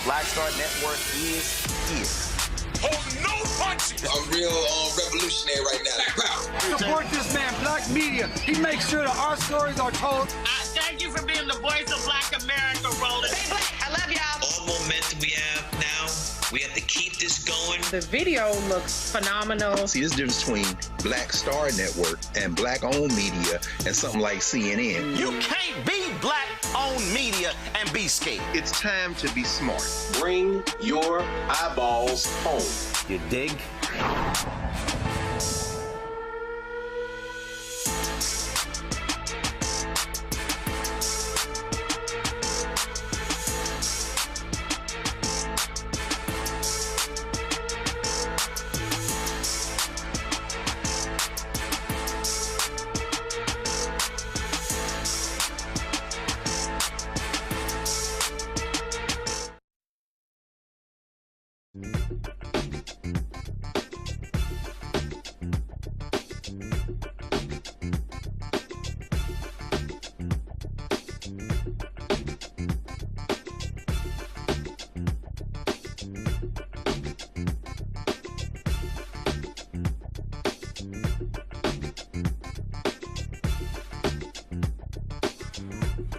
Black Star Network is here. Hold no punches! I'm real revolutionary right now. Black power. Support this man, Black Media. He makes sure that our stories are told. Thank you for being the voice of Black America, Roland. Stay black. I love y'all. All momentum we have now, we have to keep this going. The video looks phenomenal. See, this difference between Black Star Network and Black-owned media and something like CNN. You can't be Black-owned media and be scared. It's time to be smart. Bring your eyeballs home. You dig?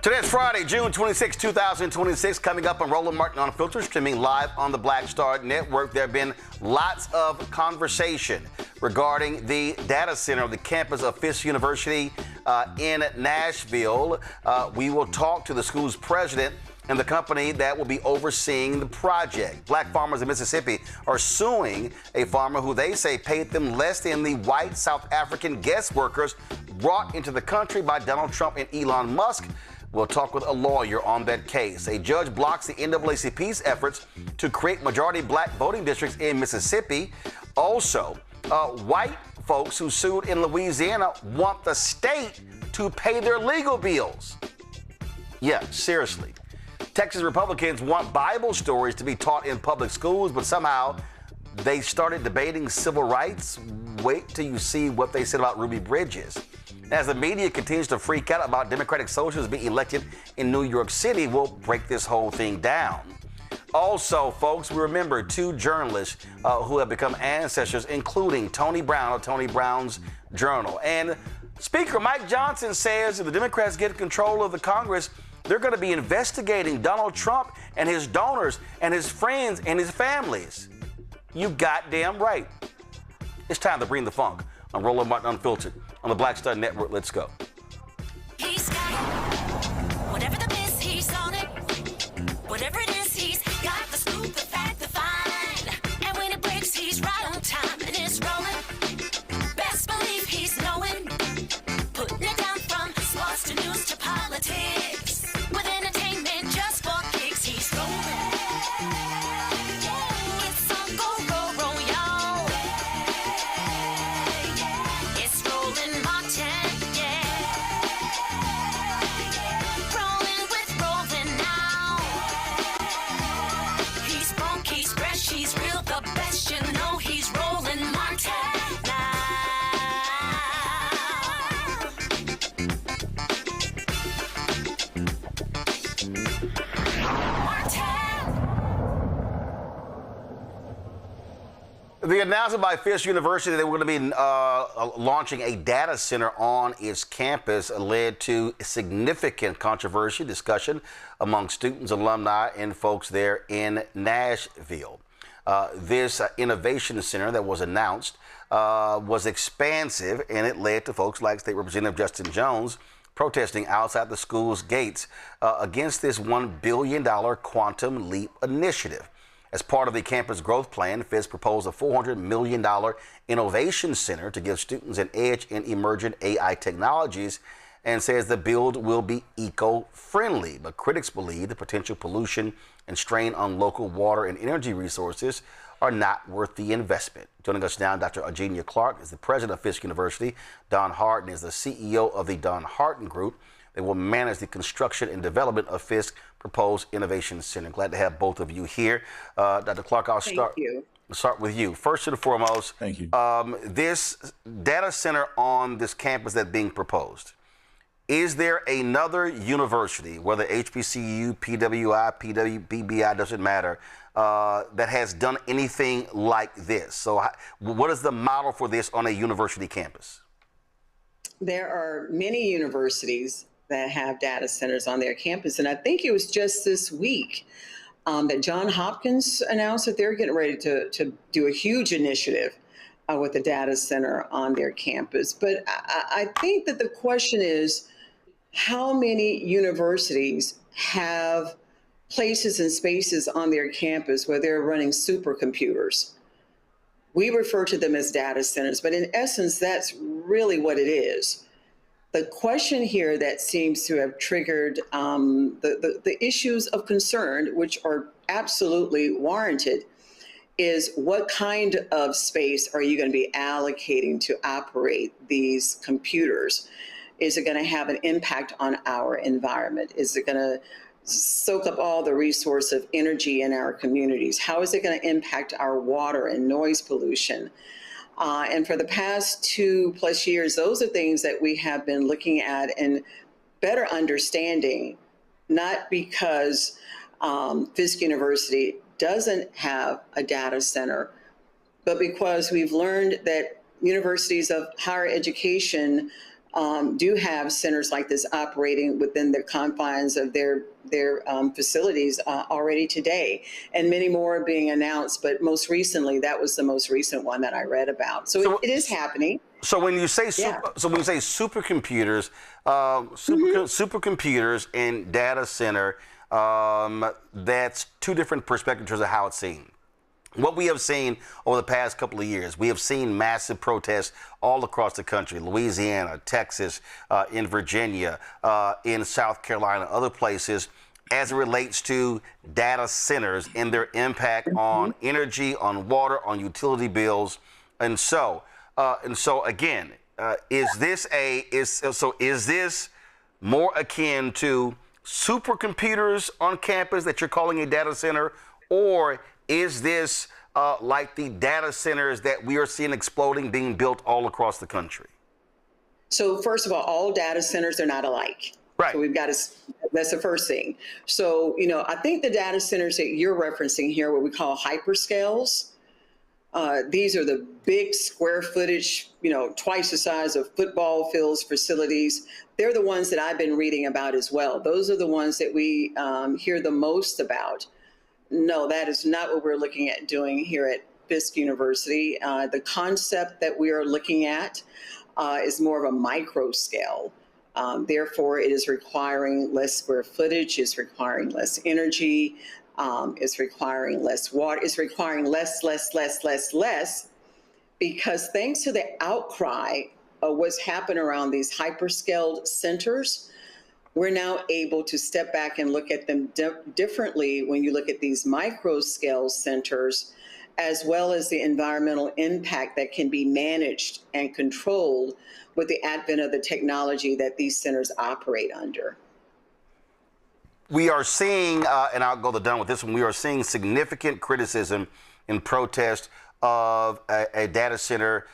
Today is Friday, June 26, 2026. Coming up on Roland Martin Unfiltered, streaming live on the Black Star Network. There have been lots of conversation regarding the data center of the campus of Fisk University in Nashville. We will talk to the school's president and the company that will be overseeing the project. Black farmers in Mississippi are suing a farmer who they say paid them less than the white South African guest workers brought into the country by Donald Trump and Elon Musk. We'll talk with a lawyer on that case. A judge blocks the NAACP's efforts to create majority black voting districts in Mississippi. Also, white folks who sued in Louisiana want the state to pay their legal bills. Yeah, seriously. Texas Republicans want Bible stories to be taught in public schools, but somehow they started debating civil rights. Wait till you see what they said about Ruby Bridges. As the media continues to freak out about Democratic socialists being elected in New York City, we'll break this whole thing down. Also, folks, we remember two journalists who have become ancestors, including Tony Brown of Tony Brown's Journal. And Speaker Mike Johnson says if the Democrats get control of the Congress, they're going to be investigating Donald Trump and his donors and his friends and his families. You goddamn right. It's time to bring the funk on Roland Martin Unfiltered on the Black Star Network. Let's go. He's got it. Whatever the miss, he's on it. Whatever it is, he's got the scoop, the fact, the find. And when it breaks, he's right on time and it's rolling. Best believe he's knowing. Putting it down from sports to news to politics. With entertainment just for kicks, he's rolling. It's on go, roll, roll, y'all. It's Roland Martin, yeah. Rolling with Roland now. He's funky, he's fresh, he's real, the best, you know he's Roland Martin now. The announcement by Fisk University that we're going to be launching a data center on its campus led to significant controversy, discussion among students, alumni, and folks there in Nashville. This innovation center that was announced was expansive, and it led to folks like State Representative Justin Jones protesting outside the school's gates against this $1 billion quantum leap initiative. As part of the campus growth plan, Fisk proposed a $400 million innovation center to give students an edge in emerging AI technologies and says the build will be eco-friendly. But critics believe the potential pollution and strain on local water and energy resources are not worth the investment. Joining us now, Dr. Eugenia Clark is the president of Fisk University. Don Harden is the CEO of the Don Harden Group. They will manage the construction and development of Fisk proposed innovation center. Glad to have both of you here. Dr. Clark, I'll start with you. First and foremost, thank you. This data center on this campus that's being proposed, is there another university, whether HBCU, PWI, PWBBI, doesn't matter, that has done anything like this? So what is the model for this on a university campus? There are many universities that have data centers on their campus. And I think it was just this week that Johns Hopkins announced that they're getting ready to do a huge initiative with a data center on their campus. But I think that the question is, how many universities have places and spaces on their campus where they're running supercomputers? We refer to them as data centers, but in essence, that's really what it is. The question here that seems to have triggered the issues of concern, which are absolutely warranted, is what kind of space are you going to be allocating to operate these computers? Is it going to have an impact on our environment? Is it going to soak up all the resource of energy in our communities? How is it going to impact our water and noise pollution? And for the past 2+ years, those are things that we have been looking at and better understanding, not because Fisk University doesn't have a data center, but because we've learned that universities of higher education do have centers like this operating within the confines of their facilities already today, and many more are being announced. But most recently, that was the most recent one that I read about. So it is happening. So when you say supercomputers, supercomputers and data center, that's two different perspectives in terms of how it's seen. What we have seen over the past couple of years, we have seen massive protests all across the country, Louisiana, Texas, in Virginia, in South Carolina, other places, as it relates to data centers and their impact on energy, on water, on utility bills. And so again, is this more akin to supercomputers on campus that you're calling a data center, or is this like the data centers that we are seeing exploding, being built all across the country? So first of all data centers are not alike. Right. So we've got to, that's the first thing. So, I think the data centers that you're referencing here, what we call hyperscales, these are the big square footage, twice the size of football fields facilities. They're the ones that I've been reading about as well. Those are the ones that we hear the most about. No, that is not what we're looking at doing here at Fisk University. The concept that we are looking at is more of a micro scale. Therefore, it is requiring less square footage, it's requiring less energy, it's requiring less water, it's requiring less, because thanks to the outcry of what's happened around these hyperscale centers, we're now able to step back and look at them differently when you look at these micro scale centers, as well as the environmental impact that can be managed and controlled with the advent of the technology that these centers operate under. We are seeing, and I'll go done with this one, we are seeing significant criticism and protest of a data center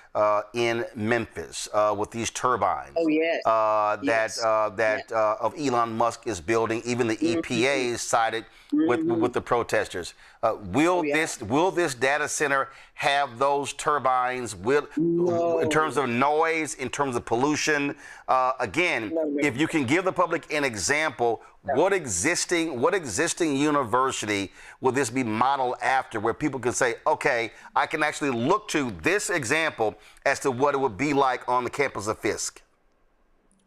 in Memphis with these turbines. Oh, yes. Of Elon Musk is building. Even the EPA sided with the protesters. Will this data center have those turbines? No. In terms of noise, in terms of pollution? If you can give the public an example, what existing university will this be modeled after, where people can say, okay, I can actually look to this example as to what it would be like on the campus of Fisk?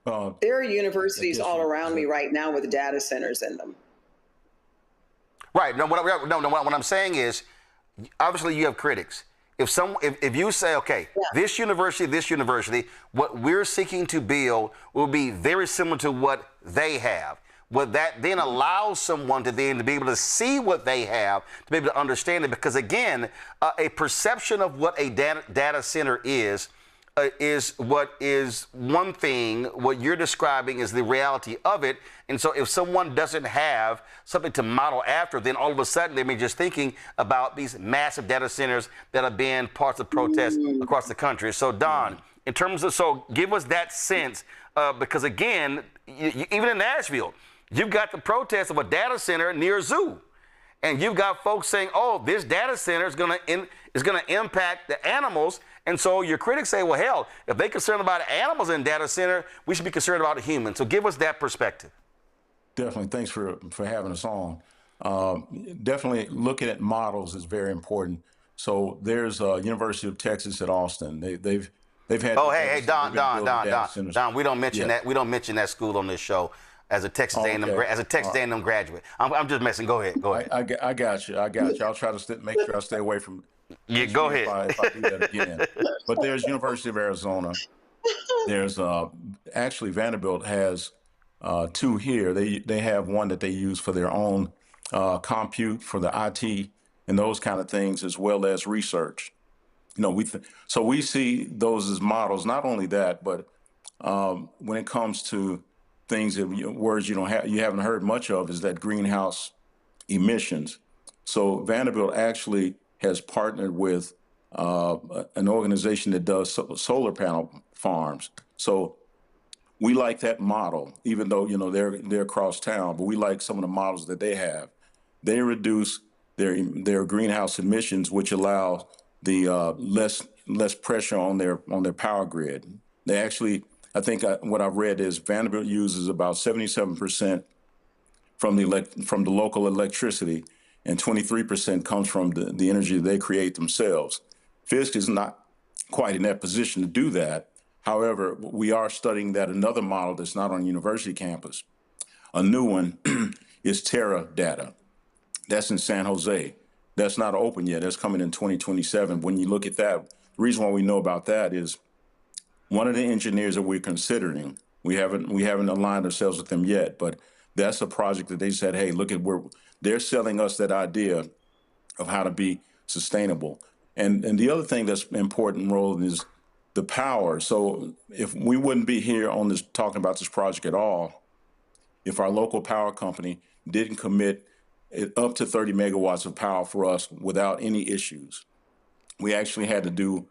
There are universities all around me right now with data centers in them. Right. What I'm saying is, obviously you have critics. If you say, okay, this university, what we're seeking to build will be very similar to what they have. What that then allows someone to be able to see what they have, to be able to understand it. Because again, a perception of what a data center is what is one thing. What you're describing is the reality of it. And so if someone doesn't have something to model after, then all of a sudden they may be just thinking about these massive data centers that have been parts of protests across the country. So Don, in terms of, give us that sense because again, even in Nashville, you've got the protest of a data center near a zoo. And you've got folks saying, oh, this data center is going to impact the animals. And so your critics say, well, hell, if they're concerned about animals in data center, we should be concerned about humans. So give us that perspective. Definitely. Thanks for having us on. Definitely looking at models is very important. So there's University of Texas at Austin. They've had. Oh, hey, Don. We don't mention that. We don't mention that school on this show. As a Texas A&M A&M graduate, I'm just messing. Go ahead. I got you. I'll try to make sure I stay away from. Yeah, go ahead. If I do that again. But there's University of Arizona. There's actually Vanderbilt has two here. They have one that they use for their own compute for the IT and those kind of things, as well as research. So we see those as models. Not only that, but when it comes to things that words you haven't heard much of is that greenhouse emissions. So Vanderbilt actually has partnered with an organization that does solar panel farms. So we like that model, even though they're across town. But we like some of the models that they have. They reduce their greenhouse emissions, which allow the less pressure on their power grid. They actually. I think what I've read is Vanderbilt uses about 77% from the local electricity, and 23% comes from the energy they create themselves. Fisk is not quite in that position to do that. However, we are studying that another model that's not on university campus. A new one is Terra Data. That's in San Jose. That's not open yet. That's coming in 2027. When you look at that, the reason why we know about that is one of the engineers that we're considering, we haven't aligned ourselves with them yet, but that's a project that they said, hey, look at where they're selling us that idea of how to be sustainable. And the other thing that's important, Roland, is the power. So if we wouldn't be here on this talking about this project at all, if our local power company didn't commit up to 30 megawatts of power for us without any issues. We actually had to do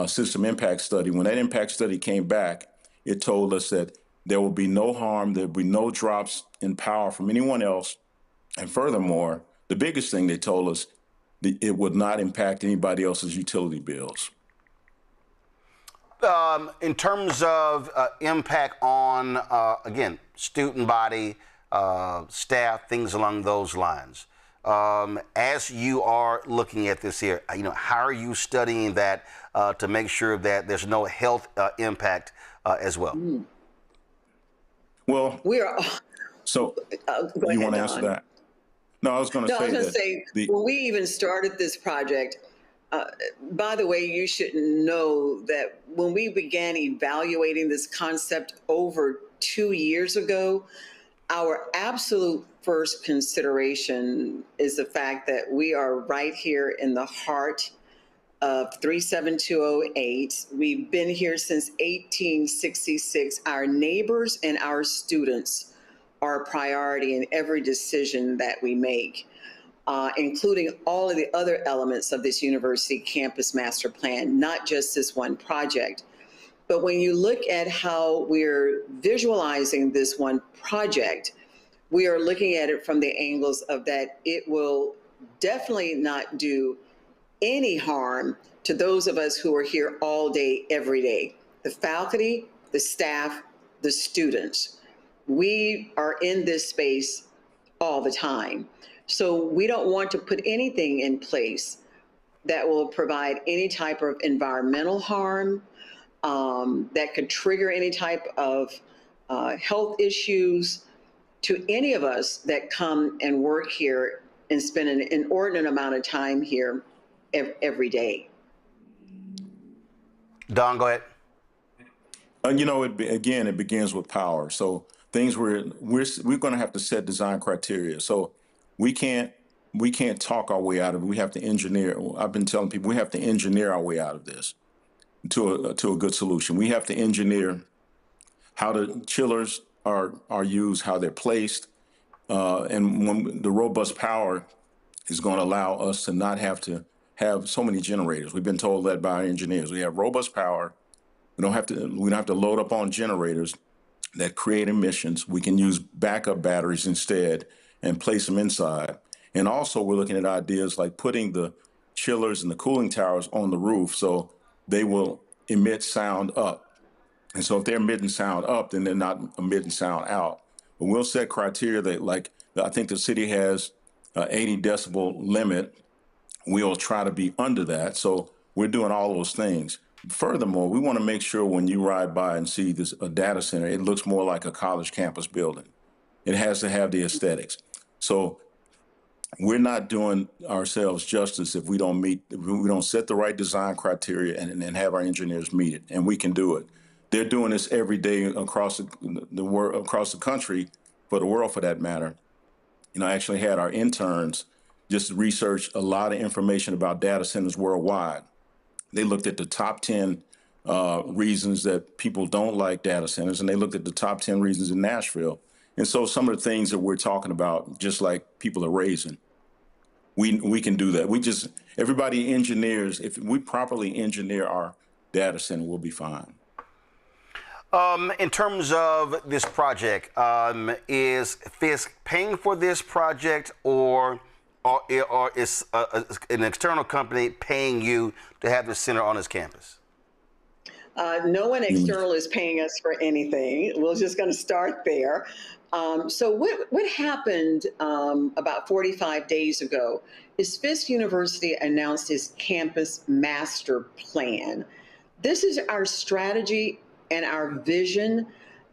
system impact study. When that impact study came back, it told us that there will be no harm, there will be no drops in power from anyone else. And furthermore, the biggest thing they told us, it would not impact anybody else's utility bills. In terms of impact on, again, student body, staff, things along those lines. As you are looking at this here, how are you studying that to make sure that there's no health impact as well? Well, we are. So you want to answer that? No, I was going to say when we even started this project, by the way, you should know that when we began evaluating this concept over 2 years ago, our absolute first consideration is the fact that we are right here in the heart of 37208. We've been here since 1866. Our neighbors and our students are a priority in every decision that we make, including all of the other elements of this university campus master plan, not just this one project. But when you look at how we're visualizing this one project, we are looking at it from the angles of that it will definitely not do any harm to those of us who are here all day, every day. The faculty, the staff, the students. We are in this space all the time. So we don't want to put anything in place that will provide any type of environmental harm, that could trigger any type of health issues to any of us that come and work here and spend an inordinate amount of time here every day. Don, go ahead. It begins with power. So things we're going to have to set design criteria. So we can't talk our way out of it. We have to engineer. I've been telling people we have to engineer our way out of this to a good solution. We have to engineer how the chillers are used, how they're placed, and when the robust power is going to allow us to not have to have so many generators. We've been told that by our engineers. We have robust power. We don't have to load up on generators. that create emissions. We can use backup batteries instead and place them inside. And also we're looking at ideas like putting the chillers and the cooling towers on the roof so they will emit sound up. And so if they're emitting sound up, then they're not emitting sound out. But we'll set criteria that, like, I think the city has 80 decibel limit. We'll try to be under that. So we're doing all those things. Furthermore, we want to make sure when you ride by and see a data center, it looks more like a college campus building. It has to have the aesthetics. So we're not doing ourselves justice if we don't set the right design criteria and have our engineers meet it, and we can do it. They're doing this every day across the world, across the country, for the world for that matter. I actually had our interns just research a lot of information about data centers worldwide. They looked at the top 10 reasons that people don't like data centers, and they looked at the top 10 reasons in Nashville. And so some of the things that we're talking about, just like people are raising, we can do that. Everybody engineers, if we properly engineer our data center, we'll be fine. In terms of this project, is Fisk paying for this project, or is an external company paying you to have this center on its campus? No one external is paying us for anything. We're just going to start there. So what happened about 45 days ago is Fisk University announced its campus master plan. This is our strategy and our vision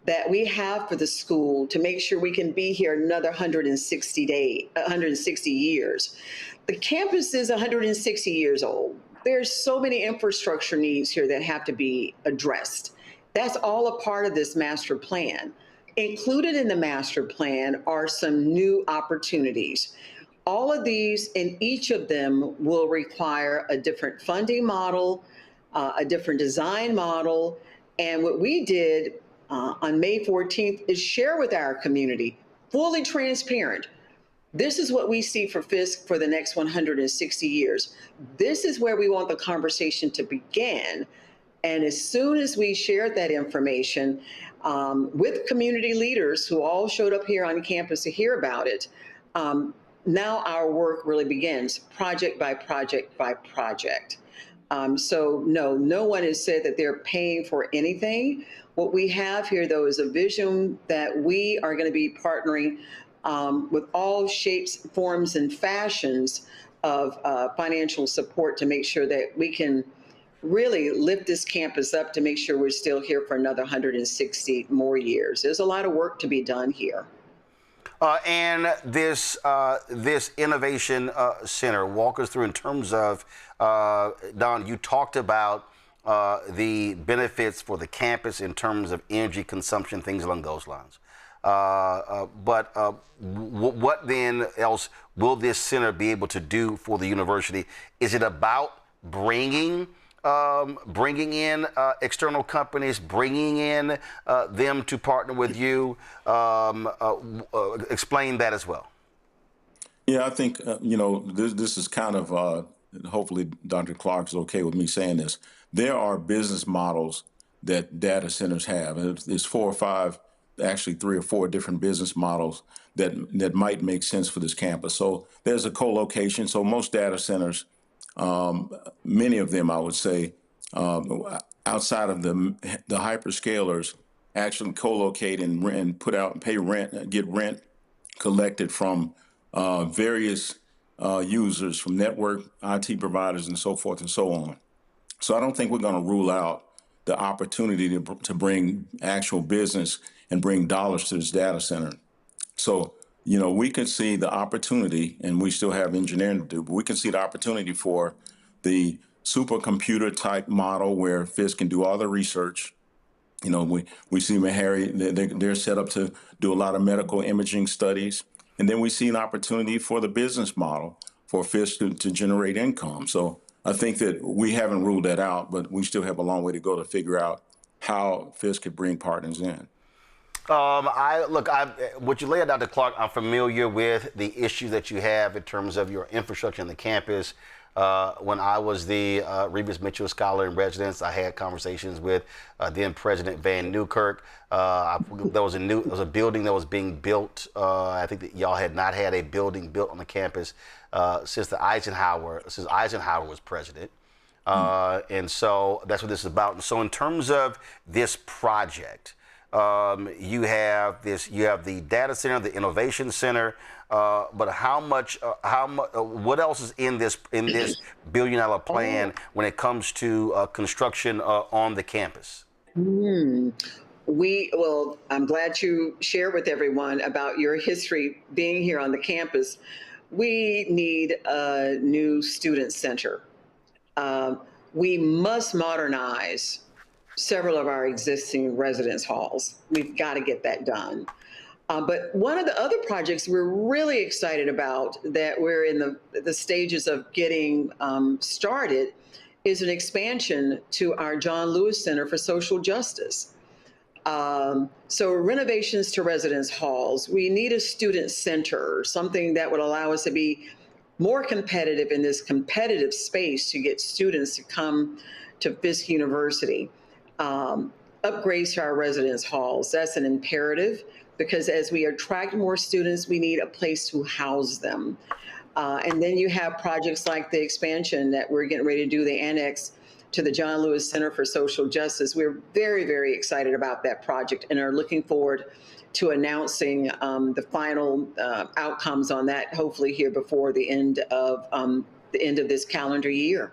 that we have for the school to make sure we can be here another 160 years. The campus is 160 years old. There's so many infrastructure needs here that have to be addressed. That's all a part of this master plan. Included in the master plan are some new opportunities. All of these, and each of them will require a different funding model, a different design model. And what we did on May 14th is share with our community, fully transparent. This is what we see for Fisk for the next 160 years. This is where we want the conversation to begin. And as soon as we shared that information with community leaders who all showed up here on campus to hear about it, now our work really begins, project by project by project. So no one has said that they're paying for anything. What we have here, though, is a vision that we are going to be partnering with all shapes, forms, and fashions of financial support to make sure that we can really lift this campus up to make sure we're still here for another 160 more years. There's a lot of work to be done here. And this innovation center, walk us through in terms of, Don, you talked about the benefits for the campus in terms of energy consumption, things along those lines. But what then else will this center be able to do for the university? Is it about bringing in external companies, bringing in them to partner with you? Explain that as well. Yeah, I think, this is kind of, hopefully Dr. Clark is okay with me saying this. There are business models that data centers have. There's 4 or 5, actually 3 or 4 different business models that might make sense for this campus. So there's a co-location. So most data centers, many of them, I would say, outside of the hyperscalers, actually co-locate and put out and pay rent, get rent collected from various users, from network IT providers and so forth and so on. So I don't think we're going to rule out the opportunity to bring actual business and bring dollars to this data center. So, we can see the opportunity, and we still have engineering to do, but we can see the opportunity for the supercomputer type model where Fisk can do all the research. We see Meharry, they're set up to do a lot of medical imaging studies. And then we see an opportunity for the business model for Fisk to generate income. So I think that we haven't ruled that out, but we still have a long way to go to figure out how Fisk could bring partners in. What you laid out, Dr. Clark, I'm familiar with the issue that you have in terms of your infrastructure on the campus. When I was the Rebus Mitchell Scholar in Residence, I had conversations with then President Van Newkirk. There was a building that was being built. I think that y'all had not had a building built on the campus since Eisenhower was president. And so that's what this is about. And so in terms of this project, you have the data center, the innovation center, but what else is in this $1 billion plan when it comes to construction on the campus? I'm glad you share with everyone about your history being here on the campus. We need a new student center. We must modernize several of our existing residence halls. We've got to get that done. But one of the other projects we're really excited about that we're in the stages of getting started is an expansion to our John Lewis Center for Social Justice. So renovations to residence halls. We need a student center, something that would allow us to be more competitive in this competitive space to get students to come to Fisk University. Upgrades to our residence halls, that's an imperative, because as we attract more students, we need a place to house them. And then you have projects like the expansion that we're getting ready to do, the annex to the John Lewis Center for Social Justice. We're very, very excited about that project and are looking forward to announcing the final outcomes on that, hopefully here before the end of this calendar year.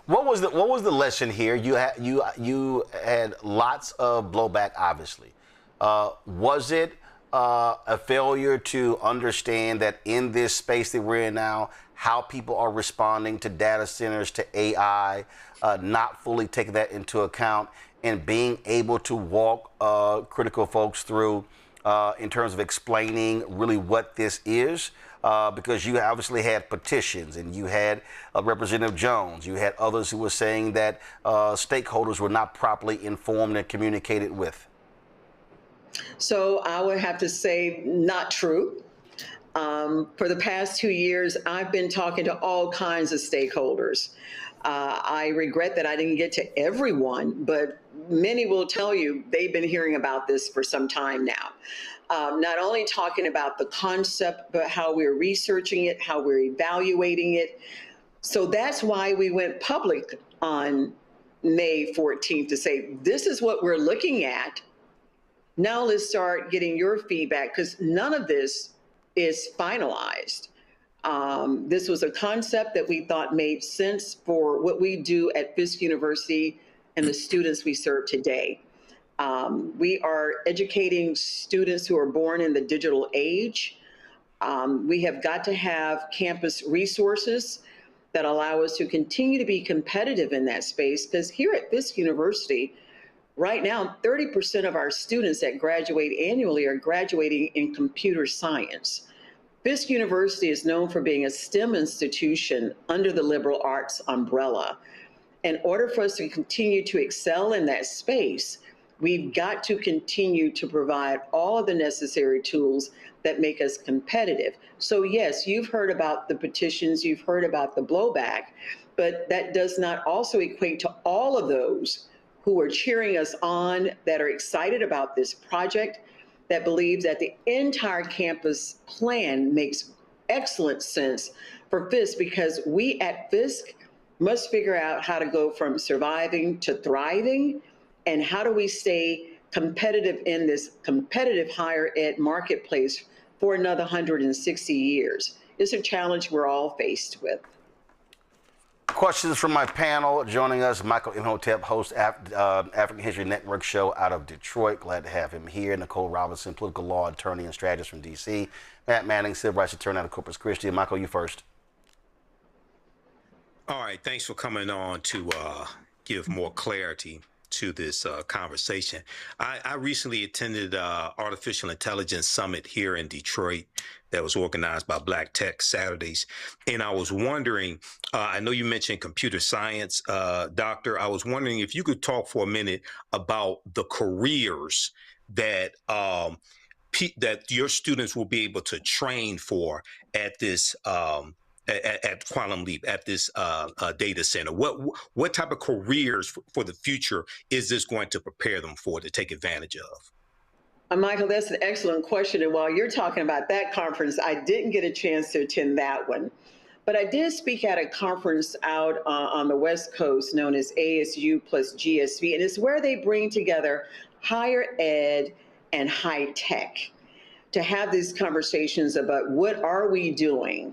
What was the lesson here? You had lots of blowback, obviously. Was it a failure to understand that in this space that we're in now, how people are responding to data centers, to AI, not fully taking that into account, and being able to walk critical folks through in terms of explaining really what this is? Because you obviously had petitions, and you had Representative Jones, you had others who were saying that stakeholders were not properly informed and communicated with. So I would have to say not true. For the past 2 years, I've been talking to all kinds of stakeholders. I regret that I didn't get to everyone, but many will tell you they've been hearing about this for some time now. Not only talking about the concept, but how we're researching it, how we're evaluating it. So that's why we went public on May 14th to say, this is what we're looking at. Now let's start getting your feedback, because none of this is finalized. This was a concept that we thought made sense for what we do at Fisk University and the students we serve today. We are educating students who are born in the digital age. We have got to have campus resources that allow us to continue to be competitive in that space, because here at Fisk University, right now, 30% of our students that graduate annually are graduating in computer science. Fisk University is known for being a STEM institution under the liberal arts umbrella. In order for us to continue to excel in that space, we've got to continue to provide all of the necessary tools that make us competitive. So yes, you've heard about the petitions, you've heard about the blowback, but that does not also equate to all of those who are cheering us on, that are excited about this project, that believe that the entire campus plan makes excellent sense for Fisk, because we at Fisk must figure out how to go from surviving to thriving, and how do we stay competitive in this competitive higher ed marketplace for another 160 years. It's a challenge we're all faced with. Questions from my panel. Joining us, Michael Imhotep, host African History Network show out of Detroit. Glad to have him here. Nicole Robinson, political law attorney and strategist from D.C. Matt Manning, civil rights attorney out of Corpus Christi. And Michael, you first. All right. Thanks for coming on to give more clarity to this conversation. I recently attended Artificial Intelligence Summit here in Detroit that was organized by Black Tech Saturdays. And I was wondering, I know you mentioned computer science, Doctor. I was wondering if you could talk for a minute about the careers that that your students will be able to train for at this at Quantum Leap, at this data center? What type of careers for the future is this going to prepare them for, to take advantage of? Michael, that's an excellent question. And while you're talking about that conference, I didn't get a chance to attend that one. But I did speak at a conference out on the West Coast known as ASU plus GSV. And it's where they bring together higher ed and high tech to have these conversations about what are we doing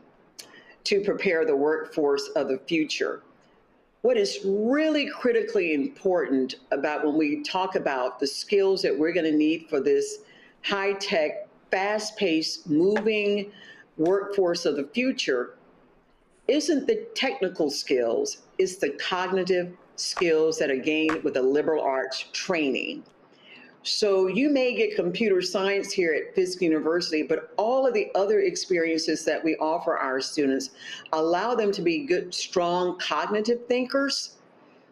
to prepare the workforce of the future. What is really critically important about when we talk about the skills that we're going to need for this high-tech, fast-paced, moving workforce of the future isn't the technical skills, it's the cognitive skills that are gained with a liberal arts training. So you may get computer science here at Fisk University, but all of the other experiences that we offer our students allow them to be good, strong cognitive thinkers,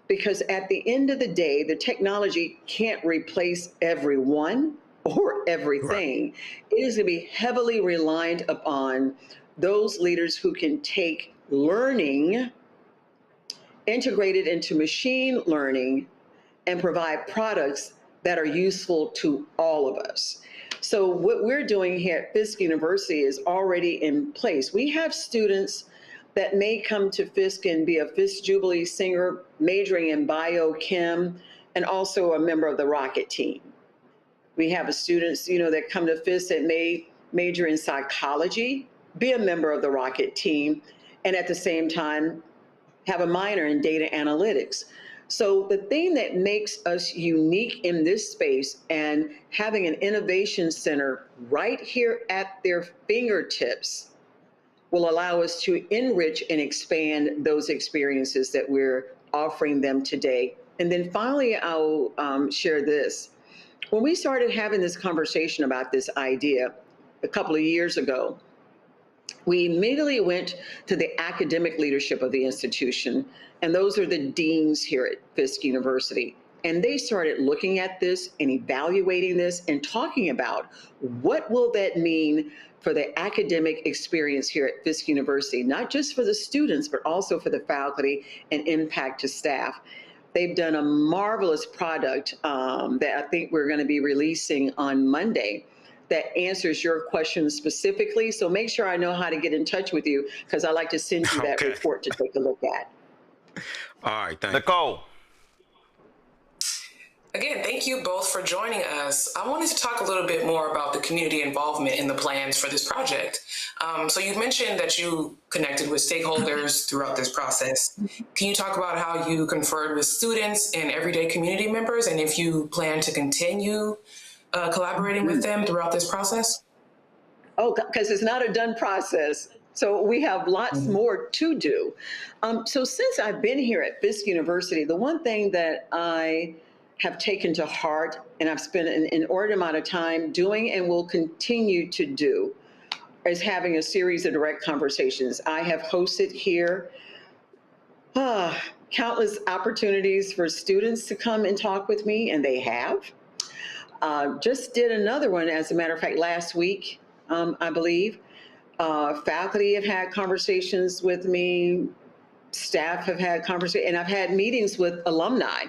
because at the end of the day, the technology can't replace everyone or everything. Right. It is to be heavily reliant upon those leaders who can take learning, integrate it into machine learning, and provide products that are useful to all of us. So what we're doing here at Fisk University is already in place. We have students that may come to Fisk and be a Fisk Jubilee singer, majoring in biochem, and also a member of the rocket team. We have students, that come to Fisk that may major in psychology, be a member of the rocket team, and at the same time have a minor in data analytics. So the thing that makes us unique in this space, and having an innovation center right here at their fingertips, will allow us to enrich and expand those experiences that we're offering them today. And then finally, I'll share this. When we started having this conversation about this idea a couple of years ago, we immediately went to the academic leadership of the institution, and those are the deans here at Fisk University. And they started looking at this and evaluating this and talking about what will that mean for the academic experience here at Fisk University, not just for the students, but also for the faculty and impact to staff. They've done a marvelous product that I think we're going to be releasing on Monday that answers your questions specifically. So make sure I know how to get in touch with you, because I'd like to send you that report to take a look at. All right, thank you. Nicole. Again, thank you both for joining us. I wanted to talk a little bit more about the community involvement in the plans for this project. So you mentioned that you connected with stakeholders throughout this process. Can you talk about how you conferred with students and everyday community members, and if you plan to continue collaborating with them throughout this process? Oh, because it's not a done process. So we have lots more to do. So since I've been here at Fisk University, the one thing that I have taken to heart, and I've spent an inordinate amount of time doing and will continue to do, is having a series of direct conversations. I have hosted here countless opportunities for students to come and talk with me, and they have. Just did another one, as a matter of fact, last week, I believe. Faculty have had conversations with me, staff have had conversations, and I've had meetings with alumni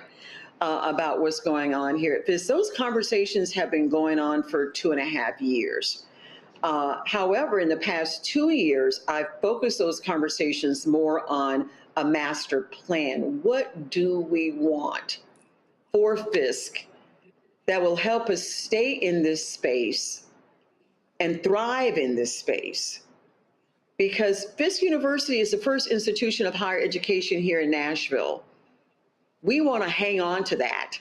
about what's going on here at Fisk. Those conversations have been going on for 2.5 years. However, in the past 2 years, I've focused those conversations more on a master plan. What do we want for Fisk that will help us stay in this space and thrive in this space? Because Fisk University is the first institution of higher education here in Nashville. We want to hang on to that.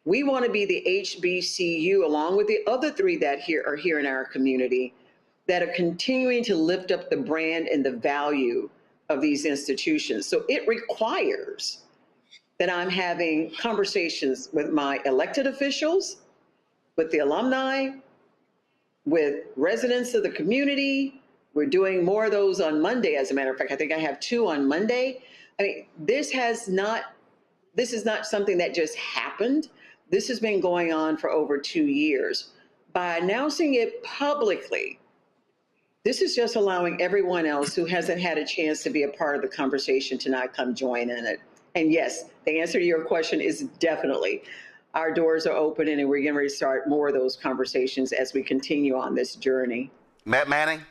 We want to be the HBCU, along with the other three that are here in our community, that are continuing to lift up the brand and the value of these institutions. So it requires that I'm having conversations with my elected officials, with the alumni, with residents of the community. We're doing more of those on Monday, as a matter of fact. I think I have 2 on Monday. I mean, this is not something that just happened. This has been going on for over 2 years. By announcing it publicly, This is just allowing everyone else who hasn't had a chance to be a part of the conversation to not come join in it. And yes, the answer to your question is definitely. Our doors are open and we're getting ready to start more of those conversations as we continue on this journey. Matt Manning?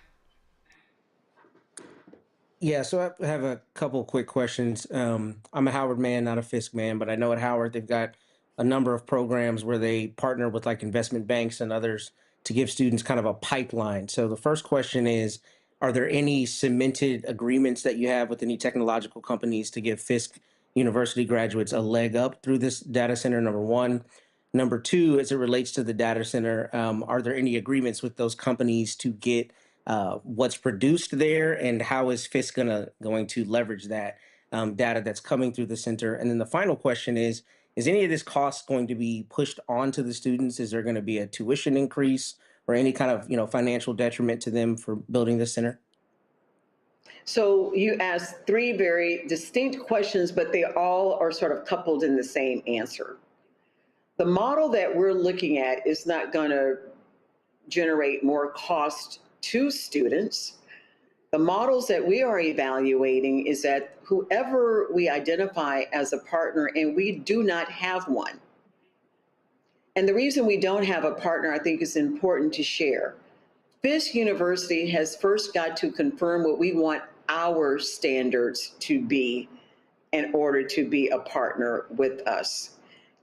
Yeah, so I have a couple quick questions. I'm a Howard man, not a Fisk man, but I know at Howard they've got a number of programs where they partner with like investment banks and others to give students kind of a pipeline. So the first question is, are there any cemented agreements that you have with any technological companies to give Fisk University graduates a leg up through this data center, number one? Number two, as it relates to the data center, are there any agreements with those companies to get what's produced there, and how is Fisk going to leverage that data that's coming through the center? And then the final question is any of this cost going to be pushed onto the students? Is there going to be a tuition increase or any kind of financial detriment to them for building this center? So you asked three very distinct questions, but they all are sort of coupled in the same answer. The model that we're looking at is not going to generate more cost to students. The models that we are evaluating is that whoever we identify as a partner, and we do not have one. And the reason we don't have a partner, I think, is important to share. Fisk University has first got to confirm what we want our standards to be in order to be a partner with us.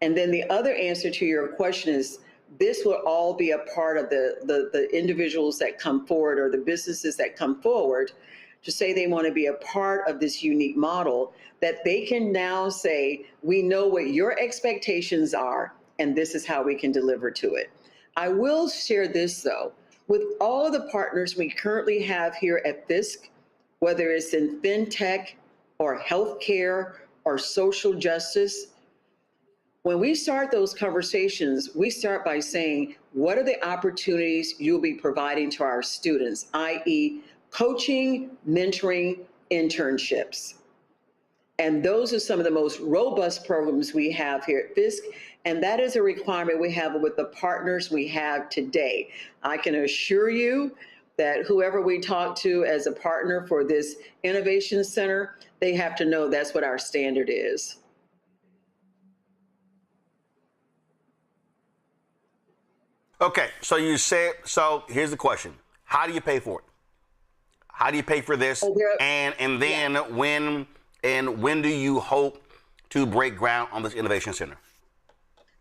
And then the other answer to your question is, this will all be a part of the individuals that come forward or the businesses that come forward to say they want to be a part of this unique model, that they can now say, we know what your expectations are, and this is how we can deliver to it. I will share this, though. With all of the partners we currently have here at Fisk, whether it's in fintech or healthcare or social justice, when we start those conversations, we start by saying, what are the opportunities you'll be providing to our students, i.e. coaching, mentoring, internships. And those are some of the most robust programs we have here at Fisk. And that is a requirement we have with the partners we have today. I can assure you that whoever we talk to as a partner for this innovation center, they have to know that's what our standard is. Okay, so you said, so here's the question. How do you pay for it? How do you pay for this? And then when do you hope to break ground on this innovation center?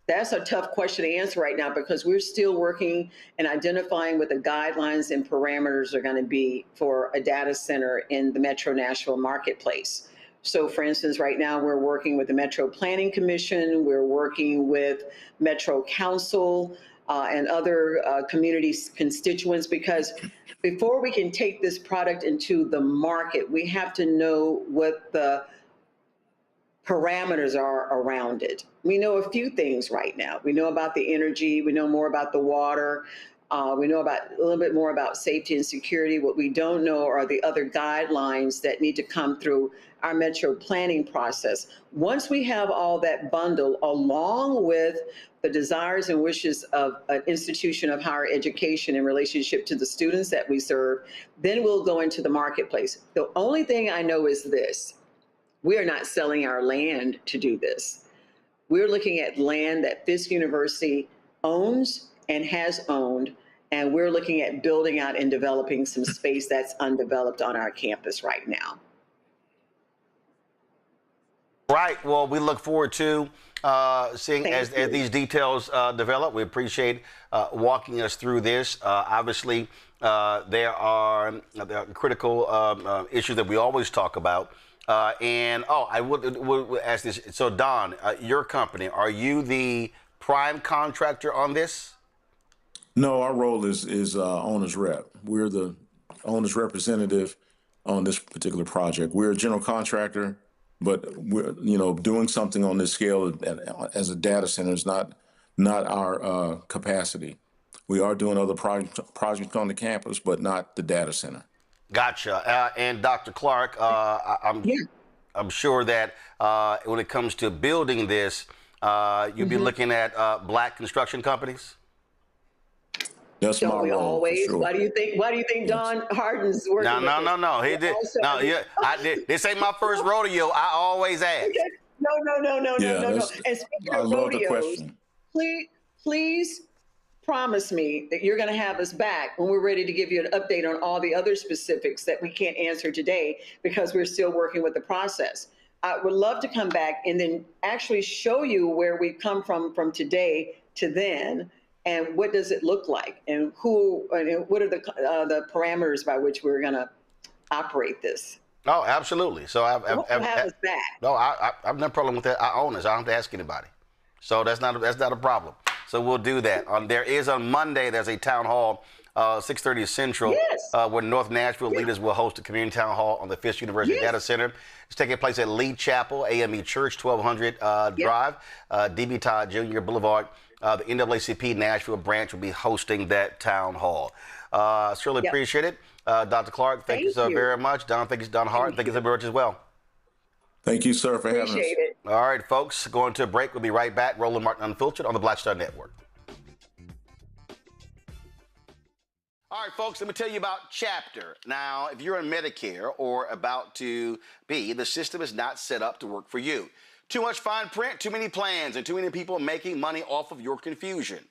That's a tough question to answer right now because we're still working and identifying what the guidelines and parameters are going to be for a data center in the Metro Nashville marketplace. So for instance, right now we're working with the Metro Planning Commission, we're working with Metro Council and other community constituents, because before we can take this product into the market, we have to know what the parameters are around it. We know a few things right now. We know about the energy, we know more about the water, we know about a little bit more about safety and security. What we don't know are the other guidelines that need to come through our metro planning process. Once we have all that bundle, along with the desires and wishes of an institution of higher education in relationship to the students that we serve, then we'll go into the marketplace. The only thing I know is this: we are not selling our land to do this. We're looking at land that Fisk University owns and has owned, and we're looking at building out and developing some space that's undeveloped on our campus right now. Right. Well, we look forward to seeing as these details develop. We appreciate walking us through this. Obviously, there are critical issues that we always talk about. I would ask this. So, Don, your company, are you the prime contractor on this? No, our role is owner's rep. We're the owner's representative on this particular project. We're a general contractor, but we're doing something on this scale as a data center is not our capacity. We are doing other projects on the campus, but not the data center. Gotcha. And Dr. Clark, I'm sure that when it comes to building this, you'll be looking at Black construction companies? That's Don't my we role, for always? sure. Why do you think? Why do you think Yes. Don Harden's working with us? No. He did. Also- No, yeah, I did. This ain't my first rodeo. I always ask. No. Yeah, And that's, speaking I of love the rodeos, question. please promise me that you're going to have us back when we're ready to give you an update on all the other specifics that we can't answer today because we're still working with the process. I would love to come back and then actually show you where we've come from today to then, and what does it look like, and what are the parameters by which we're going to operate this. Oh, absolutely. So Have us back. No, I've no problem with that. I own this. I don't have to ask anybody. So that's not a problem. So we'll do that. There is on Monday, there's a town hall, 6:30 Central, where North Nashville leaders will host a community town hall on the Fisk University Data Center. It's taking place at Lee Chapel, AME Church, 1200 Drive, DB Todd Jr. Boulevard. The NAACP Nashville branch will be hosting that town hall. Certainly appreciate it. Dr. Clark, thank you so very much. Don, thank you, Don Hart. Thank you so very much as well. Thank you, sir, for having us. Appreciate it. All right, folks, going to a break. We'll be right back. Roland Martin Unfiltered on the Black Star Network. All right, folks, let me tell you about Chapter. Now, if you're on Medicare or about to be, the system is not set up to work for you. Too much fine print, too many plans, and too many people making money off of your confusion.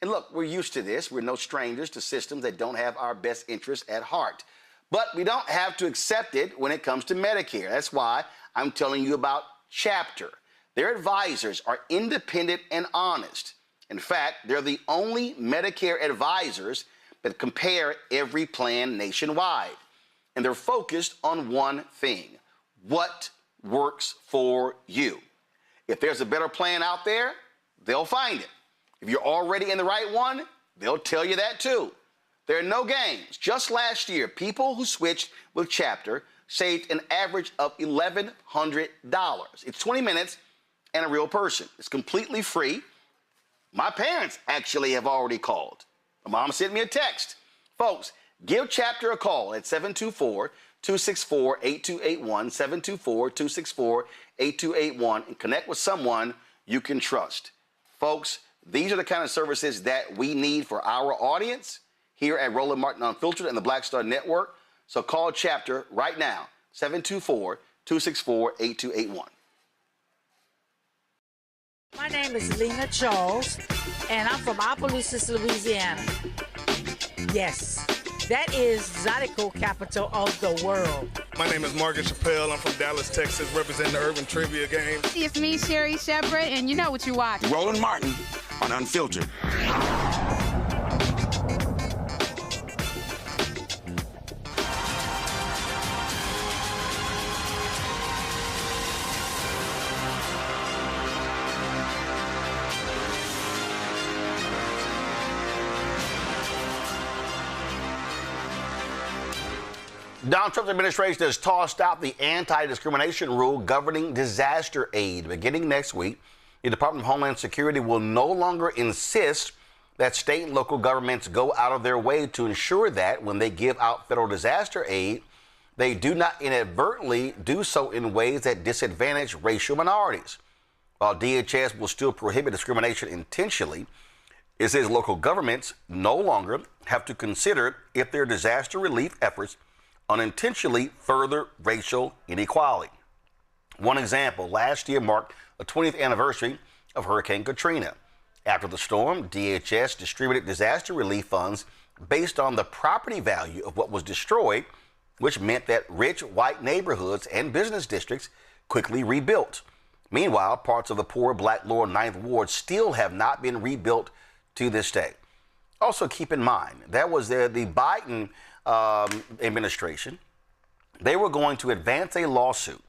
And look, we're used to this. We're no strangers to systems that don't have our best interests at heart. But we don't have to accept it when it comes to Medicare. That's why I'm telling you about Chapter. Their advisors are independent and honest. In fact, they're the only Medicare advisors that compare every plan nationwide. And they're focused on one thing: what works for you. If there's a better plan out there, they'll find it. If you're already in the right one, they'll tell you that too. There are no games. Just last year, people who switched with Chapter saved an average of $1,100. It's 20 minutes and a real person. It's completely free. My parents actually have already called. My mom sent me a text. Folks, give Chapter a call at 724-264-8281, 724-264-8281, and connect with someone you can trust. Folks, these are the kind of services that we need for our audience here at Roland Martin Unfiltered and the Black Star Network. So call Chapter right now, 724-264-8281. My name is Lena Charles, and I'm from Opelousas, Louisiana. Yes, that is Zydeco capital of the world. My name is Margaret Chappelle. I'm from Dallas, Texas, representing the Urban Trivia Game. It's me, Sherry Shepard, and you know what you watch. Roland Martin on Unfiltered. Donald Trump's administration has tossed out the anti-discrimination rule governing disaster aid. Beginning next week, the Department of Homeland Security will no longer insist that state and local governments go out of their way to ensure that when they give out federal disaster aid, they do not inadvertently do so in ways that disadvantage racial minorities. While DHS will still prohibit discrimination intentionally, it says local governments no longer have to consider if their disaster relief efforts unintentionally further racial inequality. One example, last year marked the 20th anniversary of Hurricane Katrina. After the storm, DHS distributed disaster relief funds based on the property value of what was destroyed, which meant that rich white neighborhoods and business districts quickly rebuilt. Meanwhile, parts of the poor Black Lower Ninth Ward still have not been rebuilt to this day. Also keep in mind, that was the Biden administration. They were going to advance a lawsuit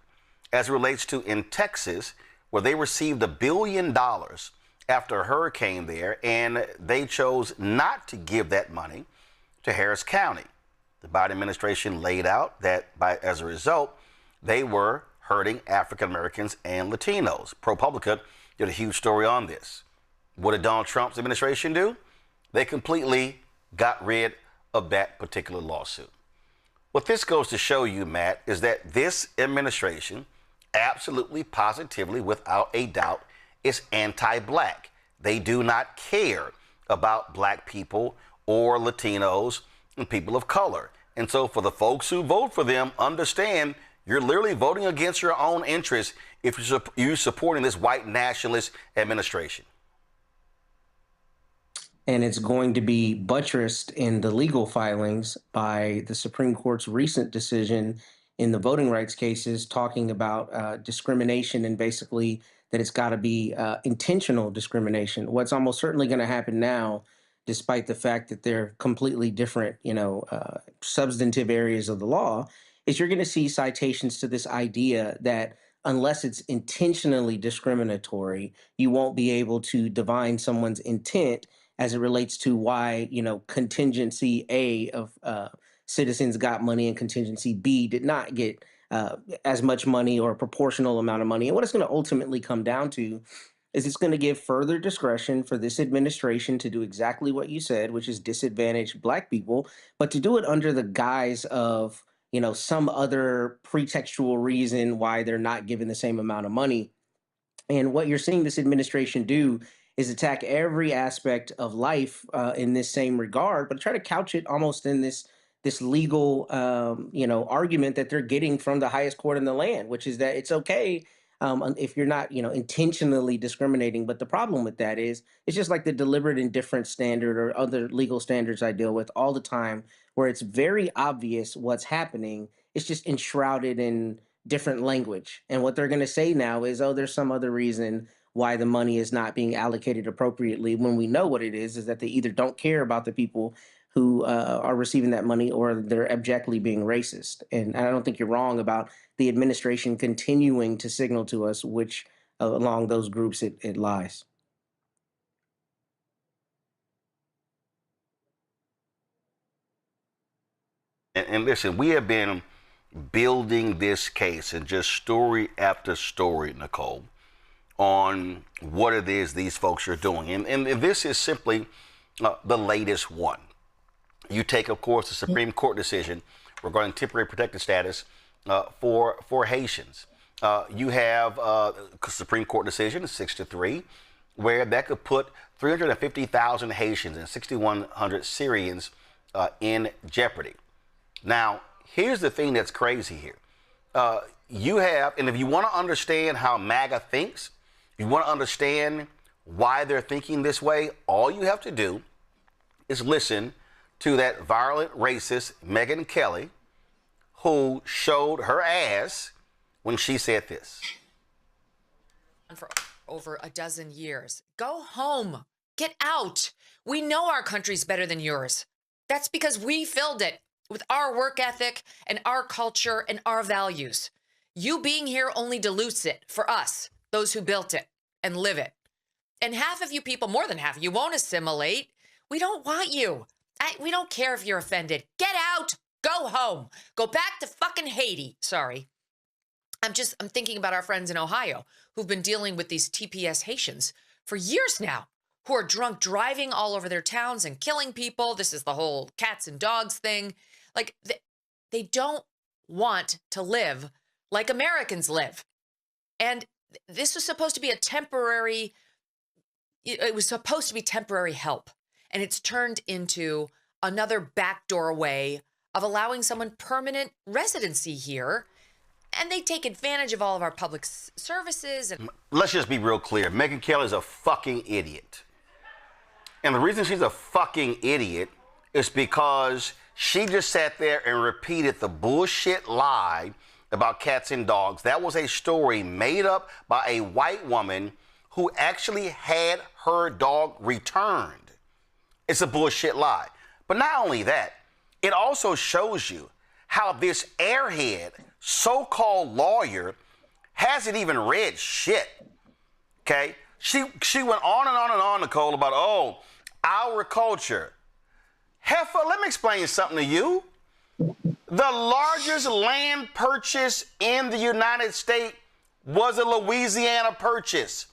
as it relates to in Texas, where they received $1 billion after a hurricane there, and they chose not to give that money to Harris County. The Biden administration laid out that as a result, they were hurting African Americans and Latinos. ProPublica did a huge story on this. What did Donald Trump's administration do? They completely got rid of that particular lawsuit. What this goes to show you, Matt, is that this administration absolutely, positively, without a doubt, is anti-black. They do not care about black people or Latinos and people of color. And so for the folks who vote for them, understand you're literally voting against your own interests if you're supporting this white nationalist administration. And it's going to be buttressed in the legal filings by the Supreme Court's recent decision in the voting rights cases, talking about discrimination, and basically that it's got to be intentional discrimination. What's almost certainly going to happen now, despite the fact that they're completely different, substantive areas of the law, is you're going to see citations to this idea that unless it's intentionally discriminatory, you won't be able to divine someone's intent as it relates to why, contingency A of citizens got money and contingency B did not get as much money or a proportional amount of money. And what it's going to ultimately come down to is it's going to give further discretion for this administration to do exactly what you said, which is disadvantage Black people, but to do it under the guise of, some other pretextual reason why they're not given the same amount of money. And what you're seeing this administration do is attack every aspect of life in this same regard, but try to couch it almost in this legal, argument that they're getting from the highest court in the land, which is that it's okay if you're not, intentionally discriminating. But the problem with that is it's just like the deliberate indifference standard or other legal standards I deal with all the time, where it's very obvious what's happening. It's just enshrouded in different language. And what they're going to say now is, oh, there's some other reason why the money is not being allocated appropriately, when we know what it is that they either don't care about the people who are receiving that money, or they're abjectly being racist. And I don't think you're wrong about the administration continuing to signal to us which along those groups it lies. And listen, we have been building this case and just story after story, Nicole, on what it is these folks are doing. And this is simply the latest one. You take, of course, the Supreme Court decision regarding temporary protected status for Haitians. You have Supreme Court decision 6-3, where that could put 350,000 Haitians and 6,100 Syrians in jeopardy. Now, here's the thing that's crazy here. You have, and if you want to understand how MAGA thinks, you want to understand why they're thinking this way, all you have to do is listen to that violent racist Megyn Kelly, who showed her ass when she said this. For over a dozen years. Go home. Get out. We know our country's better than yours. That's because we filled it with our work ethic and our culture and our values. You being here only dilutes it for us, those who built it and live it. And half of you people, more than half, you won't assimilate. We don't want you. We don't care if you're offended. Get out. Go home. Go back to fucking Haiti. Sorry. I'm thinking about our friends in Ohio who've been dealing with these TPS Haitians for years now, who are drunk driving all over their towns and killing people. This is the whole cats and dogs thing. Like, they don't want to live like Americans live. And this was supposed to be it was supposed to be temporary help. And it's turned into another backdoor way of allowing someone permanent residency here. And they take advantage of all of our public services. And let's just be real clear. Megyn Kelly is a fucking idiot. And the reason she's a fucking idiot is because she just sat there and repeated the bullshit lie about cats and dogs. That was a story made up by a white woman who actually had her dog returned. It's a bullshit lie. But not only that, it also shows you how this airhead so-called lawyer hasn't even read shit. Okay? She went on and on and on, Nicole, about, our culture. Heifer, let me explain something to you. The largest land purchase in the United States was a Louisiana Purchase,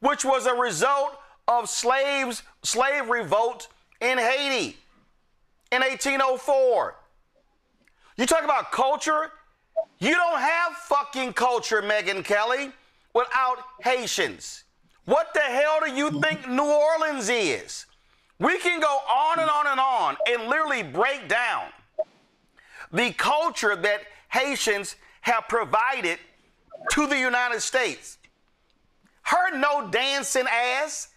which was a result of slave revolt in Haiti in 1804. You talk about culture? You don't have fucking culture, Megyn Kelly, without Haitians. What the hell do you think New Orleans is? We can go on and on and on and literally break down the culture that Haitians have provided to the United States. Her no dancing ass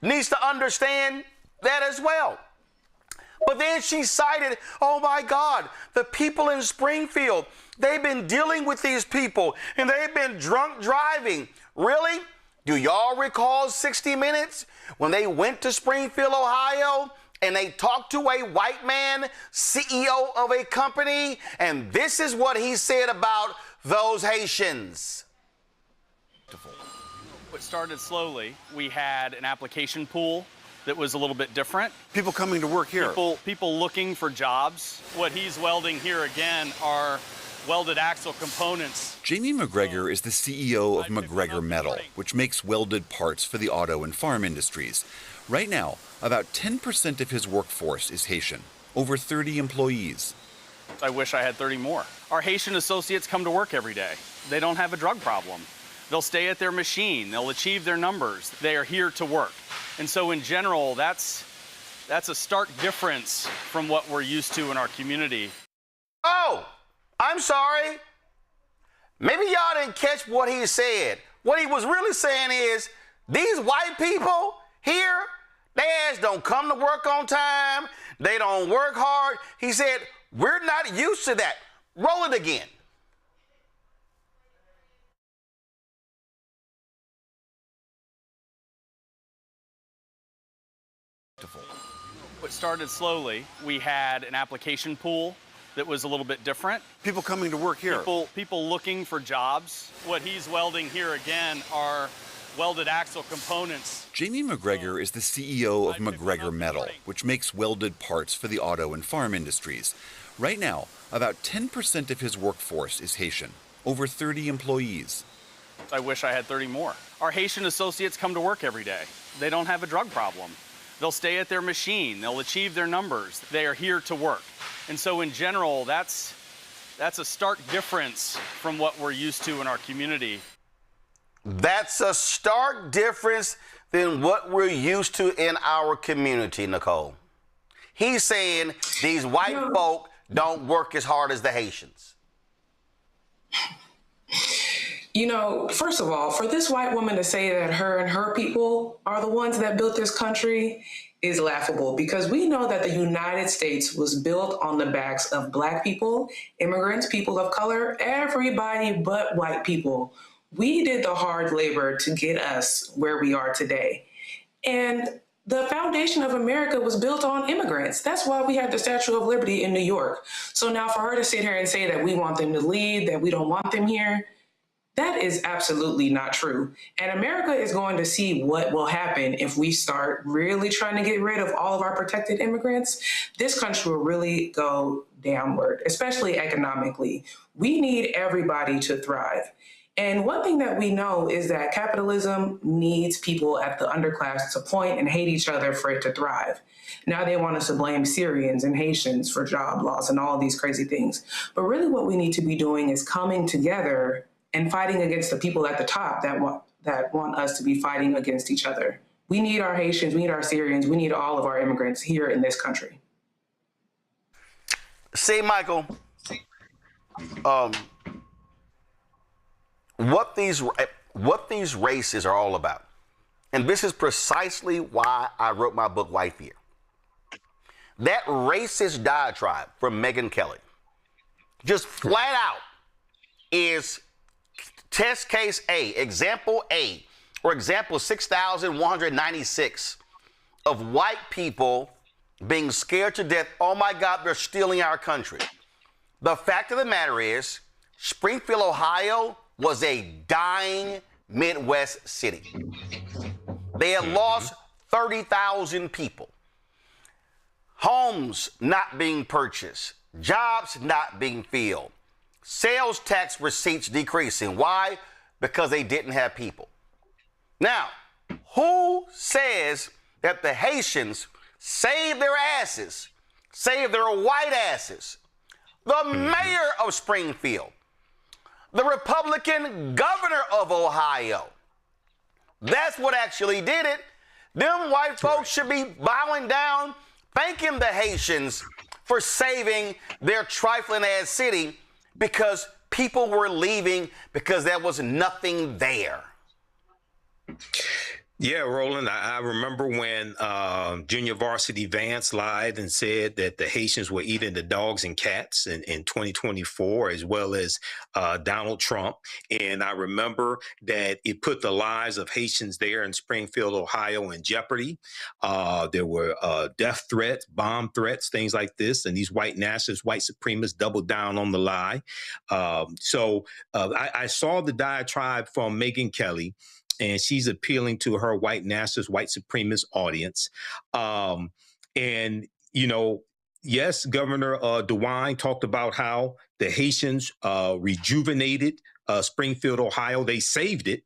needs to understand that as well. But then she cited, oh my God, the people in Springfield, they've been dealing with these people and they've been drunk driving. Really? Do y'all recall 60 Minutes when they went to Springfield, Ohio, and they talked to a white man, CEO of a company, and this is what he said about those Haitians. It started slowly. We had an application pool that was a little bit different. People coming to work here. People looking for jobs. What he's welding here again are welded axle components. Jamie McGregor is the CEO of McGregor Metal, which makes welded parts for the auto and farm industries. Right now, about 10% of his workforce is Haitian, over 30 employees. I wish I had 30 more. Our Haitian associates come to work every day. They don't have a drug problem. They'll stay at their machine. They'll achieve their numbers. They are here to work. And so in general, that's a stark difference from what we're used to in our community. Oh, I'm sorry. Maybe y'all didn't catch what he said. What he was really saying is, these white people here, their ass don't come to work on time. They don't work hard. He said, we're not used to that. Roll it again. It started slowly. We had an application pool that was a little bit different. People coming to work here. People looking for jobs. What he's welding here again are welded axle components. Jamie McGregor is the CEO of McGregor Metal, which makes welded parts for the auto and farm industries. Right now, about 10% of his workforce is Haitian, over 30 employees. I wish I had 30 more. Our Haitian associates come to work every day. They don't have a drug problem. They'll stay at their machine. They'll achieve their numbers. They are here to work. And so in general, that's a stark difference from what we're used to in our community. That's a stark difference than what we're used to in our community, Nicole. He's saying these white folk don't work as hard as the Haitians. You know, first of all, for this white woman to say that her and her people are the ones that built this country is laughable, because we know that the United States was built on the backs of Black people, immigrants, people of color, everybody but white people. We did the hard labor to get us where we are today. And the foundation of America was built on immigrants. That's why we have the Statue of Liberty in New York. So now for her to sit here and say that we want them to leave, that we don't want them here, that is absolutely not true. And America is going to see what will happen if we start really trying to get rid of all of our protected immigrants. This country will really go downward, especially economically. We need everybody to thrive. And one thing that we know is that capitalism needs people at the underclass to point and hate each other for it to thrive. Now they want us to blame Syrians and Haitians for job loss and all these crazy things. But really what we need to be doing is coming together and fighting against the people at the top that want us to be fighting against each other. We need our Haitians, we need our Syrians, we need all of our immigrants here in this country. See, Michael, what these races are all about, and this is precisely why I wrote my book, White Fear. That racist diatribe from Megyn Kelly, just flat out, is test case A, example A, or example 6,196 of white people being scared to death. Oh my God, they're stealing our country. The fact of the matter is, Springfield, Ohio was a dying Midwest city. They had lost 30,000 people. Homes not being purchased, jobs not being filled, sales tax receipts decreasing. Why? Because they didn't have people. Now, who says that the Haitians saved their asses, saved their white asses? The mayor of Springfield, the Republican governor of Ohio. That's what actually did it. Them white folks should be bowing down, thanking the Haitians for saving their trifling ass city because people were leaving because there was nothing there. Yeah, Roland, I remember when Junior Varsity Vance lied and said that the Haitians were eating the dogs and cats in 2024, as well as Donald Trump. And I remember that it put the lives of Haitians there in Springfield, Ohio in jeopardy. There were death threats, bomb threats, things like this. And these white nationalists, white supremacists doubled down on the lie. So I saw the diatribe from Megyn Kelly, and she's appealing to her white nationalist, white supremacist audience. And, you know, yes, Governor DeWine talked about how the Haitians rejuvenated Springfield, Ohio. They saved it.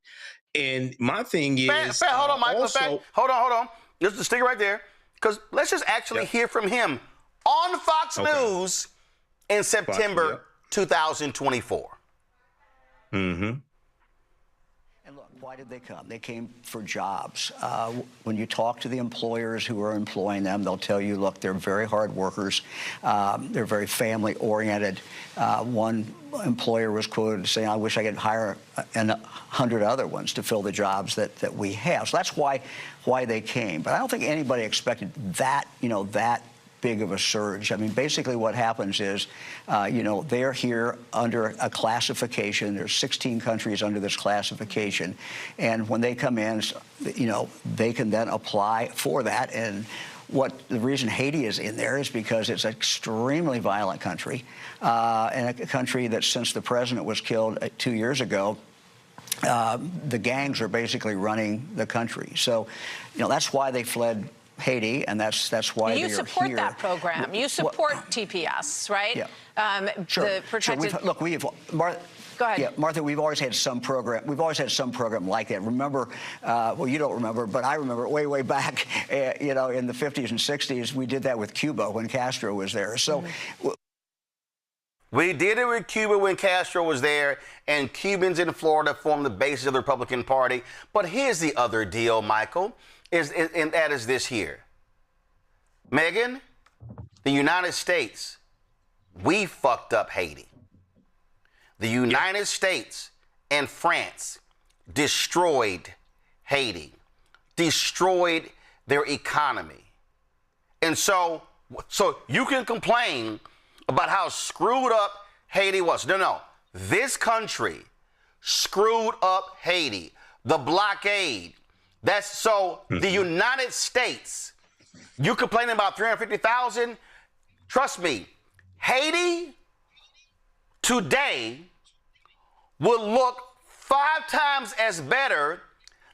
And my thing is... hold on, Michael. Also, hold on. Just stick it right there. Because let's just actually hear from him on Fox News in September 2024. Mm-hmm. Why did they come? They came for jobs. When you talk to the employers who are employing them, they'll tell you, look, they're very hard workers. They're very family-oriented. One employer was quoted saying, I wish I could hire 100 other ones to fill the jobs that we have. So that's why they came. But I don't think anybody expected that, that big of a surge. I mean, basically what happens is, they're here under a classification. There's 16 countries under this classification. And when they come in, they can then apply for that. And the reason Haiti is in there is because it's an extremely violent country, and a country that since the president was killed 2 years ago, the gangs are basically running the country. So, that's why they fled Haiti, and that's why you they are support here. that program. You support TPS, right? Yeah. Sure. The protected... Go ahead. Yeah, Martha, we've always had some program. We've always had some program like that. Remember, you don't remember, but I remember way back, in the 50s and 60s, we did that with Cuba when Castro was there. So. We did it with Cuba when Castro was there, and Cubans in Florida formed the basis of the Republican Party. But here's the other deal, Michael. And that is this here. Megyn, the United States, we fucked up Haiti. The United States and France destroyed Haiti, destroyed their economy. And so you can complain about how screwed up Haiti was. No. This country screwed up Haiti. The blockade. The United States, you complaining about 350,000? Trust me, Haiti today will look 5 times as better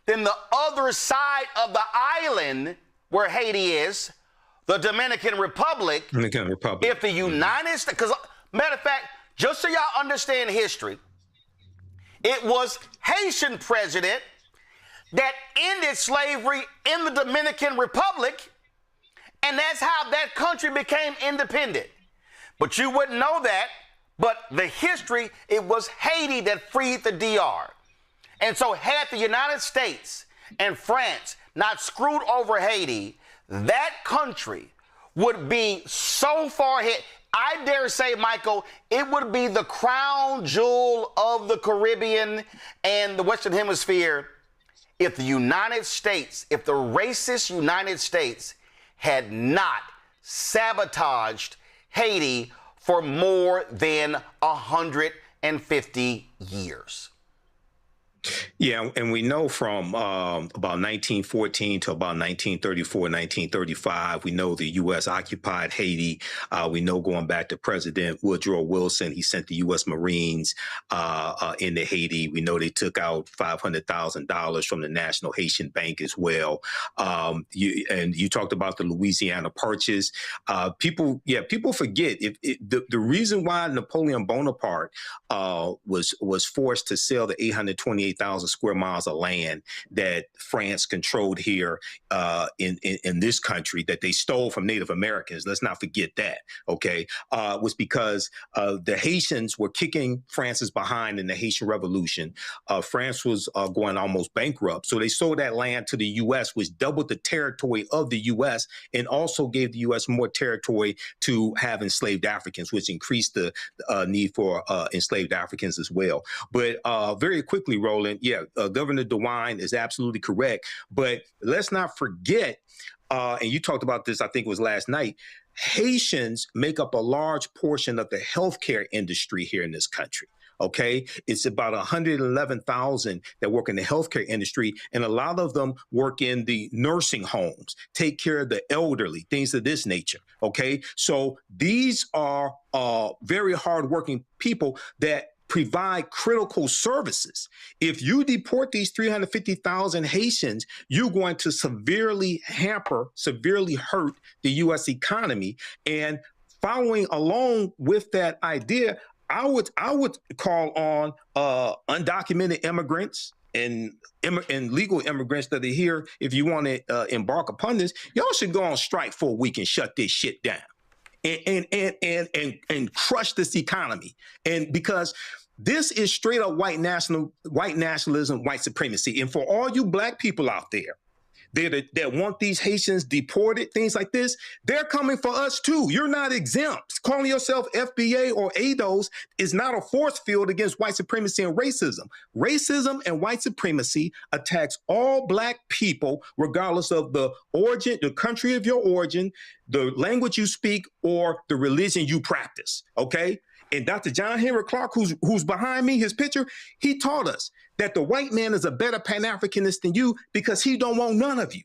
than the other side of the island where Haiti is, the Dominican Republic. If the United States, because matter of fact, just so y'all understand history, it was Haitian president that ended slavery in the Dominican Republic, and that's how that country became independent. But you wouldn't know that, but the history, it was Haiti that freed the DR. And so had the United States and France not screwed over Haiti, that country would be so far ahead. I dare say, Michael, it would be the crown jewel of the Caribbean and the Western Hemisphere if the United States, if the racist United States had not sabotaged Haiti for more than 150 years. Yeah, and we know from about 1914 to about 1934, 1935, we know the U.S. occupied Haiti. We know going back to President Woodrow Wilson, he sent the U.S. Marines into Haiti. We know they took out $500,000 from the National Haitian Bank as well. You talked about the Louisiana Purchase. People forget the reason why Napoleon Bonaparte was forced to sell the 828 358,000 square miles of land that France controlled here in this country that they stole from Native Americans. Let's not forget that, okay, was because the Haitians were kicking France's behind in the Haitian Revolution. France was going almost bankrupt. So they sold that land to the U.S., which doubled the territory of the U.S. and also gave the U.S. more territory to have enslaved Africans, which increased the need for enslaved Africans as well. But very quickly, Roland, Governor DeWine is absolutely correct. But let's not forget, and you talked about this, I think it was last night, Haitians make up a large portion of the healthcare industry here in this country. Okay, it's about 111,000 that work in the healthcare industry, and a lot of them work in the nursing homes, take care of the elderly, things of this nature. Okay, so these are very hardworking people that provide critical services. If you deport these 350,000 Haitians, you're going to severely hurt the U.S. economy. And following along with that idea, I would call on undocumented immigrants and legal immigrants that are here. If you want to embark upon this, y'all should go on strike for a week and shut this shit down and crush this economy. And because this is straight up white nationalism, white supremacy. And for all you black people out there that want these Haitians deported, things like this, they're coming for us too. You're not exempt. Calling yourself FBA or ADOS is not a force field against white supremacy and racism. Racism and white supremacy attacks all black people, regardless of the origin, the country of your origin, the language you speak, or the religion you practice, okay? And Dr. John Henry Clark, who's behind me, his picture, he taught us that the white man is a better Pan-Africanist than you because he don't want none of you.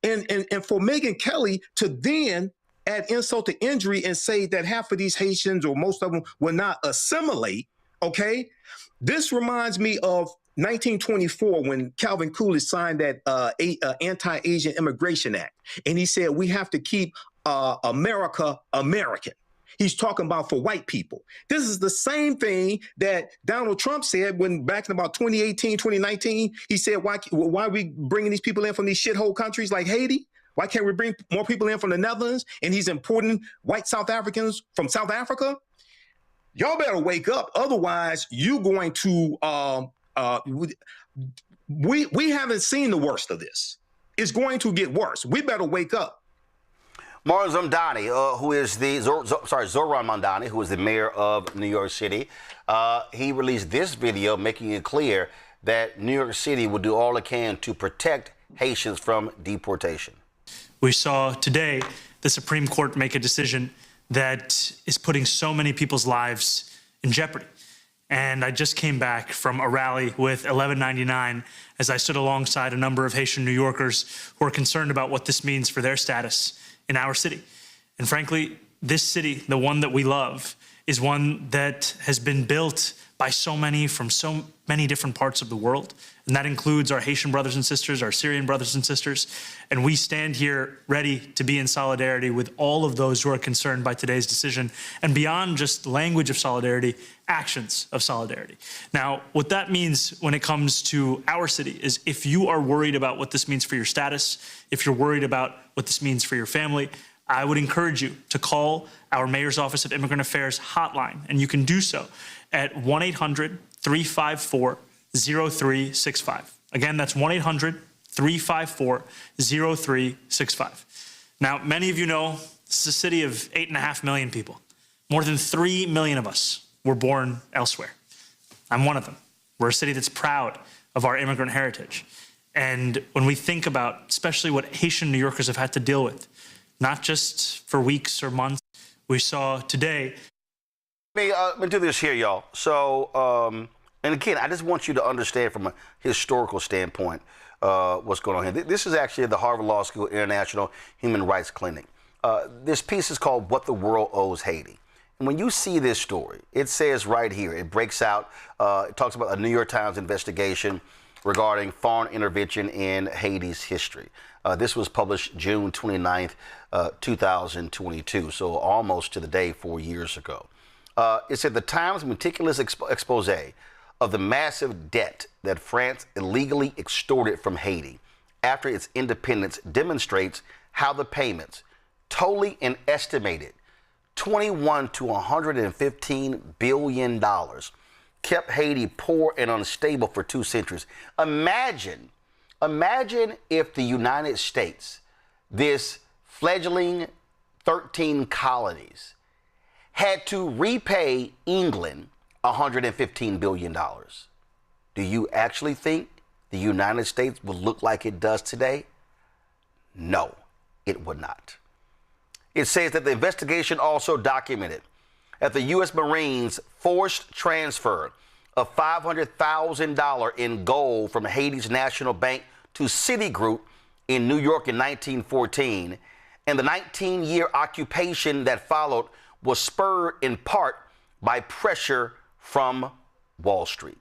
And for Megyn Kelly to then add insult to injury and say that half of these Haitians or most of them will not assimilate, okay? This reminds me of 1924 when Calvin Coolidge signed that Anti-Asian Immigration Act. And he said, we have to keep America American. He's talking about for white people. This is the same thing that Donald Trump said when back in about 2018, 2019, he said, why are we bringing these people in from these shithole countries like Haiti? Why can't we bring more people in from the Netherlands? And he's importing white South Africans from South Africa. Y'all better wake up. Otherwise, you're going to, we haven't seen the worst of this. It's going to get worse. We better wake up. Zoran Mamdani, who is the mayor of New York City, he released this video making it clear that New York City will do all it can to protect Haitians from deportation. We saw today the Supreme Court make a decision that is putting so many people's lives in jeopardy. And I just came back from a rally with 1199 as I stood alongside a number of Haitian New Yorkers who are concerned about what this means for their status in our city. And frankly, this city, the one that we love, is one that has been built by so many from so many different parts of the world. And that includes our Haitian brothers and sisters, our Syrian brothers and sisters. And we stand here ready to be in solidarity with all of those who are concerned by today's decision. And beyond just language of solidarity, actions of solidarity. Now, what that means when it comes to our city is if you are worried about what this means for your status, if you're worried about what this means for your family, I would encourage you to call our Mayor's Office of Immigrant Affairs hotline, and you can do so at 1-800-354-0365. Again, that's 1-800-354-0365. Now, many of you know this is a city of 8.5 million people. More than 3 million of us were born elsewhere. I'm one of them. We're a city that's proud of our immigrant heritage. And when we think about especially what Haitian New Yorkers have had to deal with, not just for weeks or months, we saw today. Let me do this here, y'all. So, and again, I just want you to understand from a historical standpoint what's going on here. This is actually the Harvard Law School International Human Rights Clinic. This piece is called What the World Owes Haiti. And when you see this story, it says right here, it breaks out, it talks about a New York Times investigation regarding foreign intervention in Haiti's history. This was published June 29th, 2022, so almost to the day 4 years ago. It said the Times' meticulous expose of the massive debt that France illegally extorted from Haiti after its independence demonstrates how the payments, totally and estimated $21 to $115 billion, kept Haiti poor and unstable for 2 centuries. Imagine if the United States, this fledgling 13 colonies, had to repay England $115 billion. Do you actually think the United States would look like it does today? No, it would not. It says that the investigation also documented that the U.S. Marines forced transfer of $500,000 in gold from Haiti's National Bank to Citigroup in New York in 1914, and the 19-year occupation that followed was spurred in part by pressure from Wall Street.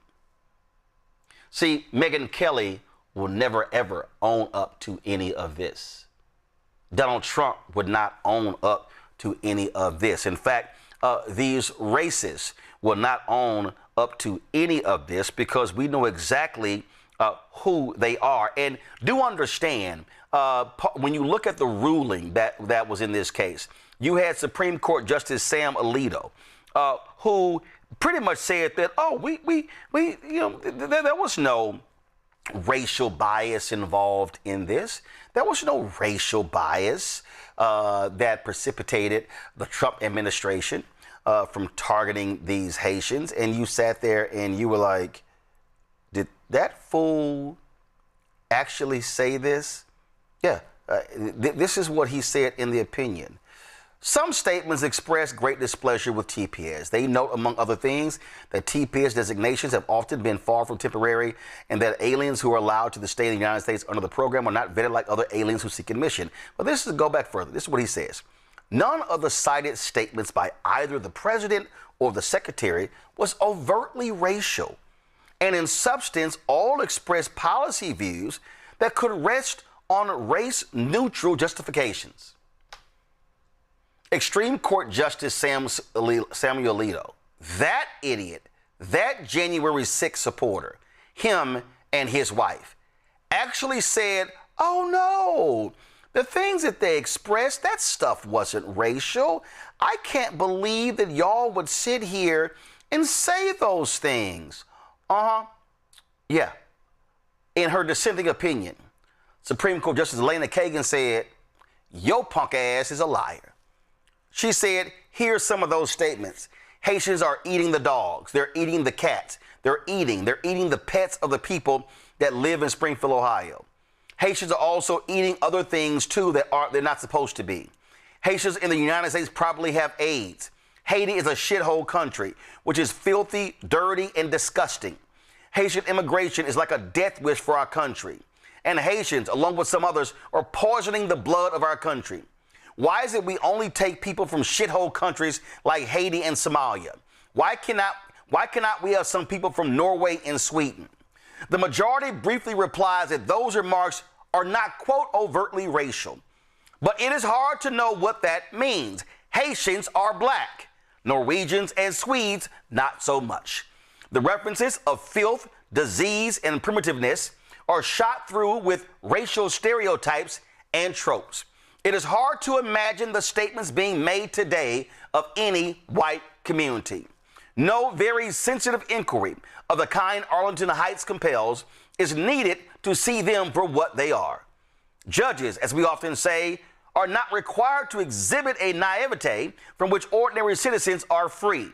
See, Megyn Kelly will never, ever own up to any of this. Donald Trump would not own up to any of this. In fact, these racists will not own up to any of this because we know exactly who they are. And do understand, when you look at the ruling that was in this case, you had Supreme Court Justice Sam Alito, who pretty much said that, there was no racial bias involved in this. There was no racial bias that precipitated the Trump administration from targeting these Haitians. And you sat there and you were like, did that fool actually say this? Yeah, this is what he said in the opinion. Some statements express great displeasure with TPS. They note, among other things, that TPS designations have often been far from temporary and that aliens who are allowed to stay in the United States under the program are not vetted like other aliens who seek admission. But go back further. This is what he says. None of the cited statements by either the president or the secretary was overtly racial, and in substance, all express policy views that could rest on race-neutral justifications. Extreme Court Justice Samuel Alito, that idiot, that January 6th supporter, him and his wife, actually said, oh no, the things that they expressed, that stuff wasn't racial. I can't believe that y'all would sit here and say those things. Yeah. In her dissenting opinion, Supreme Court Justice Elena Kagan said, your punk ass is a liar. She said, here's some of those statements. Haitians are eating the dogs. They're eating the cats. They're eating the pets of the people that live in Springfield, Ohio. Haitians are also eating other things, too, they're not supposed to be. Haitians in the United States probably have AIDS. Haiti is a shithole country, which is filthy, dirty, and disgusting. Haitian immigration is like a death wish for our country. And Haitians, along with some others, are poisoning the blood of our country. Why is it we only take people from shithole countries like Haiti and Somalia? Why cannot we have some people from Norway and Sweden? The majority briefly replies that those remarks are not, quote, overtly racial. But it is hard to know what that means. Haitians are black. Norwegians and Swedes, not so much. The references of filth, disease, and primitiveness are shot through with racial stereotypes and tropes. It is hard to imagine the statements being made today of any white community. No very sensitive inquiry of the kind Arlington Heights compels is needed to see them for what they are. Judges, as we often say, are not required to exhibit a naivete from which ordinary citizens are free.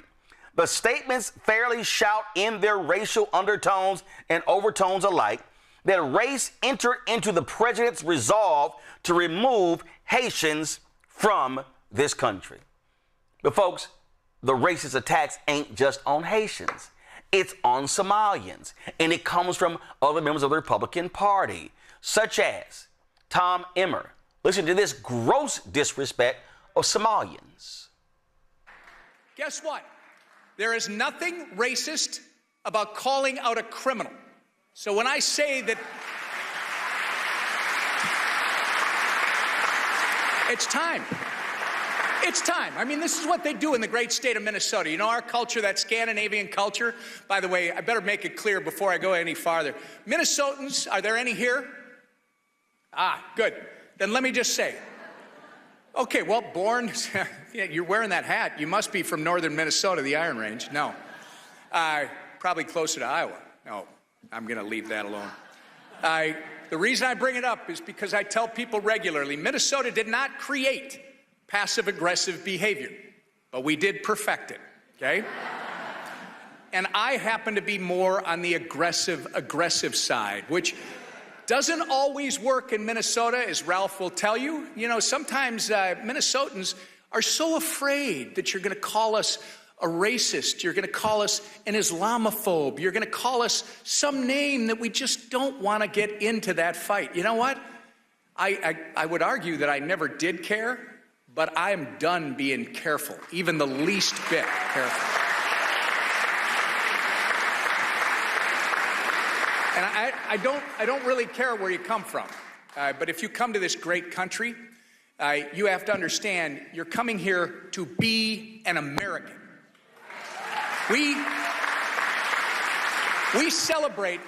The statements fairly shout in their racial undertones and overtones alike that race entered into the president's resolve to remove Haitians from this country. But folks, the racist attacks ain't just on Haitians. It's on Somalians. And it comes from other members of the Republican Party, such as Tom Emmer. Listen to this gross disrespect of Somalians. Guess what? There is nothing racist about calling out a criminal. So when I say that it's time, It's time. I mean, this is what they do in the great state of Minnesota. You know, our culture, that Scandinavian culture. By the way, I better make it clear before I go any farther. Minnesotans, are there any here? Ah, good. Then let me just say. Okay, well, born, yeah, you're wearing that hat. You must be from northern Minnesota, the Iron Range. No. Probably closer to Iowa. No, I'm going to leave that alone. The reason I bring it up is because I tell people regularly, Minnesota did not create passive-aggressive behavior, but we did perfect it, okay? And I happen to be more on the aggressive side, which doesn't always work in Minnesota, as Ralph will tell you. You know, sometimes Minnesotans are so afraid that you're going to call us a racist, you're going to call us an Islamophobe, you're going to call us some name that we just don't want to get into that fight. You know what? I would argue that I never did care, but I'm done being careful, even the least bit careful. And I don't really care where you come from, but if you come to this great country, you have to understand you're coming here to be an American. We celebrate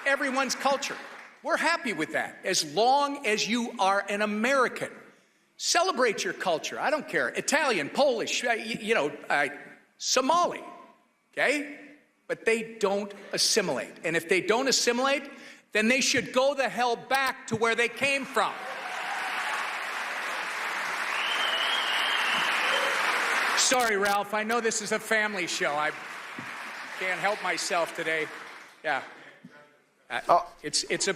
everyone's culture. We're happy with that, as long as you are an American. Celebrate your culture. I don't care. Italian, Polish, Somali, okay? But they don't assimilate. And if they don't assimilate, then they should go the hell back to where they came from. Sorry, Ralph. I know this is a family show. I can't help myself today. Yeah. It's a...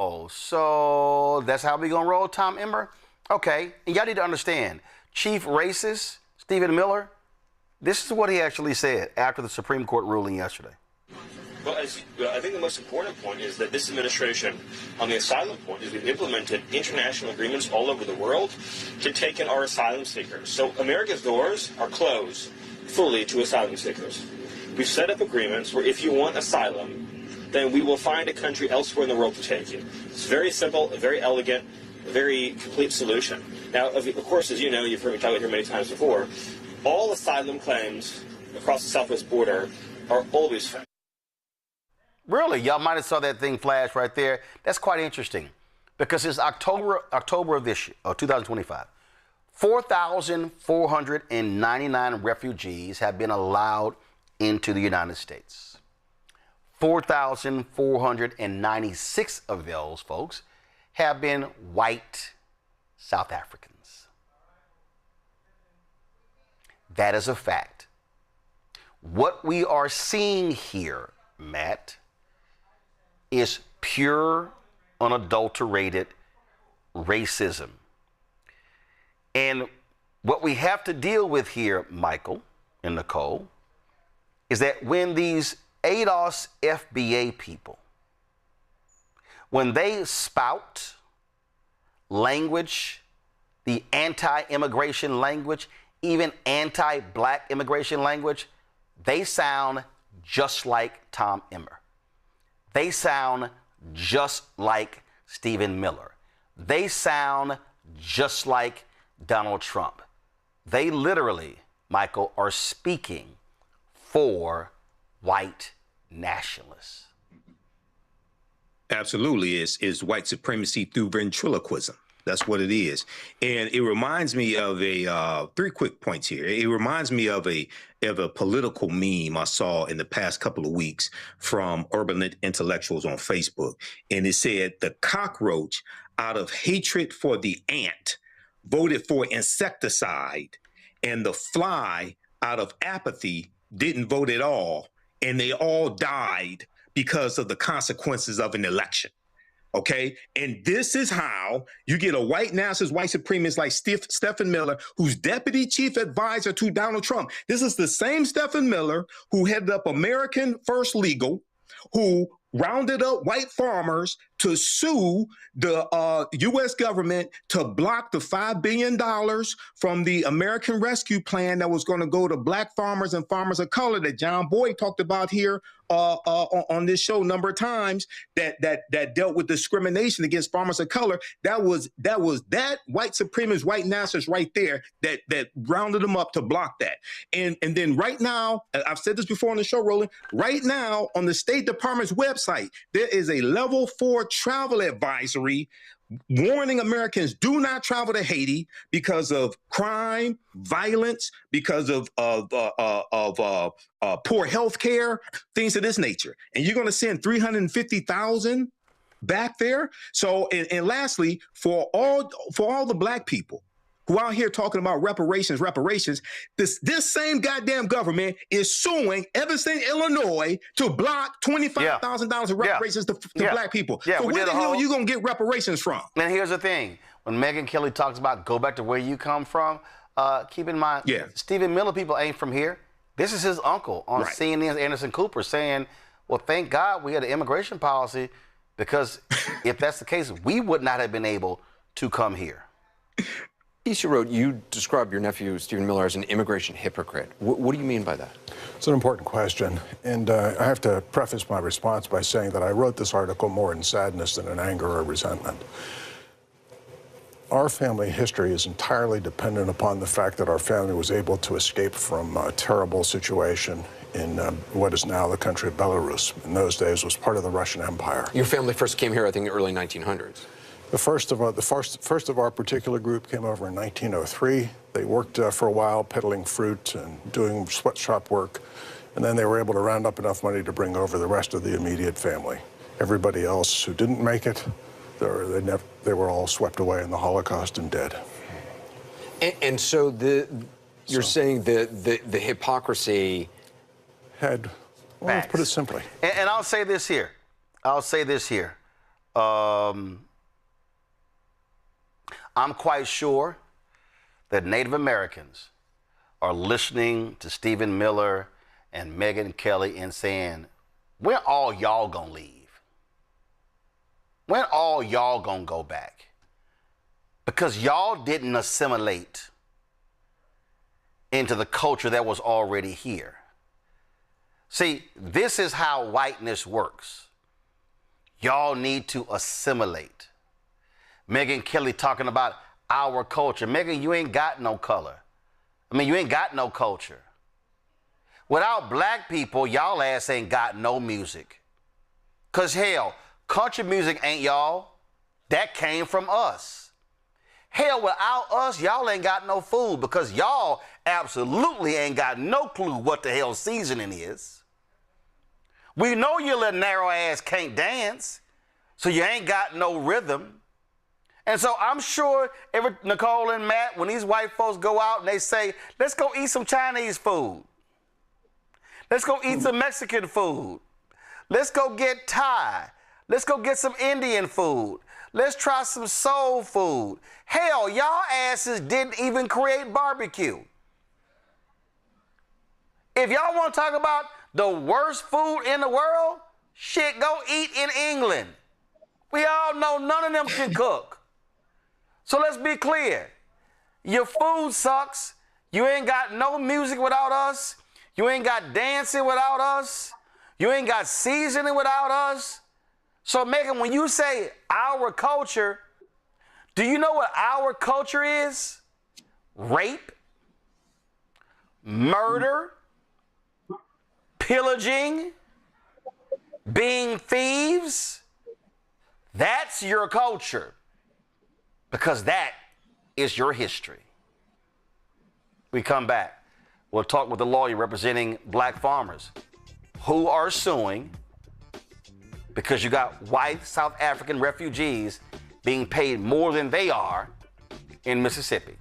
Oh, so that's how we gonna roll, Tom Emmer? Okay, and y'all need to understand, Chief Racist Stephen Miller, this is what he actually said after the Supreme Court ruling yesterday. Well, I think the most important point is that this administration, on the asylum point, is we've implemented international agreements all over the world to take in our asylum seekers. So America's doors are closed fully to asylum seekers. We've set up agreements where if you want asylum, then we will find a country elsewhere in the world to take you. It's very simple, a very elegant, a very complete solution. Now, of course, as you know, you've heard me talk about here many times before, all asylum claims across the southwest border are always found. Really? Y'all might have saw that thing flash right there. That's quite interesting because it's October of this year, 2025. 4,499 refugees have been allowed into the United States. 4,496 of those folks have been white South Africans. That is a fact. What we are seeing here, Matt, is pure, unadulterated racism. And what we have to deal with here, Michael and Nicole, is that when these ADOS FBA people, when they spout language, the anti-immigration language, even anti-black immigration language, they sound just like Tom Emmer. They sound just like Stephen Miller. They sound just like Donald Trump. They literally, Michael, are speaking for white nationalists. Absolutely. It's white supremacy through ventriloquism. That's what it is. And it reminds me of three quick points here. It reminds me of a political meme I saw in the past couple of weeks from urban intellectuals on Facebook. And it said the cockroach, out of hatred for the ant, voted for insecticide, and the fly, out of apathy, didn't vote at all. And they all died because of the consequences of an election. Okay. And this is how you get a white nationalist, white supremacist like Stephen Miller, who's deputy chief advisor to Donald Trump. This is the same Stephen Miller who headed up American First Legal, who rounded up white farmers to sue the U.S. government to block the $5 billion from the American Rescue Plan that was going to go to black farmers and farmers of color that John Boyd talked about here on this show a number of times, that dealt with discrimination against farmers of color. That was white supremacist, white nationalists right there that rounded them up to block that. And then right now, I've said this before on the show, Roland, right now on the State Department's website, there is a level 4 travel advisory warning Americans do not travel to Haiti because of crime, violence, because of poor health care, things of this nature. And you're going to send 350,000 back there. So, and lastly, for all the black people who out here talking about reparations, this same goddamn government is suing Evanston, Illinois to block $25,000 of reparations to black people. So where the hell are you going to get reparations from? And here's the thing. When Megyn Kelly talks about go back to where you come from, keep in mind, Stephen Miller people ain't from here. This is his uncle on CNN's Anderson Cooper saying, well, thank God we had an immigration policy, because if that's the case, we would not have been able to come here. Piece you wrote, you described your nephew, Stephen Miller, as an immigration hypocrite. What do you mean by that? It's an important question, and I have to preface my response by saying that I wrote this article more in sadness than in anger or resentment. Our family history is entirely dependent upon the fact that our family was able to escape from a terrible situation in what is now the country of Belarus. In those days, was part of the Russian Empire. Your family first came here, I think, in the early 1900s. The first of our particular group came over in 1903. They worked for a while peddling fruit and doing sweatshop work, and then they were able to round up enough money to bring over the rest of the immediate family. Everybody else who didn't make it, they were all swept away in the Holocaust and dead. And so you're saying the hypocrisy had, well, let's put it simply. And I'll say this here. I'm quite sure that Native Americans are listening to Stephen Miller and Megyn Kelly and saying, when all y'all gonna leave? When all y'all gonna go back? Because y'all didn't assimilate into the culture that was already here. See, this is how whiteness works. Y'all need to assimilate. Megyn Kelly talking about our culture. Megyn, you ain't got no color. I mean, you ain't got no culture. Without black people, y'all ass ain't got no music. Because hell, country music ain't y'all. That came from us. Hell, without us, y'all ain't got no food, because y'all absolutely ain't got no clue what the hell seasoning is. We know your little narrow ass can't dance, so you ain't got no rhythm. And so I'm sure Nicole and Matt, when these white folks go out and they say, let's go eat some Chinese food. Let's go eat some Mexican food. Let's go get Thai. Let's go get some Indian food. Let's try some soul food. Hell, y'all asses didn't even create barbecue. If y'all want to talk about the worst food in the world, shit, go eat in England. We all know none of them can cook. So let's be clear. Your food sucks. You ain't got no music without us. You ain't got dancing without us. You ain't got seasoning without us. So Megyn, when you say our culture, do you know what our culture is? Rape, murder, pillaging, being thieves. That's your culture. Because that is your history. We come back. We'll talk with the lawyer representing black farmers who are suing because you got white South African refugees being paid more than they are in Mississippi.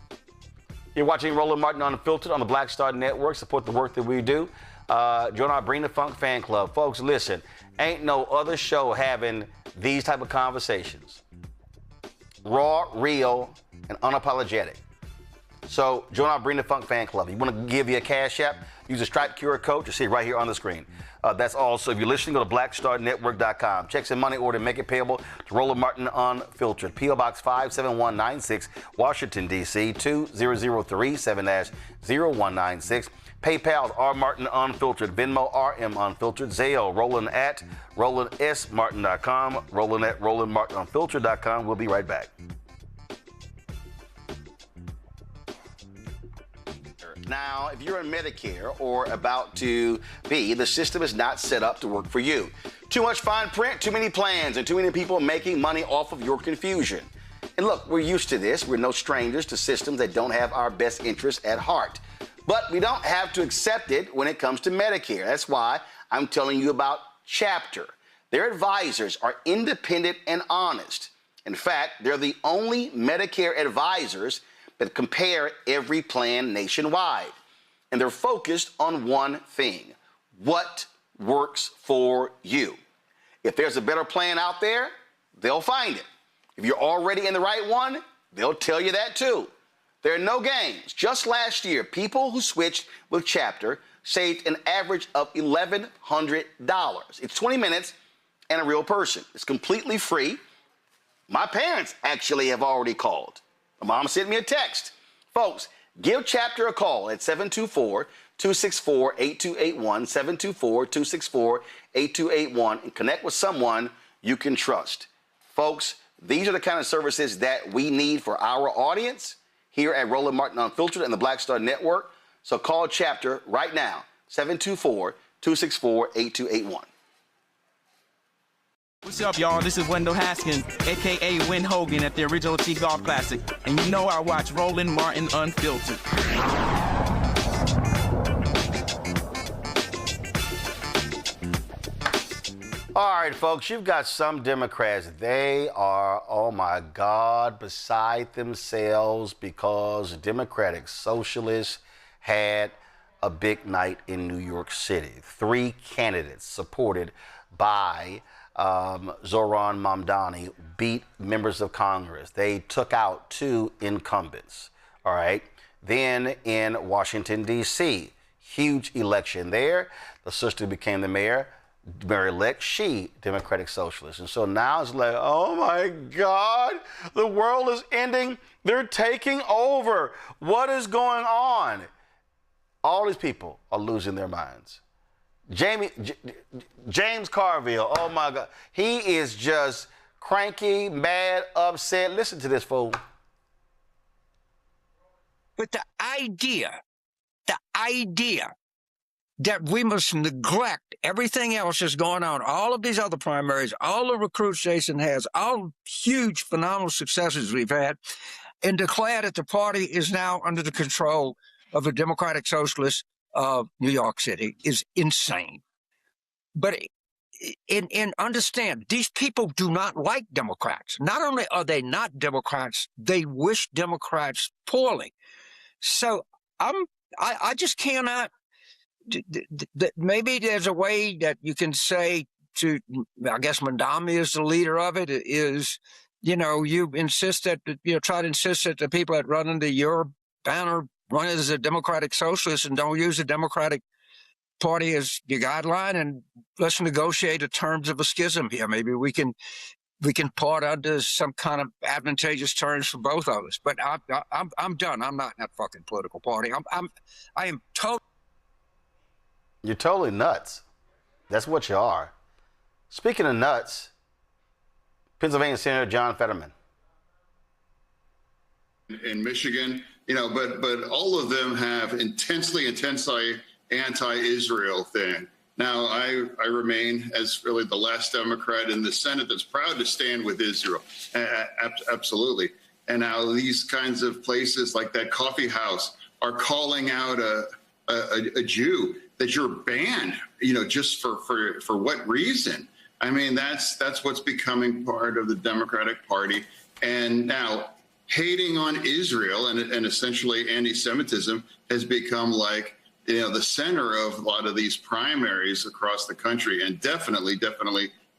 You're watching Roland Martin Unfiltered on the Black Star Network. Support the work that we do. Join our Bring the Funk fan club. Folks, listen, ain't no other show having these type of conversations. Raw, real, and unapologetic. So join our Bring the Funk fan club. You want to give you a cash app? Use a Stripe QR code. You see it right here on the screen. That's also, if you're listening, go to blackstarnetwork.com. Checks and money order, make it payable to Roland Martin Unfiltered. P.O. Box 57196, Washington, D.C. 20037-0196. PayPal, R. Martin Unfiltered. Venmo, RM Unfiltered. Zelle, Roland at RolandSMartin.com. Roland at RolandMartinUnfiltered.com. We'll be right back. Now, if you're on Medicare or about to be, the system is not set up to work for you. Too much fine print, too many plans, and too many people making money off of your confusion. And look, we're used to this. We're no strangers to systems that don't have our best interests at heart. But we don't have to accept it when it comes to Medicare. That's why I'm telling you about Chapter. Their advisors are independent and honest. In fact, they're the only Medicare advisors that compare every plan nationwide. And they're focused on one thing: what works for you. If there's a better plan out there, they'll find it. If you're already in the right one, they'll tell you that too. There are no games. Just last year, people who switched with Chapter saved an average of $1,100. It's 20 minutes and a real person. It's completely free. My parents actually have already called. My mom sent me a text. Folks, give Chapter a call at 724-264-8281, 724-264-8281, and connect with someone you can trust. Folks, these are the kind of services that we need for our audience here at Roland Martin Unfiltered and the Black Star Network. So call Chapter right now, 724-264-8281. What's up, y'all? This is Wendell Haskins, a.k.a. Win Hogan at the Original T Golf Classic. And you know I watch Roland Martin Unfiltered. All right, folks, you've got some Democrats. They are, oh my God, beside themselves because Democratic Socialists had a big night in New York City. 3 candidates supported by Zohran Mamdani beat members of Congress. They took out 2 incumbents, all right? Then in Washington, D.C., huge election there. The sister became the mayor-elect, she, Democratic Socialist. And so now it's like, oh my God, the world is ending. They're taking over. What is going on? All these people are losing their minds. James Carville, oh my God. He is just cranky, mad, upset. Listen to this, fool. But the idea that we must neglect everything else that's going on, all of these other primaries, all the recruits Jason has, all huge, phenomenal successes we've had, and declare that the party is now under the control of the Democratic Socialists of New York City is insane. But understand, these people do not like Democrats. Not only are they not Democrats, they wish Democrats poorly. So I just cannot. Maybe there's a way that you can say to, I guess Mamdani is the leader of it, is, you insist that, try to insist that the people that run under your banner run as a Democratic Socialist and don't use the Democratic Party as your guideline, and let's negotiate the terms of a schism here. Maybe we can part under some kind of advantageous terms for both of us. But I'm done. I'm not in that fucking political party. I am totally. You're totally nuts. That's what you are. Speaking of nuts, Pennsylvania Senator John Fetterman. In Michigan, but all of them have intensely anti-Israel thing. Now, I remain as really the last Democrat in the Senate that's proud to stand with Israel. Absolutely. And now these kinds of places like that coffee house are calling out a Jew that you're banned, just for what reason? I mean, that's what's becoming part of the Democratic Party. And now hating on Israel and essentially anti-Semitism has become like, the center of a lot of these primaries across the country, and definitely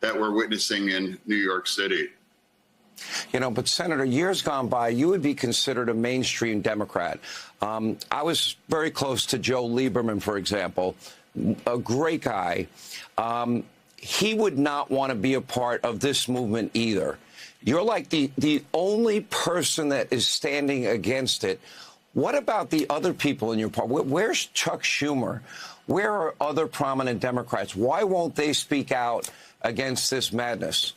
that we're witnessing in New York City. You know, but Senator, years gone by, you would be considered a mainstream Democrat. I was very close to Joe Lieberman, for example, a great guy. He would not want to be a part of this movement either. You're like the only person that is standing against it. What about the other people in your party? Where's Chuck Schumer? Where are other prominent Democrats? Why won't they speak out against this madness?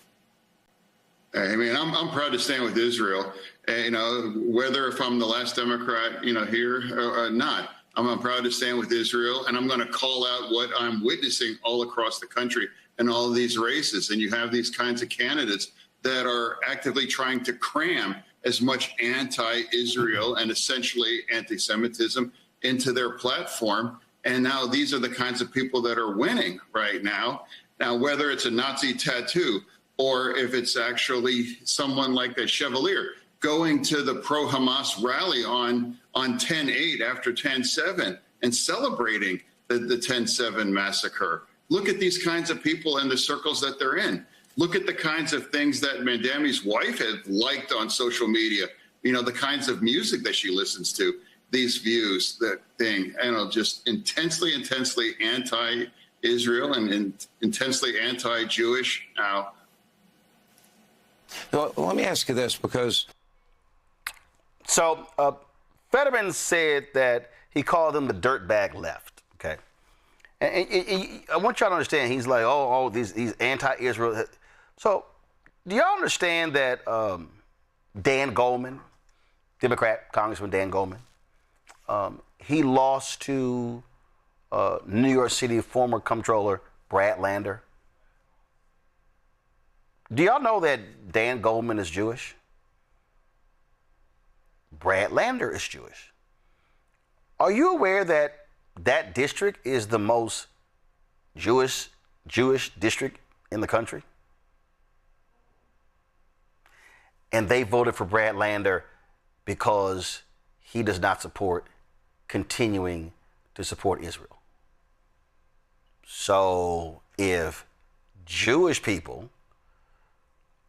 I mean, I'm proud to stand with Israel. You know, whether if I'm the last Democrat, you know, here or not, I'm proud to stand with Israel, and I'm going to call out what I'm witnessing all across the country in all of these races. And you have these kinds of candidates that are actively trying to cram as much anti-Israel and essentially anti-Semitism into their platform. And now these are the kinds of people that are winning right now. Now, whether it's a Nazi tattoo or if it's actually someone like the Chevalier going to the pro-Hamas rally on 10/8 after 10/7 and celebrating the 10/7 massacre. Look at these kinds of people and the circles that they're in. Look at the kinds of things that Mandami's wife had liked on social media. You know, the kinds of music that she listens to, these views, that thing, you know, just intensely anti-Israel and intensely anti-Jewish now. Well, let me ask you this, because... So, Fetterman said that he called them the dirtbag left, okay? And I want y'all to understand, he's like, these anti-Israel... So, do y'all understand that Dan Goldman, Democrat Congressman Dan Goldman, he lost to New York City former comptroller Brad Lander? Do y'all know that Dan Goldman is Jewish? Brad Lander is Jewish. Are you aware that that district is the most Jewish district in the country? And they voted for Brad Lander because he does not support continuing to support Israel. So if Jewish people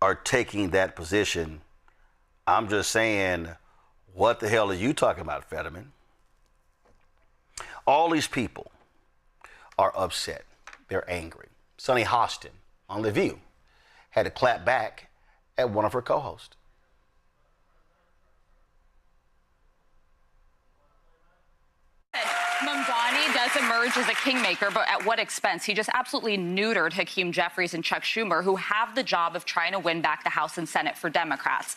are taking that position, I'm just saying, what the hell are you talking about, Fetterman? All these people are upset. They're angry. Sonny Hostin on The View had to clap back at one of her co-hosts. Mamdani does emerge as a kingmaker, but at what expense? He just absolutely neutered Hakeem Jeffries and Chuck Schumer, who have the job of trying to win back the House and Senate for Democrats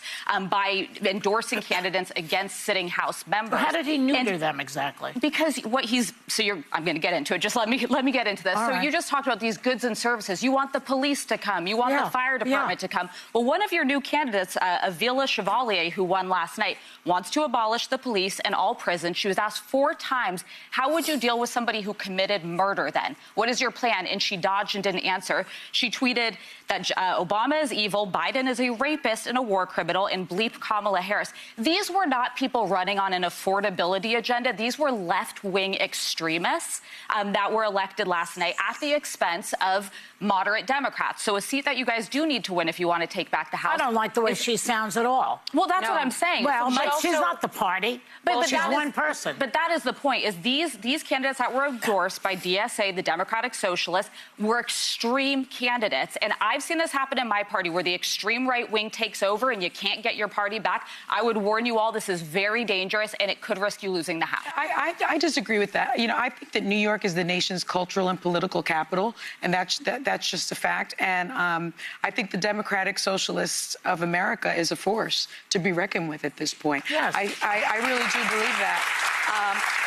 by endorsing candidates against sitting House members. How did he neuter them exactly? Because what he's I'm going to get into it. Just let me get into this. All right. You just talked about these goods and services. You want the police to come. You want the fire department to come. Well, one of your new candidates, Avila Chevalier, who won last night, wants to abolish the police and all prisons. She was asked 4 times, how would you deal with somebody who committed murder then? What is your plan? And she dodged and didn't answer. She tweeted that Obama is evil, Biden is a rapist and a war criminal, and bleep Kamala Harris. These were not people running on an affordability agenda. These were left-wing extremists that were elected last night at the expense of moderate Democrats. So a seat that you guys do need to win if you want to take back the House. I don't like the way she sounds at all. Well, that's what I'm saying. Well, So but she's not the party. But she's one person. But that is the point, is these candidates that were endorsed by DSA, the Democratic Socialists, were extreme candidates. And I've seen this happen in my party where the extreme right wing takes over and you can't get your party back. I would warn you all, this is very dangerous and it could risk you losing the House. I disagree with that. You know, I think that New York is the nation's cultural and political capital, and that's just a fact. And I think the Democratic Socialists of America is a force to be reckoned with at this point. Yes. I really do believe that.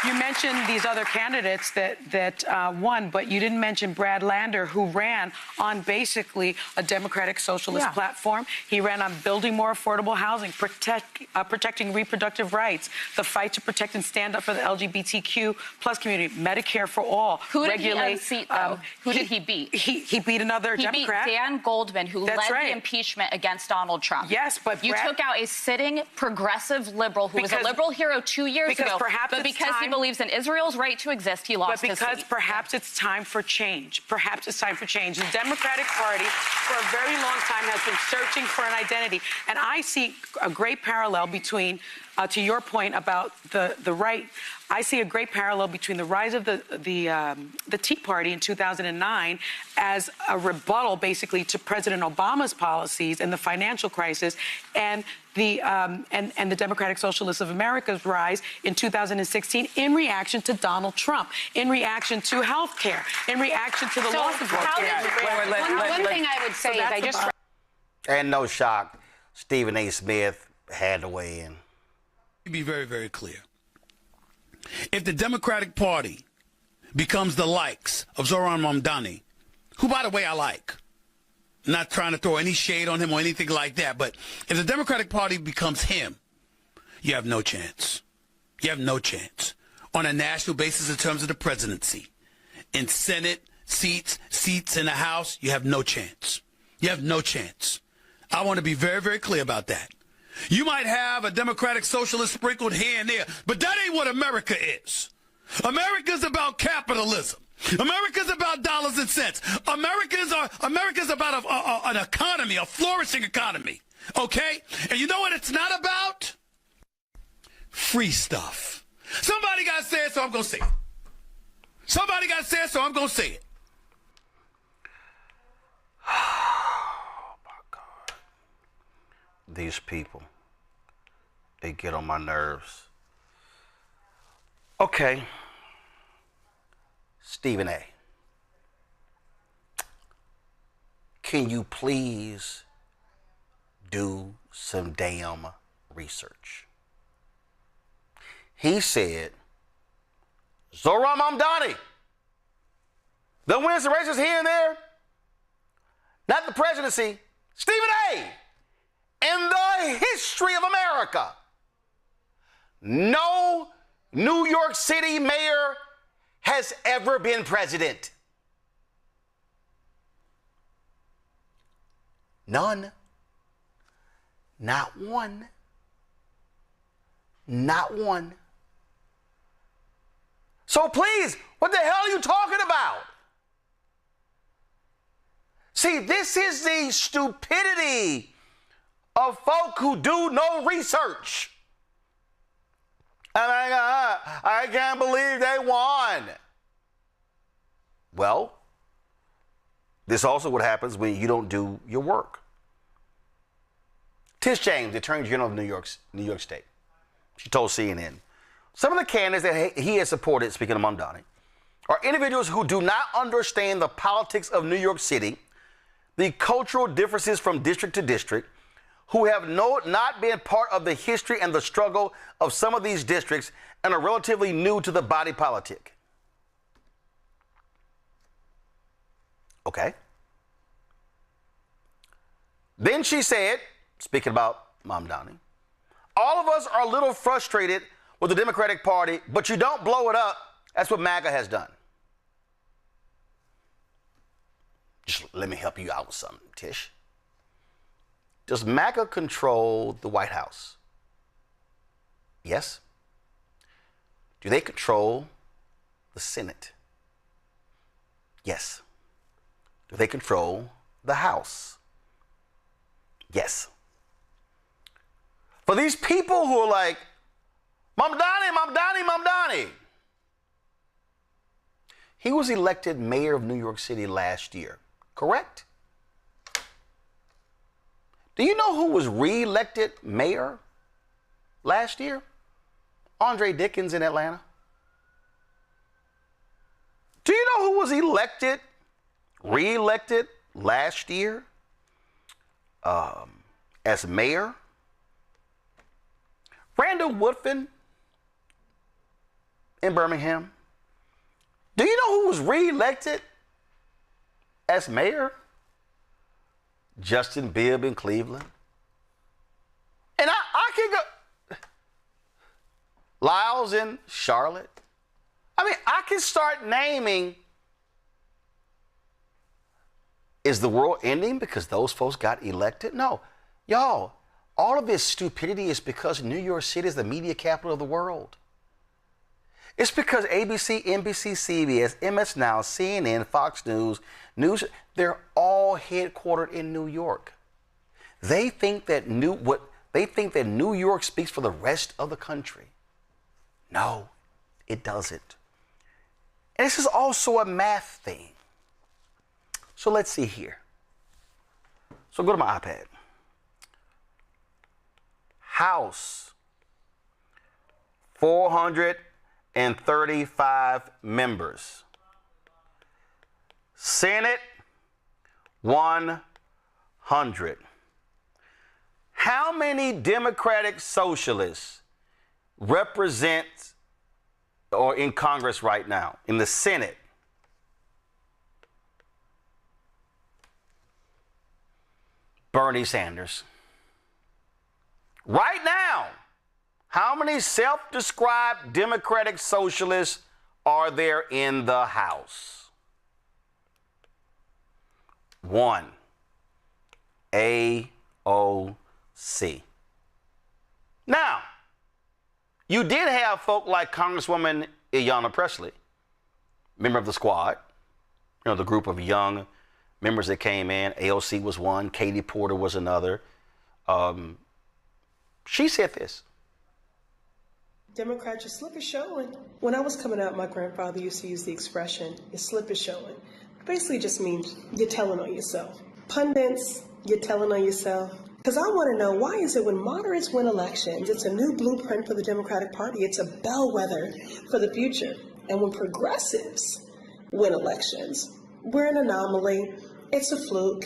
You mentioned these other candidates that won, but you didn't mention Brad Lander, who ran on basically a Democratic Socialist platform. He ran on building more affordable housing, protecting reproductive rights, the fight to protect and stand up for the LGBTQ plus community, Medicare for all. Who did he unseat, though? Who did he beat? He beat another Democrat. He beat Dan Goldman, who led the impeachment against Donald Trump. Yes, but you took out a sitting progressive liberal who was a liberal hero 2 years ago. Perhaps But because he believes in Israel's right to exist, he lost his seat. But because perhaps it's time for change. Perhaps it's time for change. The Democratic Party, for a very long time, has been searching for an identity. And I see a great parallel between, to your point about the right, I see a great parallel between the rise of the Tea Party in 2009 as a rebuttal, basically, to President Obama's policies and the financial crisis, and the Democratic Socialists of America's rise in 2016 in reaction to Donald Trump, in reaction to health care, in reaction to the loss of health care. One thing I would say is I just... And no shock, Stephen A. Smith had to weigh in. Be very, very clear. If the Democratic Party becomes the likes of Zoran Mamdani, who, by the way, I like, not trying to throw any shade on him or anything like that, but if the Democratic Party becomes him, you have no chance. You have no chance on a national basis in terms of the presidency. In Senate seats in the House, you have no chance. You have no chance. I want to be very, very clear about that. You might have a Democratic Socialist sprinkled here and there, but that ain't what America is. America's about capitalism. America's about dollars and cents. America's about an economy, a flourishing economy. Okay? And you know what it's not about? Free stuff. Somebody got to say it, so I'm going to say it. Somebody got to say it, so I'm going to say it. Oh, my God. These people, they get on my nerves. Okay. Stephen A., can you please do some damn research? He said, Zoran Mamdani, they'll win some races here and there, not the presidency. Stephen A., in the history of America, no New York City mayor has ever been president. None. Not one. Not one. So please, what the hell are you talking about? See, this is the stupidity of folk who do no research. And I can't believe they won. Well, this also what happens when you don't do your work. Tish James, the Attorney General of New York State, she told CNN, some of the candidates that he has supported, speaking of Mamdani, are individuals who do not understand the politics of New York City, the cultural differences from district to district, who have not been part of the history and the struggle of some of these districts and are relatively new to the body politic. Okay. Then she said, speaking about Mamdani, all of us are a little frustrated with the Democratic Party, but you don't blow it up. That's what MAGA has done. Just let me help you out with something, Tish. Does MAGA control the White House? Yes. Do they control the Senate? Yes. Do they control the House? Yes. For these people who are like, Mamdani, he was elected mayor of New York City last year, correct? Do you know who was re-elected mayor last year? Andre Dickens in Atlanta. Do you know who was re-elected last year as mayor? Randall Woodfin in Birmingham. Do you know who was re-elected as mayor? Justin Bibb in Cleveland. And I can go. Lyles in Charlotte. I mean, I can start naming. Is the world ending because those folks got elected? No. Y'all, all of this stupidity is because New York City is the media capital of the world. It's because ABC, NBC, CBS, MS Now, CNN, Fox News, they're all headquartered in New York. They think that New York speaks for the rest of the country. No, it doesn't. And this is also a math thing. So let's see here. So go to my iPad. House, 435 members. Senate, 100. How many Democratic Socialists represent or in Congress right now, in the Senate? Bernie Sanders. Right now, how many self-described Democratic Socialists are there in the House? 1. AOC. Now, you did have folk like Congresswoman Ayanna Pressley, member of the squad, the group of young members that came in. AOC was one, Katie Porter was another. She said this. Democrats, your slip is showing. When I was coming out, my grandfather used to use the expression, your slip is showing. It basically just means you're telling on yourself. Pundits, you're telling on yourself. Because I want to know, why is it when moderates win elections, it's a new blueprint for the Democratic Party, it's a bellwether for the future. And when progressives win elections, we're an anomaly, it's a fluke,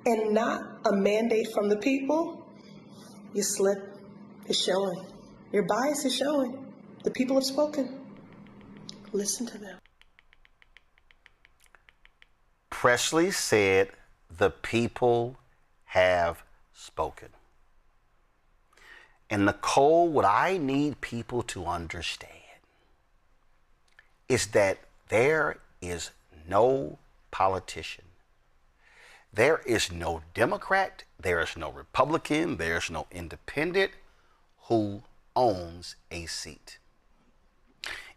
and not a mandate from the people. Your slip is showing. Your bias is showing. The people have spoken. Listen to them. Presley said the people have spoken. And Nicole, what I need people to understand is that there is no politician, there is no Democrat, there is no Republican, there is no independent who owns a seat.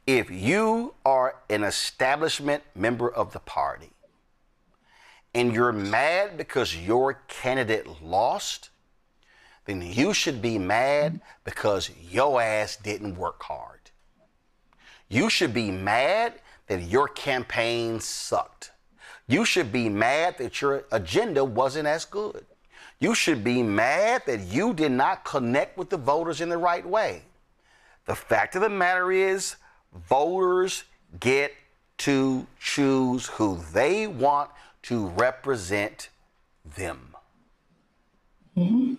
If you are an establishment member of the party and you're mad because your candidate lost, then you should be mad because your ass didn't work hard. You should be mad that your campaign sucked. You should be mad that your agenda wasn't as good. You should be mad that you did not connect with the voters in the right way. The fact of the matter is, voters get to choose who they want to represent them. Mm-hmm.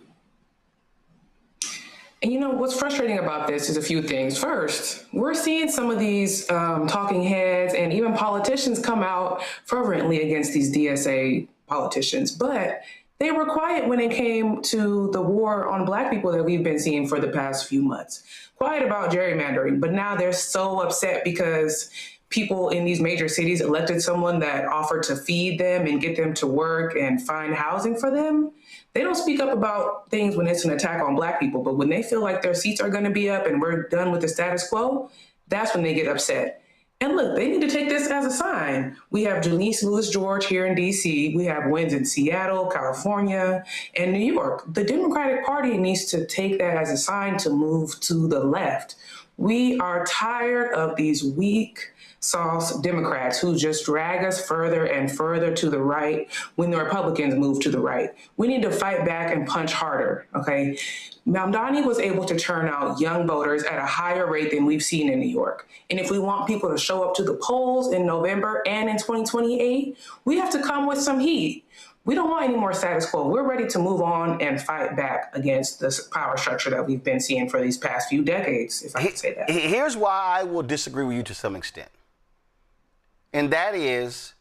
And what's frustrating about this is a few things. First, we're seeing some of these talking heads and even politicians come out fervently against these DSA politicians, but they were quiet when it came to the war on Black people that we've been seeing for the past few months. Quiet about gerrymandering, but now they're so upset because people in these major cities elected someone that offered to feed them and get them to work and find housing for them. They don't speak up about things when it's an attack on Black people, but when they feel like their seats are going to be up and we're done with the status quo, that's when they get upset. And look, they need to take this as a sign. We have Janice Lewis-George here in D.C. We have wins in Seattle, California, and New York. The Democratic Party needs to take that as a sign to move to the left. We are tired of these weak sauce Democrats who just drag us further and further to the right when the Republicans move to the right. We need to fight back and punch harder, okay? Mamdani was able to turn out young voters at a higher rate than we've seen in New York. And if we want people to show up to the polls in November and in 2028, we have to come with some heat. We don't want any more status quo. We're ready to move on and fight back against this power structure that we've been seeing for these past few decades, if I can say that. Here's why I will disagree with you to some extent. And that is,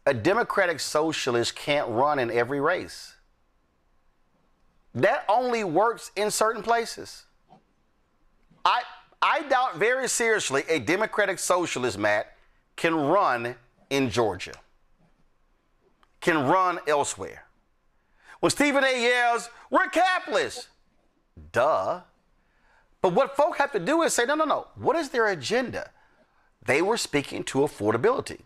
a Democratic Socialist can't run in every race. That only works in certain places. I doubt very seriously a Democratic Socialist, Matt, can run in Georgia, can run elsewhere. When Stephen A. yells, "We're capitalist," duh. But what folk have to do is say, no. What is their agenda? They were speaking to affordability.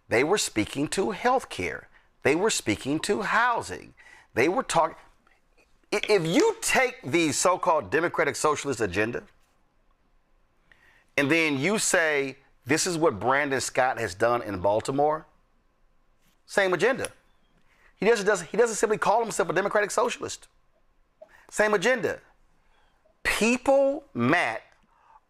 They were speaking to health care. They were speaking to housing. They were talking. If you take the so-called Democratic Socialist agenda and then you say, this is what Brandon Scott has done in Baltimore, same agenda. He doesn't simply call himself a Democratic Socialist. Same agenda. People, Matt,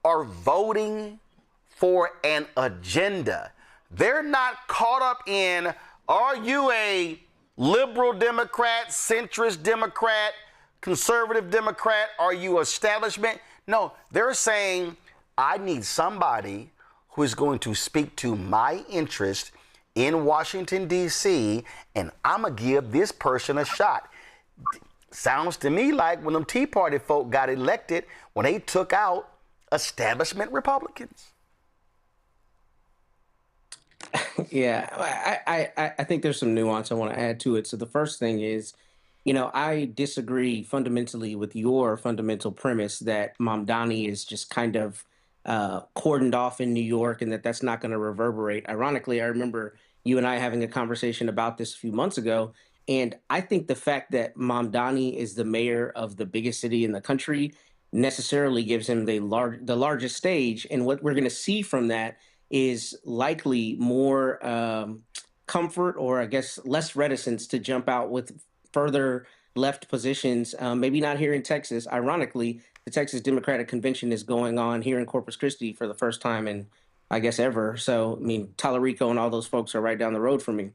are voting for an agenda. They're not caught up in, are you a liberal Democrat, centrist Democrat, conservative Democrat? Are you establishment? No, they're saying, I need somebody who is going to speak to my interest in Washington, D.C., and I'm going to give this person a shot. Sounds to me like when them Tea Party folk got elected, when they took out establishment Republicans. Yeah, I think there's some nuance I want to add to it. So the first thing is, I disagree fundamentally with your fundamental premise that Mamdani is just kind of cordoned off in New York and that's not going to reverberate. Ironically, I remember you and I having a conversation about this a few months ago, and I think the fact that Mamdani is the mayor of the biggest city in the country necessarily gives him the largest stage, and what we're going to see from that is likely more comfort, or I guess less reticence to jump out with further left positions. Maybe not here in Texas. Ironically, the Texas Democratic Convention is going on here in Corpus Christi for the first time in, I guess, ever. So, I mean, Tallarico and all those folks are right down the road from me.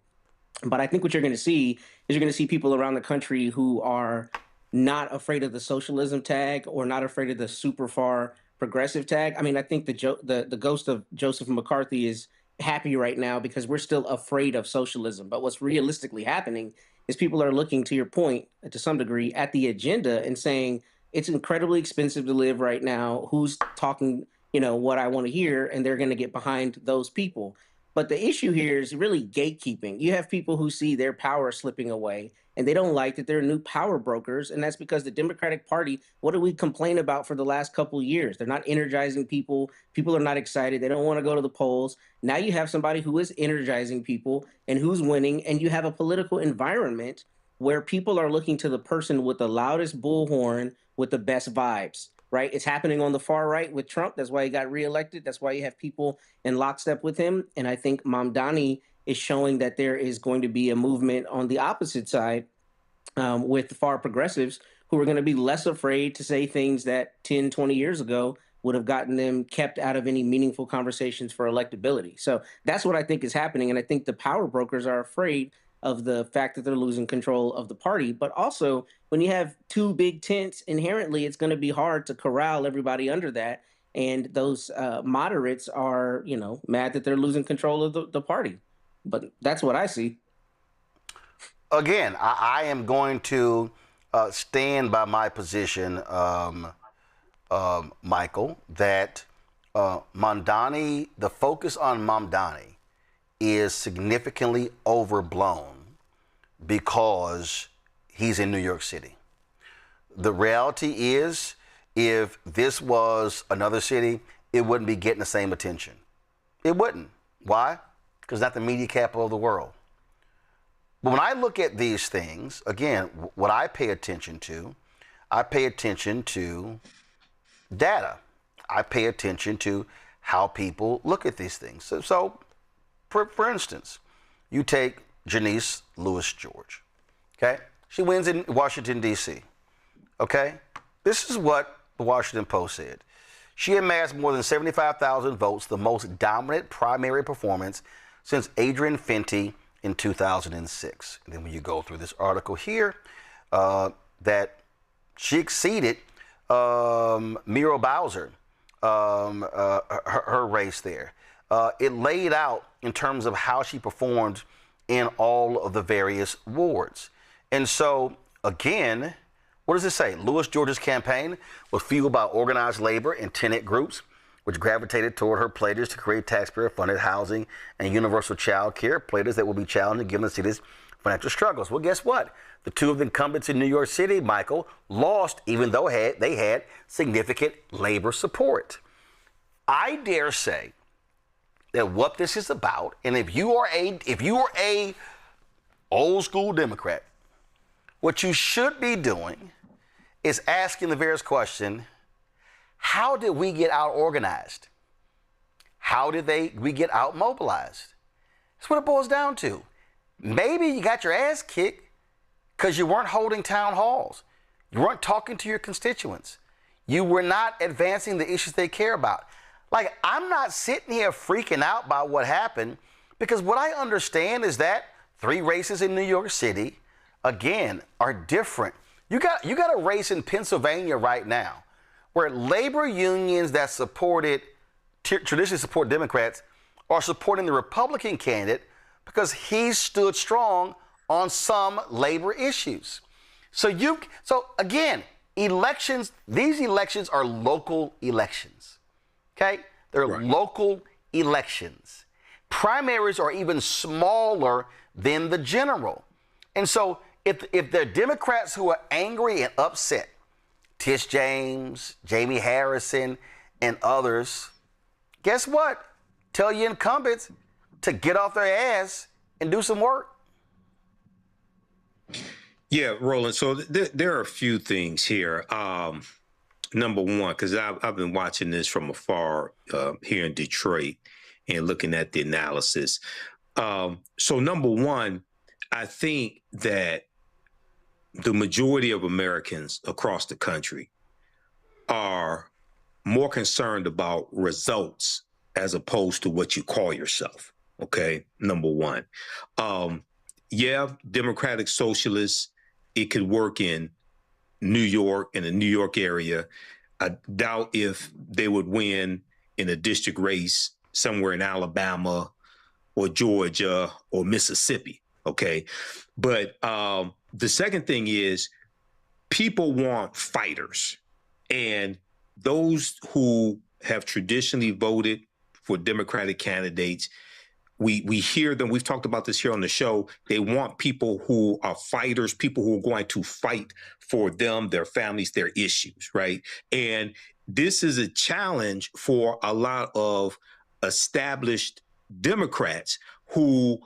But I think what you're going to see is you're going to see people around the country who are not afraid of the socialism tag or not afraid of the super far progressive tag. I mean, I think the ghost of Joseph McCarthy is happy right now because we're still afraid of socialism. But what's realistically happening is people are looking, to your point, to some degree, at the agenda and saying, it's incredibly expensive to live right now. Who's talking, what I want to hear? And they're going to get behind those people. But the issue here is really gatekeeping. You have people who see their power slipping away, and they don't like that there are new power brokers. And that's because the Democratic Party, what do we complain about for the last couple of years? They're not energizing people. People are not excited. They don't want to go to the polls. Now you have somebody who is energizing people and who's winning. And you have a political environment where people are looking to the person with the loudest bullhorn with the best vibes, right? It's happening on the far right with Trump. That's why he got reelected. That's why you have people in lockstep with him. And I think Mamdani is showing that there is going to be a movement on the opposite side with far progressives who are going to be less afraid to say things that 10, 20 years ago would have gotten them kept out of any meaningful conversations for electability. So that's what I think is happening. And I think the power brokers are afraid of the fact that they're losing control of the party. But also, when you have two big tents, inherently, it's going to be hard to corral everybody under that. And those moderates are, mad that they're losing control of the party. But that's what I see. Again, I am going to stand by my position, Michael, that Mamdani, the focus on Mamdani is significantly overblown because he's in New York City. The reality is, if this was another city, it wouldn't be getting the same attention. It wouldn't. Why? Because it's not the media capital of the world. But when I look at these things, again, what I pay attention to data. I pay attention to how people look at these things. So for instance, you take Janice Lewis George, okay? She wins in Washington, D.C., okay? This is what the Washington Post said. She amassed more than 75,000 votes, the most dominant primary performance since Adrian Fenty in 2006. And then when you go through this article here, that she exceeded Muriel Bowser, her race there. It laid out in terms of how she performed in all of the various wards. And so, again, what does it say? Louis George's campaign was fueled by organized labor and tenant groups, which gravitated toward her pledges to create taxpayer-funded housing and universal child care, pledges that will be challenging given the city's financial struggles. Well, guess what? The two of the incumbents in New York City, Michael, lost even though they had significant labor support. I dare say that what this is about, and if you are a old school Democrat, what you should be doing is asking the various question, how did we get out organized? How did we get out mobilized? That's what it boils down to. Maybe you got your ass kicked because you weren't holding town halls. You weren't talking to your constituents. You were not advancing the issues they care about. Like, I'm not sitting here freaking out about what happened, because what I understand is that 3 races in New York City, again, are different. You got a race in Pennsylvania right now where labor unions that traditionally support Democrats are supporting the Republican candidate because he stood strong on some labor issues. So again, these elections are local elections. Okay? They're local elections. Primaries are even smaller than the general. And so if there are Democrats who are angry and upset, Tish James, Jamie Harrison, and others, guess what? Tell your incumbents to get off their ass and do some work. Yeah, Roland. So there are a few things here. Number one, because I've been watching this from afar here in Detroit and looking at the analysis. So number one, I think that the majority of Americans across the country are more concerned about results as opposed to what you call yourself. Okay, number one. Yeah, Democratic Socialists, it could work in New York, in the New York area. I doubt if they would win in a district race somewhere in Alabama or Georgia or Mississippi, okay? But the second thing is people want fighters. And those who have traditionally voted for Democratic candidates, we hear them, we've talked about this here on the show, they want people who are fighters, people who are going to fight for them, their families, their issues, right? And this is a challenge for a lot of established Democrats who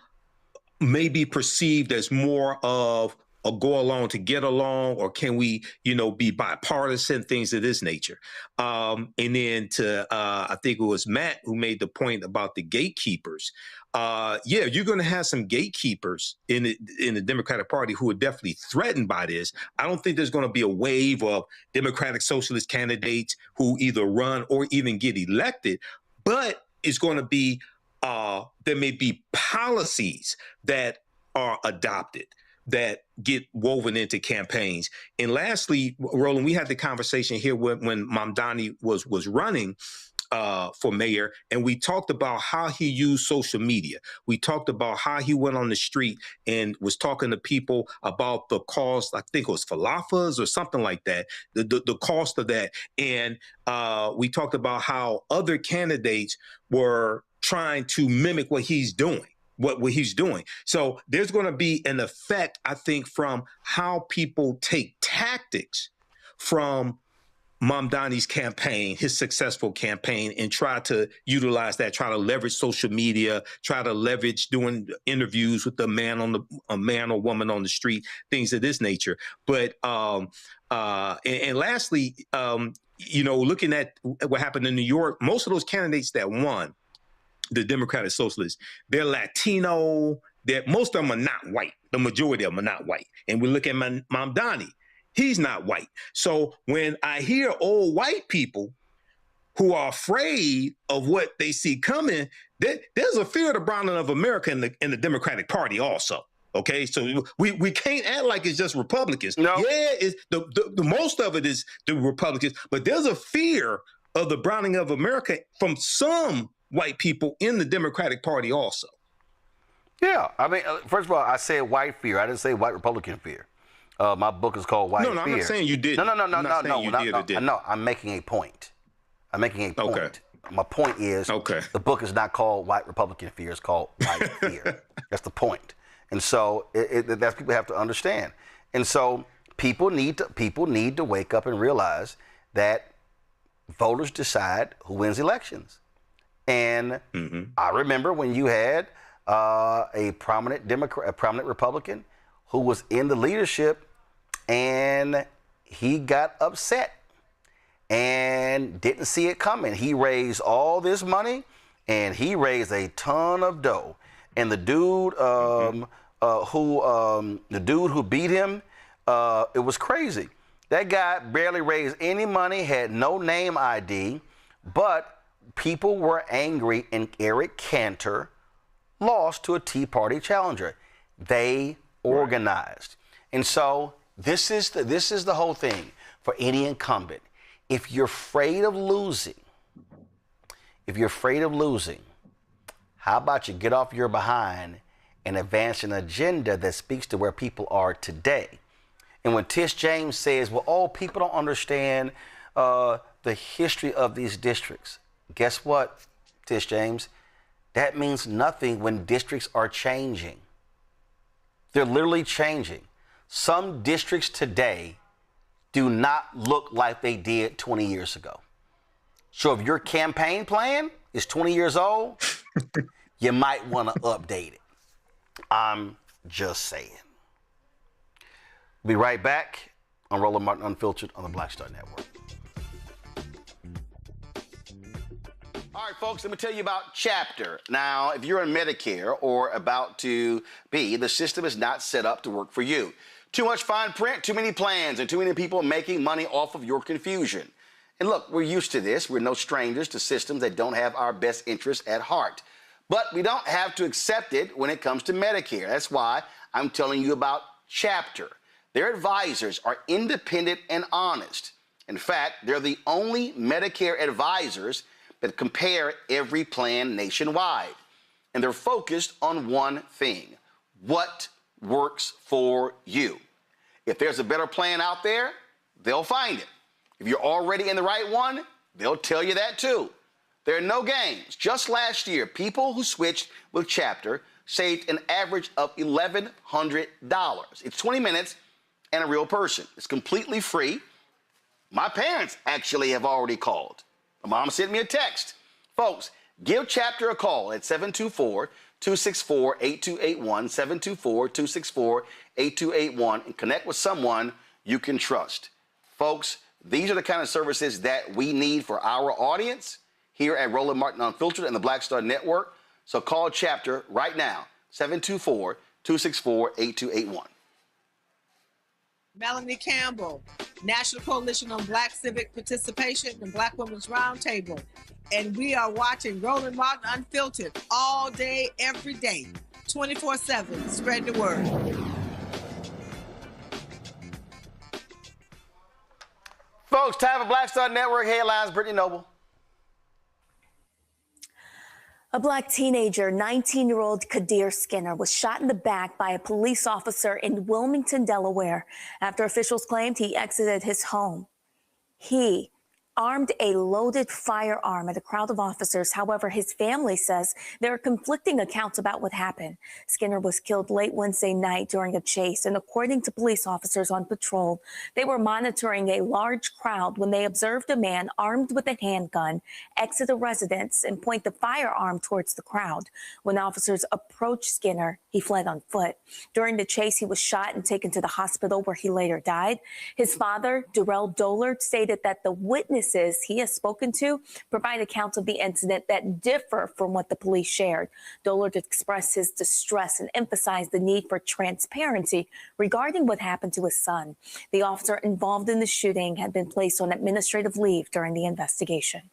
may be perceived as more of a go along to get along, or can we, be bipartisan, things of this nature. And then I think it was Matt who made the point about the gatekeepers. Yeah, you're going to have some gatekeepers in the Democratic Party who are definitely threatened by this. I don't think there's going to be a wave of Democratic Socialist candidates who either run or even get elected, but it's going to be, there may be policies that are adopted that get woven into campaigns. And lastly, Roland, we had the conversation here when Mamdani was running for mayor, and we talked about how he used social media. We talked about how he went on the street and was talking to people about the cost, I think it was falafels or something like that, the cost of that. And we talked about how other candidates were trying to mimic what he's doing. What he's doing. So there's going to be an effect, I think, from how people take tactics from Mamdani's campaign, his successful campaign, and try to utilize that, try to leverage social media, try to leverage doing interviews with a man or woman on the street, things of this nature. But and lastly, looking at what happened in New York, most of those candidates that won, the Democratic Socialists, they're Latino, most of them are not white. The majority of them are not white. And we look at Mamdani, he's not white. So when I hear old white people who are afraid of what they see coming, there's a fear of the browning of America in the Democratic Party also. Okay, so we can't act like it's just Republicans. No. Yeah, it's the most of it is the Republicans, but there's a fear of the browning of America from some white people in the Democratic Party also. Yeah, I mean, first of all, I said white fear. I didn't say white Republican fear. My book is called White Fear. No, I'm not saying you did. No. I'm making a point. Okay. My point is, the book is not called White Republican Fear, it's called White Fear. That's the point. And so that's people have to understand. And so people need to wake up and realize that voters decide who wins elections. And I remember when you had a prominent Democrat, a prominent Republican who was in the leadership, and he got upset and didn't see it coming. He raised all this money, and he raised a ton of dough. And the dude who beat him, it was crazy. That guy barely raised any money, had no name ID, but people were angry, and Eric Cantor lost to a Tea Party challenger. They organized. And so this is the whole thing for any incumbent. If you're afraid of losing, how about you get off your behind and advance an agenda that speaks to where people are today? And when Tish James says, well, people don't understand the history of these districts. Guess what, Tish James? That means nothing when districts are changing. They're literally changing. Some districts today do not look like they did 20 years ago. So if your campaign plan is 20 years old, you might want to update it. I'm just saying. We'll be right back on Roland Martin Unfiltered on the Black Star Network. All right, folks, let me tell you about Chapter. Now, if you're on Medicare or about to be, the system is not set up to work for you. Too much fine print, too many plans, and too many people making money off of your confusion. And look, we're used to this. We're no strangers to systems that don't have our best interests at heart. But we don't have to accept it when it comes to Medicare. That's why I'm telling you about Chapter. Their advisors are independent and honest. In fact, they're the only Medicare advisors that compare every plan nationwide. And they're focused on one thing: what works for you. If there's a better plan out there, they'll find it. If you're already in the right one, they'll tell you that too. There are no games. Just last year, people who switched with Chapter saved an average of $1,100. It's 20 minutes and a real person. It's completely free. My parents actually have already called. My mom sent me a text. Folks, give Chapter a call at 724-264-8281, 724-264-8281, and connect with someone you can trust. Folks, these are the kind of services that we need for our audience here at Roland Martin Unfiltered and the Black Star Network. So call Chapter right now, 724-264-8281. Melanie Campbell, National Coalition on Black Civic Participation and Black Women's Roundtable. And we are watching Roland Martin Unfiltered all day, every day, 24/7. Spread the word. Folks, time for Black Star Network headlines. Brittany Noble. A black teenager, 19-year-old Kadir Skinner, was shot in the back by a police officer in Wilmington, Delaware, after officials claimed he exited his home. He armed a loaded firearm at a crowd of officers. However, his family says there are conflicting accounts about what happened. Skinner was killed late Wednesday night during a chase, and according to police officers on patrol, they were monitoring a large crowd when they observed a man armed with a handgun exit a residence and point the firearm towards the crowd. When officers approached Skinner, he fled on foot. During the chase, he was shot and taken to the hospital where he later died. His father, Darrell Dollard, stated that the witnesses he has spoken to provide accounts of the incident that differ from what the police shared. Dollard expressed his distress and emphasized the need for transparency regarding what happened to his son. The officer involved in the shooting had been placed on administrative leave during the investigation.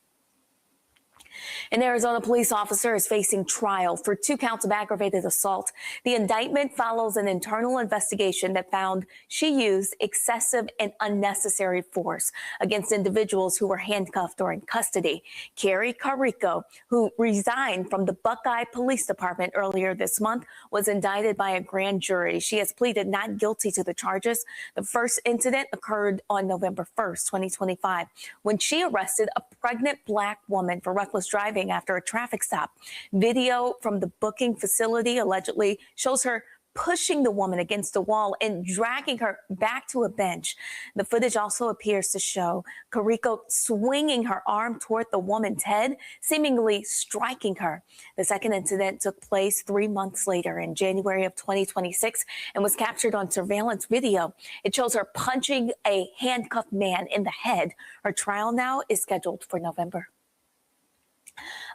An Arizona police officer is facing trial for 2 counts of aggravated assault. The indictment follows an internal investigation that found she used excessive and unnecessary force against individuals who were handcuffed or in custody. Carrie Carrico, who resigned from the Buckeye Police Department earlier this month, was indicted by a grand jury. She has pleaded not guilty to the charges. The first incident occurred on November 1st, 2025, when she arrested a pregnant Black woman for reckless driving after a traffic stop. Video from the booking facility allegedly shows her pushing the woman against the wall and dragging her back to a bench. The footage also appears to show Carrico swinging her arm toward the woman's head, seemingly striking her. The second incident took place 3 months later in January of 2026 and was captured on surveillance video. It shows her punching a handcuffed man in the head. Her trial now is scheduled for November.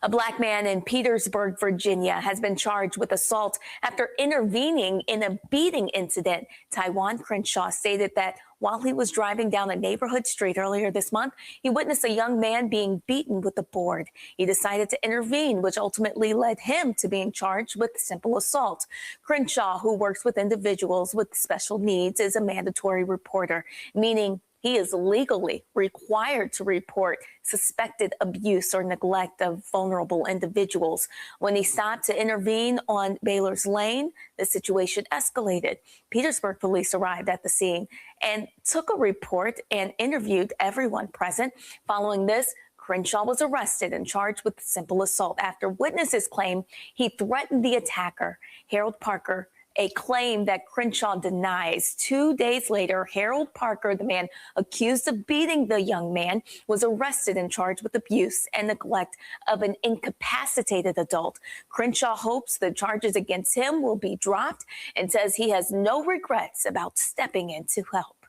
A Black man in Petersburg, Virginia, has been charged with assault after intervening in a beating incident. Taiwan Crenshaw stated that while he was driving down a neighborhood street earlier this month, he witnessed a young man being beaten with a board. He decided to intervene, which ultimately led him to being charged with simple assault. Crenshaw, who works with individuals with special needs, is a mandatory reporter, meaning he is legally required to report suspected abuse or neglect of vulnerable individuals. When he stopped to intervene on Baylor's Lane, the situation escalated. Petersburg police arrived at the scene and took a report and interviewed everyone present. Following this, Crenshaw was arrested and charged with simple assault after witnesses claim he threatened the attacker, Harold Parker, a claim that Crenshaw denies. 2 days later, Harold Parker, the man accused of beating the young man, was arrested and charged with abuse and neglect of an incapacitated adult. Crenshaw hopes the charges against him will be dropped and says he has no regrets about stepping in to help.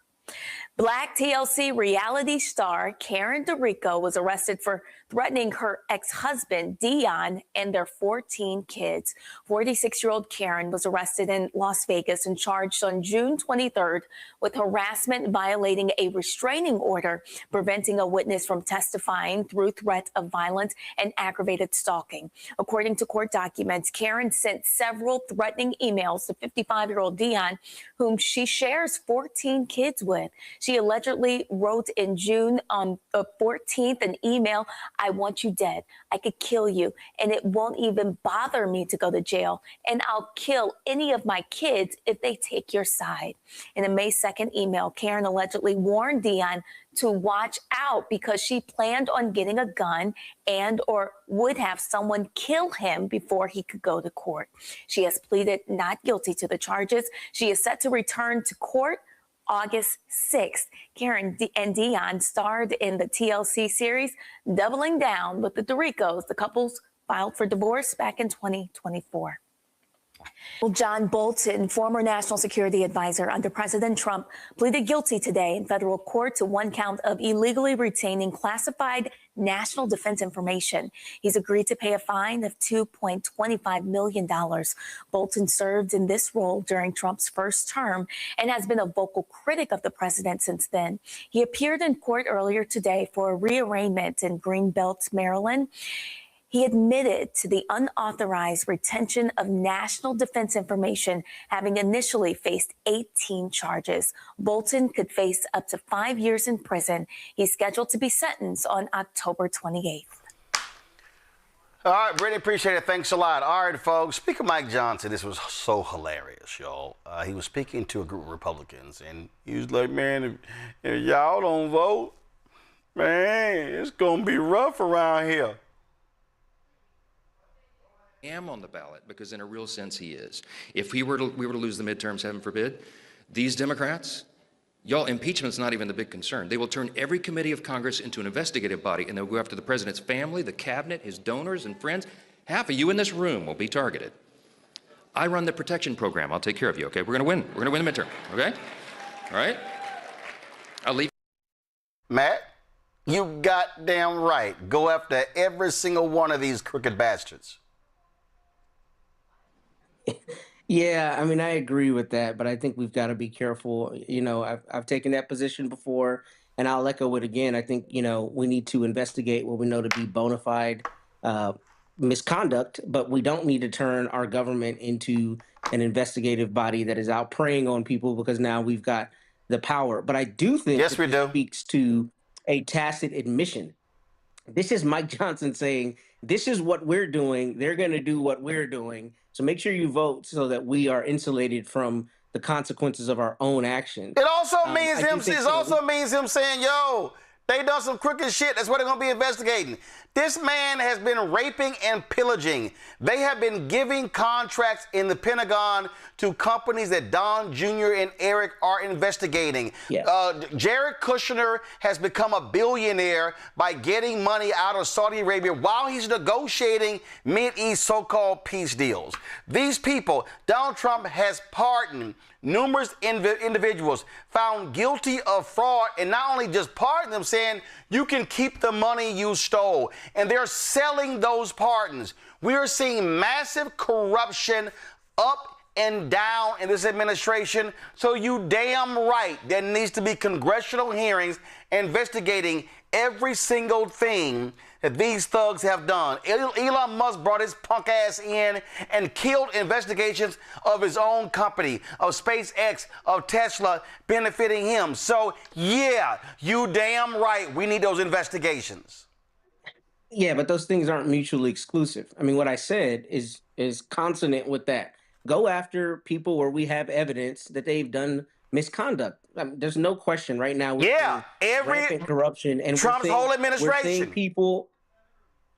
Black TLC reality star Karen DeRico was arrested for threatening her ex-husband, Dion, and their 14 kids. 46-year-old Karen was arrested in Las Vegas and charged on June 23rd with harassment violating a restraining order, preventing a witness from testifying through threat of violence and aggravated stalking. According to court documents, Karen sent several threatening emails to 55-year-old Dion, whom she shares 14 kids with. She allegedly wrote in June on the 14th an email, "I want you dead. I could kill you, and it won't even bother me to go to jail. And I'll kill any of my kids if they take your side." In a May 2nd email, Karen allegedly warned Dion to watch out because she planned on getting a gun and or would have someone kill him before he could go to court. She has pleaded not guilty to the charges. She is set to return to court August 6th. Karen and Dion starred in the TLC series Doubling Down with the DeRicos. The couples filed for divorce back in 2024. Well, John Bolton, former national security advisor under President Trump, pleaded guilty today in federal court to 1 count of illegally retaining classified national defense information. He's agreed to pay a fine of $2.25 million. Bolton served in this role during Trump's first term and has been a vocal critic of the president since then. He appeared in court earlier today for a rearraignment in Greenbelt, Maryland. He admitted to the unauthorized retention of national defense information, having initially faced 18 charges. Bolton could face up to 5 years in prison. He's scheduled to be sentenced on October 28th. All right, Brittany, appreciate it. Thanks a lot. All right, folks. Speaker Mike Johnson, this was so hilarious, y'all. He was speaking to a group of Republicans, and he was like, man, if y'all don't vote, man, it's going to be rough around here. Am on the ballot because in a real sense he is. If we were to lose the midterms, heaven forbid, these Democrats, y'all, impeachment's not even the big concern. They will turn every committee of Congress into an investigative body, and they'll go after the president's family, the cabinet, his donors and friends. Half of you in this room will be targeted. I run the protection program. I'll take care of you, okay? We're gonna win. We're gonna win the midterm, okay? All right? I'll leave. Matt, you goddamn right. Go after every single one of these crooked bastards. Yeah, I mean, I agree with that, but I think we've got to be careful. You know, I've taken that position before, and I'll echo it again. I think, you know, we need to investigate what we know to be bona fide misconduct, but we don't need to turn our government into an investigative body that is out preying on people because now we've got the power. But I do think this speaks to a tacit admission. This is Mike Johnson saying, this is what we're doing. They're going to do what we're doing. So make sure you vote so that we are insulated from the consequences of our own actions. It also means him saying, yo, they done some crooked shit. That's what they're going to be investigating. This man has been raping and pillaging. They have been giving contracts in the Pentagon to companies that Don Jr. and Eric are investigating. Jared Kushner has become a billionaire by getting money out of Saudi Arabia while he's negotiating Mideast so-called peace deals. These people, Donald Trump has pardoned numerous individuals found guilty of fraud, and not only just pardon them, saying you can keep the money you stole, and they're selling those pardons. We are seeing massive corruption up and down in this administration, so you damn right there needs to be congressional hearings investigating every single thing that these thugs have done. Elon Musk brought his punk ass in and killed investigations of his own company, of SpaceX, of Tesla, benefiting him. So, yeah, you damn right, we need those investigations. Yeah, but those things aren't mutually exclusive. I mean, what I said is consonant with that. Go after people where we have evidence that they've done misconduct. I mean, there's no question right now. Every rampant corruption and Trump's whole administration.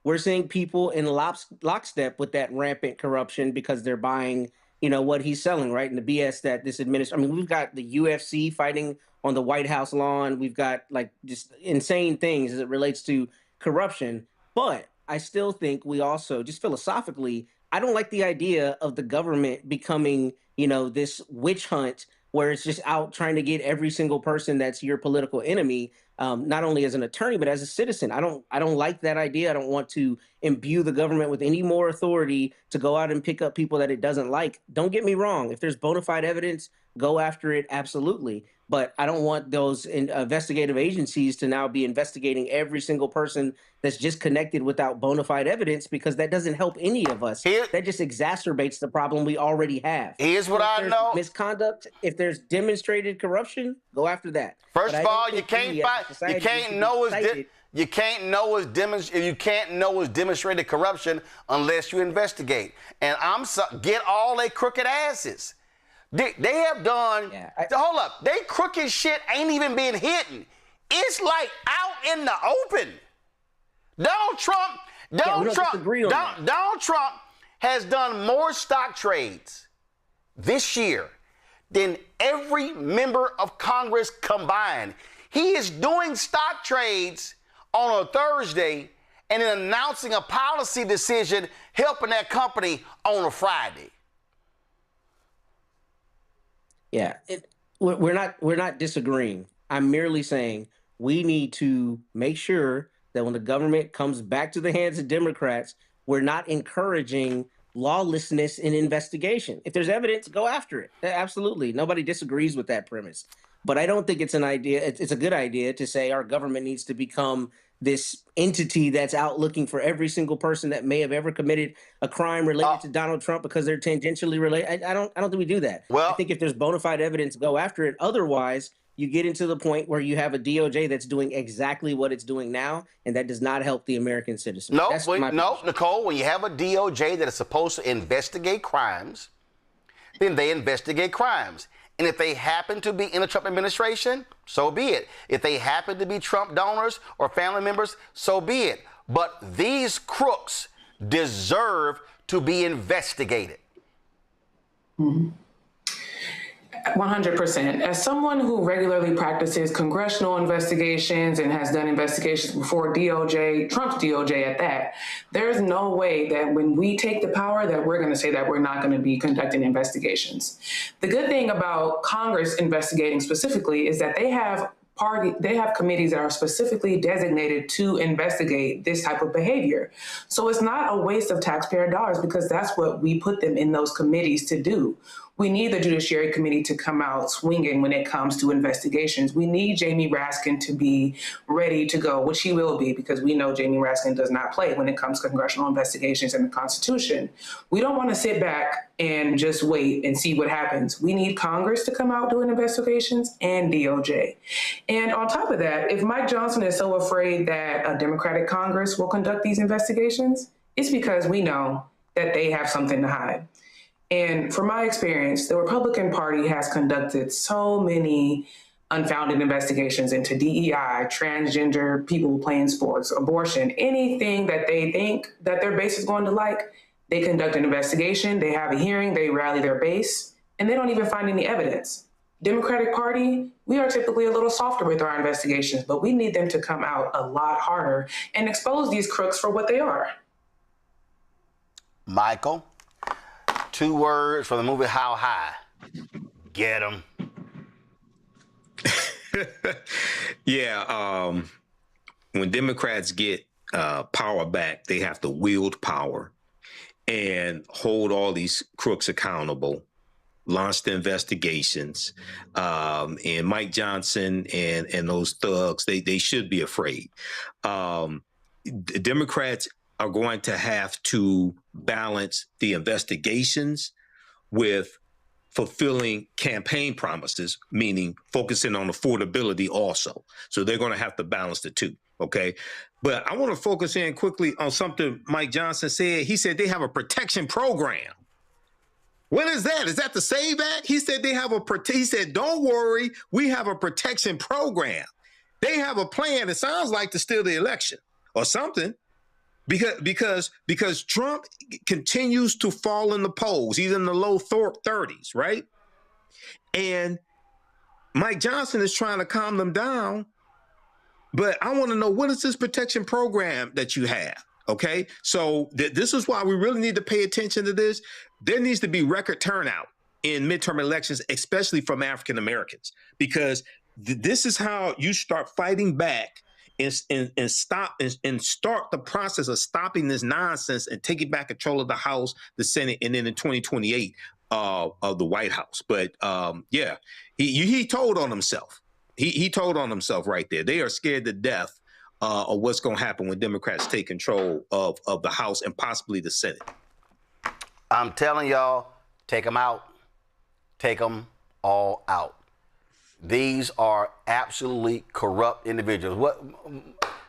We're seeing people in lockstep with that rampant corruption because they're buying, what he's selling, right? And the BS that this administration. I mean, we've got the UFC fighting on the White House lawn. We've got just insane things as it relates to corruption. But I still think we also, just philosophically, I don't like the idea of the government becoming, this witch hunt where it's just out trying to get every single person that's your political enemy, not only as an attorney, but as a citizen. I don't like that idea. I don't want to imbue the government with any more authority to go out and pick up people that it doesn't like. Don't get me wrong. If there's bona fide evidence, go after it, absolutely. But I don't want those investigative agencies to now be investigating every single person that's just connected without bona fide evidence, because that doesn't help any of us. That just exacerbates the problem we already have. Here's what I know. Misconduct, if there's demonstrated corruption, go after that. First of all, you can't know it's demonstrated corruption unless you investigate. And get all they crooked asses. They have done, hold up, they crooked shit ain't even been hidden. It's like out in the open. Donald Trump has done more stock trades this year than every member of Congress combined. He is doing stock trades on a Thursday and then announcing a policy decision helping that company on a Friday. Yeah, we're not disagreeing. I'm merely saying we need to make sure that when the government comes back to the hands of Democrats, we're not encouraging lawlessness in investigation. If there's evidence, go after it. Absolutely. Nobody disagrees with that premise. But I don't think it's an idea. It's a good idea to say our government needs to become this entity that's out looking for every single person that may have ever committed a crime related to Donald Trump because they're tangentially related. I don't think we do that. I think if there's bona fide evidence, go after it. Otherwise, you get into the point where you have a DOJ that's doing exactly what it's doing now, and that does not help the American citizen. No, Nicole, when you have a DOJ that is supposed to investigate crimes, then they investigate crimes. And if they happen to be in the Trump administration, so be it. If they happen to be Trump donors or family members, so be it. But these crooks deserve to be investigated. 100%. As someone who regularly practices congressional investigations and has done investigations before DOJ, Trump's DOJ at that, there's no way that when we take the power that we're going to say that we're not going to be conducting investigations. The good thing about Congress investigating specifically is that they have committees that are specifically designated to investigate this type of behavior. So it's not a waste of taxpayer dollars because that's what we put them in those committees to do. We need the Judiciary Committee to come out swinging when it comes to investigations. We need Jamie Raskin to be ready to go, which he will be, because we know Jamie Raskin does not play when it comes to congressional investigations and the Constitution. We don't want to sit back and just wait and see what happens. We need Congress to come out doing investigations and DOJ. And on top of that, if Mike Johnson is so afraid that a Democratic Congress will conduct these investigations, it's because we know that they have something to hide. And from my experience, the Republican Party has conducted so many unfounded investigations into DEI, transgender people playing sports, abortion, anything that they think that their base is going to like. They conduct an investigation, they have a hearing, they rally their base, and they don't even find any evidence. Democratic Party, we are typically a little softer with our investigations, but we need them to come out a lot harder and expose these crooks for what they are. Michael, 2 words from the movie How High. Get 'em. Yeah, when Democrats get power back, they have to wield power and hold all these crooks accountable, launch the investigations. And Mike Johnson and those thugs, they should be afraid. Democrats are going to have to balance the investigations with fulfilling campaign promises, meaning focusing on affordability also. So they're going to have to balance the two, okay? But I want to focus in quickly on something Mike Johnson said. He said they have a protection program. What is that? Is that the SAVE Act? He said they have he said, don't worry, we have a protection program. They have a plan, it sounds like, to steal the election or something. Because Trump continues to fall in the polls. He's in the low 30s, right? And Mike Johnson is trying to calm them down. But I want to know, what is this protection program that you have? Okay, so this is why we really need to pay attention to this. There needs to be record turnout in midterm elections, especially from African Americans, because this is how you start fighting back and start the process of stopping this nonsense and taking back control of the House, the Senate, and then in 2028 of the White House. But yeah, he told on himself. He told on himself right there. They are scared to death of what's going to happen when Democrats take control of the House and possibly the Senate. I'm telling y'all, take them out. Take them all out. These are absolutely corrupt individuals. What,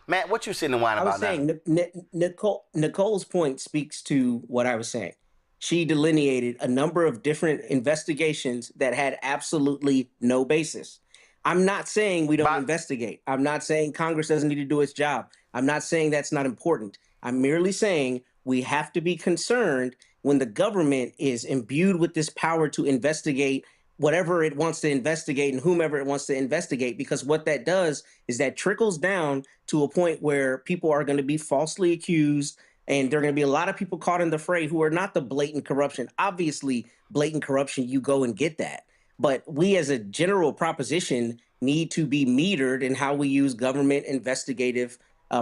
Matt, what you sitting and whining about now? I was saying, Nicole's point speaks to what I was saying. She delineated a number of different investigations that had absolutely no basis. I'm not saying we don't investigate. I'm not saying Congress doesn't need to do its job. I'm not saying that's not important. I'm merely saying we have to be concerned when the government is imbued with this power to investigate whatever it wants to investigate and whomever it wants to investigate, because what that does is that trickles down to a point where people are going to be falsely accused, and there are going to be a lot of people caught in the fray who are not the blatant corruption. Obviously, blatant corruption, you go and get that. But we as a general proposition need to be metered in how we use government investigative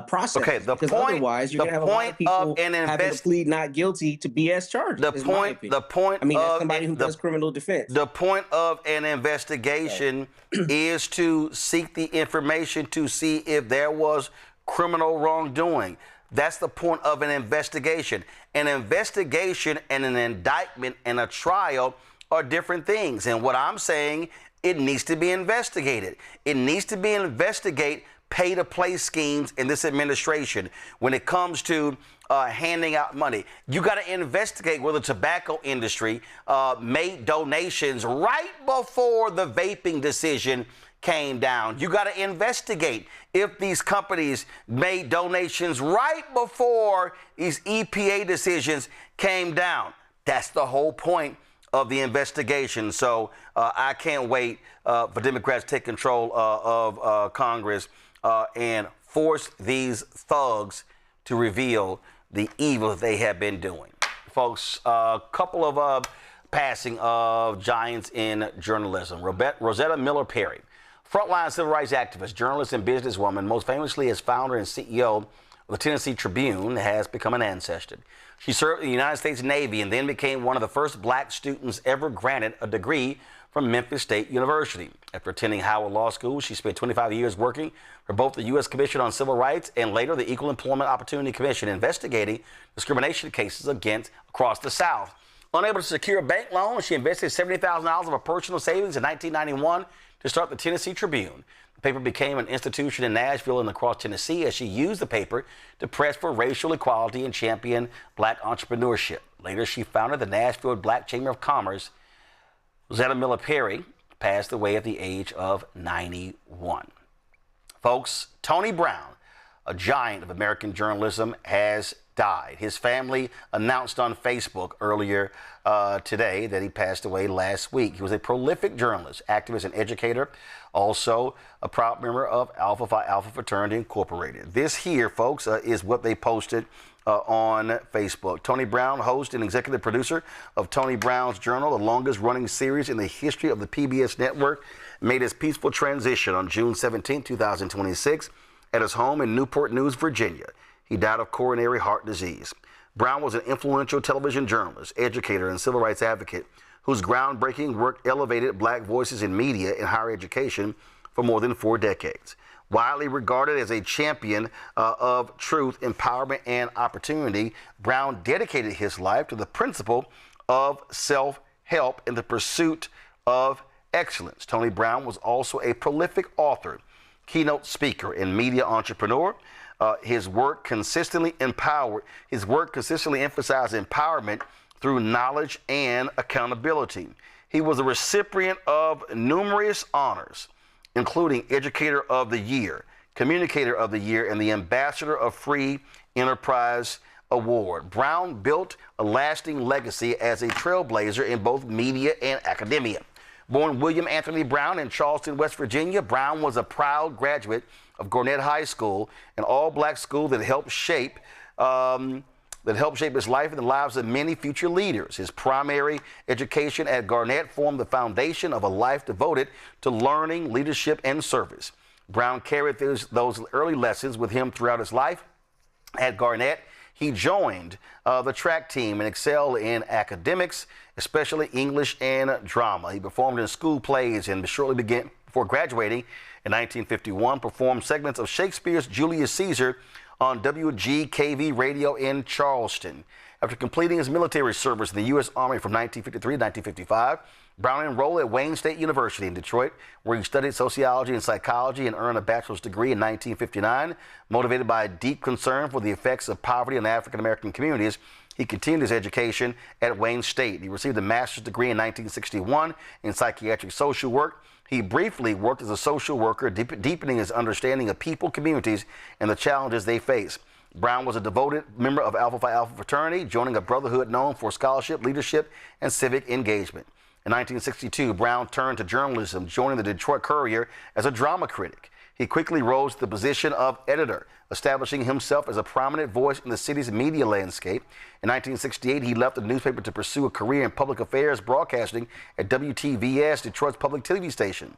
process. Okay, because otherwise you're going to have a lot of people having to plead not guilty to BS charges. The point. I mean, as somebody who does criminal defense. The point of an investigation is to seek the information to see if there was criminal wrongdoing. That's the point of an investigation. An investigation and an indictment and a trial are different things. And what I'm saying, it needs to be investigated. It needs to be investigated. Pay-to-play schemes in this administration. When it comes to handing out money, you got to investigate whether the tobacco industry made donations right before the vaping decision came down. You got to investigate if these companies made donations right before these EPA decisions came down. That's the whole point of the investigation. So I can't wait for Democrats to take control of Congress and force these thugs to reveal the evil they have been doing. Folks, a couple of passing of giants in journalism. Rosetta Miller Perry, frontline civil rights activist, journalist, and businesswoman, most famously as founder and CEO of the Tennessee Tribune has become an ancestor. She served in the United States Navy and then became one of the first black students ever granted a degree from Memphis State University. After attending Howard Law School, she spent 25 years working for both the U.S. Commission on Civil Rights and later the Equal Employment Opportunity Commission, investigating discrimination cases across the South. Unable to secure a bank loan, she invested $70,000 of her personal savings in 1991 to start the Tennessee Tribune. The paper became an institution in Nashville and across Tennessee as she used the paper to press for racial equality and champion black entrepreneurship. Later, she founded the Nashville Black Chamber of Commerce. Zetta Miller Perry passed away at the age of 91. Folks, Tony Brown, a giant of American journalism, has died. His family announced on Facebook earlier today that he passed away last week. He was a prolific journalist, activist, and educator, also a proud member of Alpha Phi Alpha Fraternity Incorporated. This here, folks, is what they posted on Facebook. Tony Brown, host and executive producer of Tony Brown's Journal, the longest running series in the history of the PBS network, made his peaceful transition on June 17, 2026 at his home in Newport News, Virginia. He died of coronary heart disease. Brown was an influential television journalist, educator, and civil rights advocate whose groundbreaking work elevated black voices in media and higher education for more than 4 decades. Widely regarded as a champion of truth, empowerment, and opportunity, Brown dedicated his life to the principle of self-help in the pursuit of excellence. Tony Brown was also a prolific author, keynote speaker, and media entrepreneur. His work consistently empowered. His work consistently emphasized empowerment through knowledge and accountability. He was a recipient of numerous honors, including Educator of the Year, Communicator of the Year, and the Ambassador of Free Enterprise Award. Brown built a lasting legacy as a trailblazer in both media and academia. Born William Anthony Brown in Charleston, West Virginia, Brown was a proud graduate of Gwinnett High School, an all-black school that helped shape his life and the lives of many future leaders. His primary education at Gwinnett formed the foundation of a life devoted to learning, leadership, and service. Brown carried those early lessons with him throughout his life. At Gwinnett, he joined the track team and excelled in academics, especially English and drama. He performed in school plays and before graduating in 1951, performed segments of Shakespeare's Julius Caesar on WGKV radio in Charleston. After completing his military service in the U.S. Army from 1953 to 1955, Brown enrolled at Wayne State University in Detroit, where he studied sociology and psychology and earned a bachelor's degree in 1959. Motivated by a deep concern for the effects of poverty on African American communities, he continued his education at Wayne State. He received a master's degree in 1961 in psychiatric social work. He briefly worked as a social worker, deepening his understanding of people, communities, and the challenges they face. Brown was a devoted member of Alpha Phi Alpha Fraternity, joining a brotherhood known for scholarship, leadership, and civic engagement. In 1962, Brown turned to journalism, joining the Detroit Courier as a drama critic. He quickly rose to the position of editor, establishing himself as a prominent voice in the city's media landscape. In 1968, he left the newspaper to pursue a career in public affairs broadcasting at WTVS, Detroit's public TV station.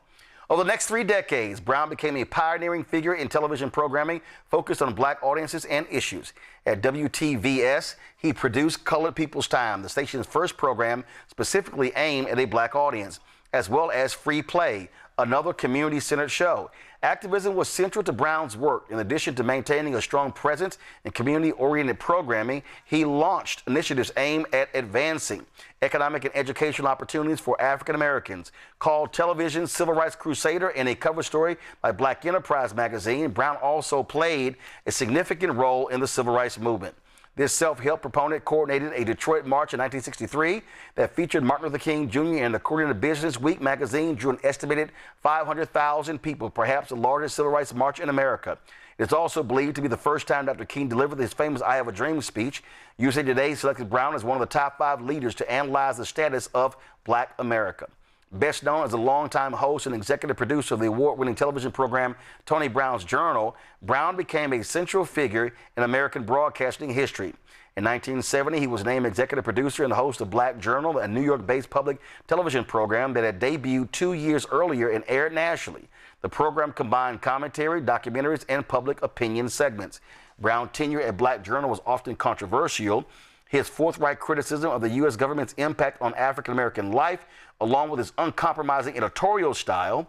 Over the next 3 decades, Brown became a pioneering figure in television programming focused on black audiences and issues. At WTVS, he produced Colored People's Time, the station's first program specifically aimed at a black audience, as well as Free Play, another community-centered show. Activism was central to Brown's work. In addition to maintaining a strong presence in community-oriented programming, he launched initiatives aimed at advancing economic and educational opportunities for African Americans. Called Television's Civil Rights Crusader in a cover story by Black Enterprise magazine, Brown also played a significant role in the civil rights movement. This self-help proponent coordinated a Detroit march in 1963 that featured Martin Luther King Jr. and, according to Business Week magazine, drew an estimated 500,000 people, perhaps the largest civil rights march in America. It's also believed to be the first time Dr. King delivered his famous I Have a Dream speech. USA Today selected Brown as one of the top 5 leaders to analyze the status of Black America. Best known as a longtime host and executive producer of the award-winning television program Tony Brown's Journal, Brown became a central figure in American broadcasting history. In 1970, he was named executive producer and host of Black Journal, a New York-based public television program that had debuted 2 years earlier and aired nationally. The program combined commentary, documentaries, and public opinion segments. Brown's tenure at Black Journal was often controversial. His forthright criticism of the U.S. government's impact on African American life, along with his uncompromising editorial style,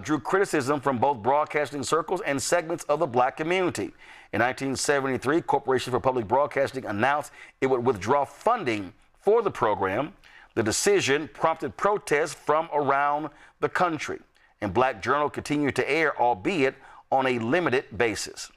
drew criticism from both broadcasting circles and segments of the Black community. In 1973, Corporation for Public Broadcasting announced it would withdraw funding for the program. The decision prompted protests from around the country, and Black Journal continued to air, albeit on a limited basis.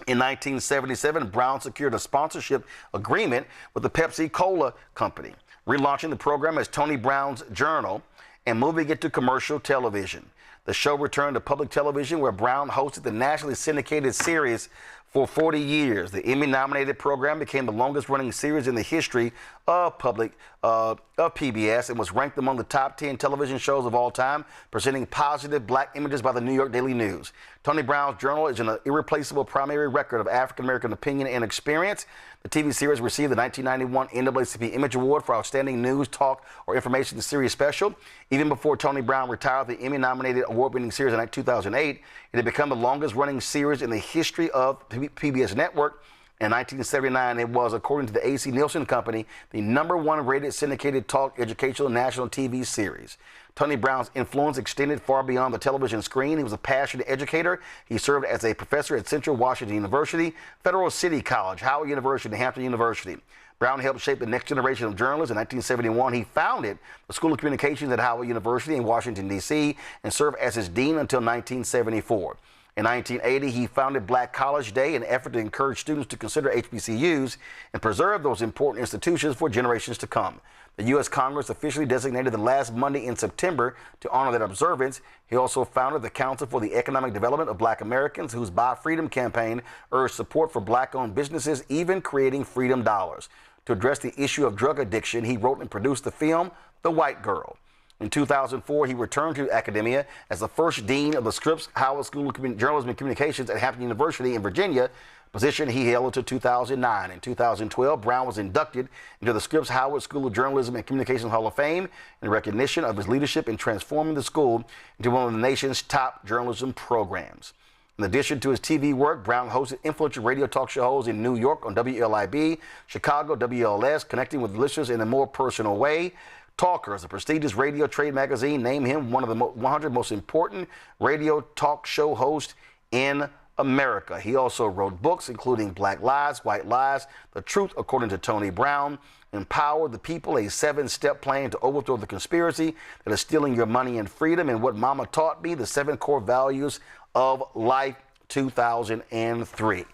In 1977, Brown secured a sponsorship agreement with the Pepsi-Cola Company, relaunching the program as Tony Brown's Journal and moving it to commercial television. The show returned to public television, where Brown hosted the nationally syndicated series for 40 years. The Emmy-nominated program became the longest-running series in the history of PBS and was ranked among the top 10 television shows of all time, presenting positive Black images by the New York Daily News. Tony Brown's Journal is an irreplaceable primary record of African-American opinion and experience. The TV series received the 1991 NAACP Image Award for Outstanding News, Talk, or Information Series Special. Even before Tony Brown retired the Emmy-nominated award-winning series in 2008, it had become the longest-running series in the history of PBS Network. In 1979, it was, according to the A.C. Nielsen Company, the #1 rated syndicated talk educational national TV series. Tony Brown's influence extended far beyond the television screen. He was a passionate educator. He served as a professor at Central Washington University, Federal City College, Howard University, and Hampton University. Brown helped shape the next generation of journalists. In 1971, he founded the School of Communications at Howard University in Washington, D.C., and served as its dean until 1974. In 1980, he founded Black College Day, an effort to encourage students to consider HBCUs and preserve those important institutions for generations to come. The U.S. Congress officially designated the last Monday in September to honor that observance. He also founded the Council for the Economic Development of Black Americans, whose Buy Freedom campaign urged support for Black-owned businesses, even creating freedom dollars. To address the issue of drug addiction, he wrote and produced the film The White Girl. In 2004, he returned to academia as the first dean of the Scripps Howard School of Journalism and Communications at Hampton University in Virginia, a position he held until 2009. In 2012, Brown was inducted into the Scripps Howard School of Journalism and Communications Hall of Fame in recognition of his leadership in transforming the school into one of the nation's top journalism programs. In addition to his TV work, Brown hosted influential radio talk shows in New York on WLIB, Chicago, WLS, connecting with listeners in a more personal way. Talkers, a prestigious radio trade magazine, named him one of the 100 most important radio talk show hosts in America. He also wrote books including Black Lies, White Lies, The Truth According to Tony Brown, Empower the People, a 7-step plan to overthrow the conspiracy that is stealing your money and freedom, and What Mama Taught Me, the 7 core values of life, 2003.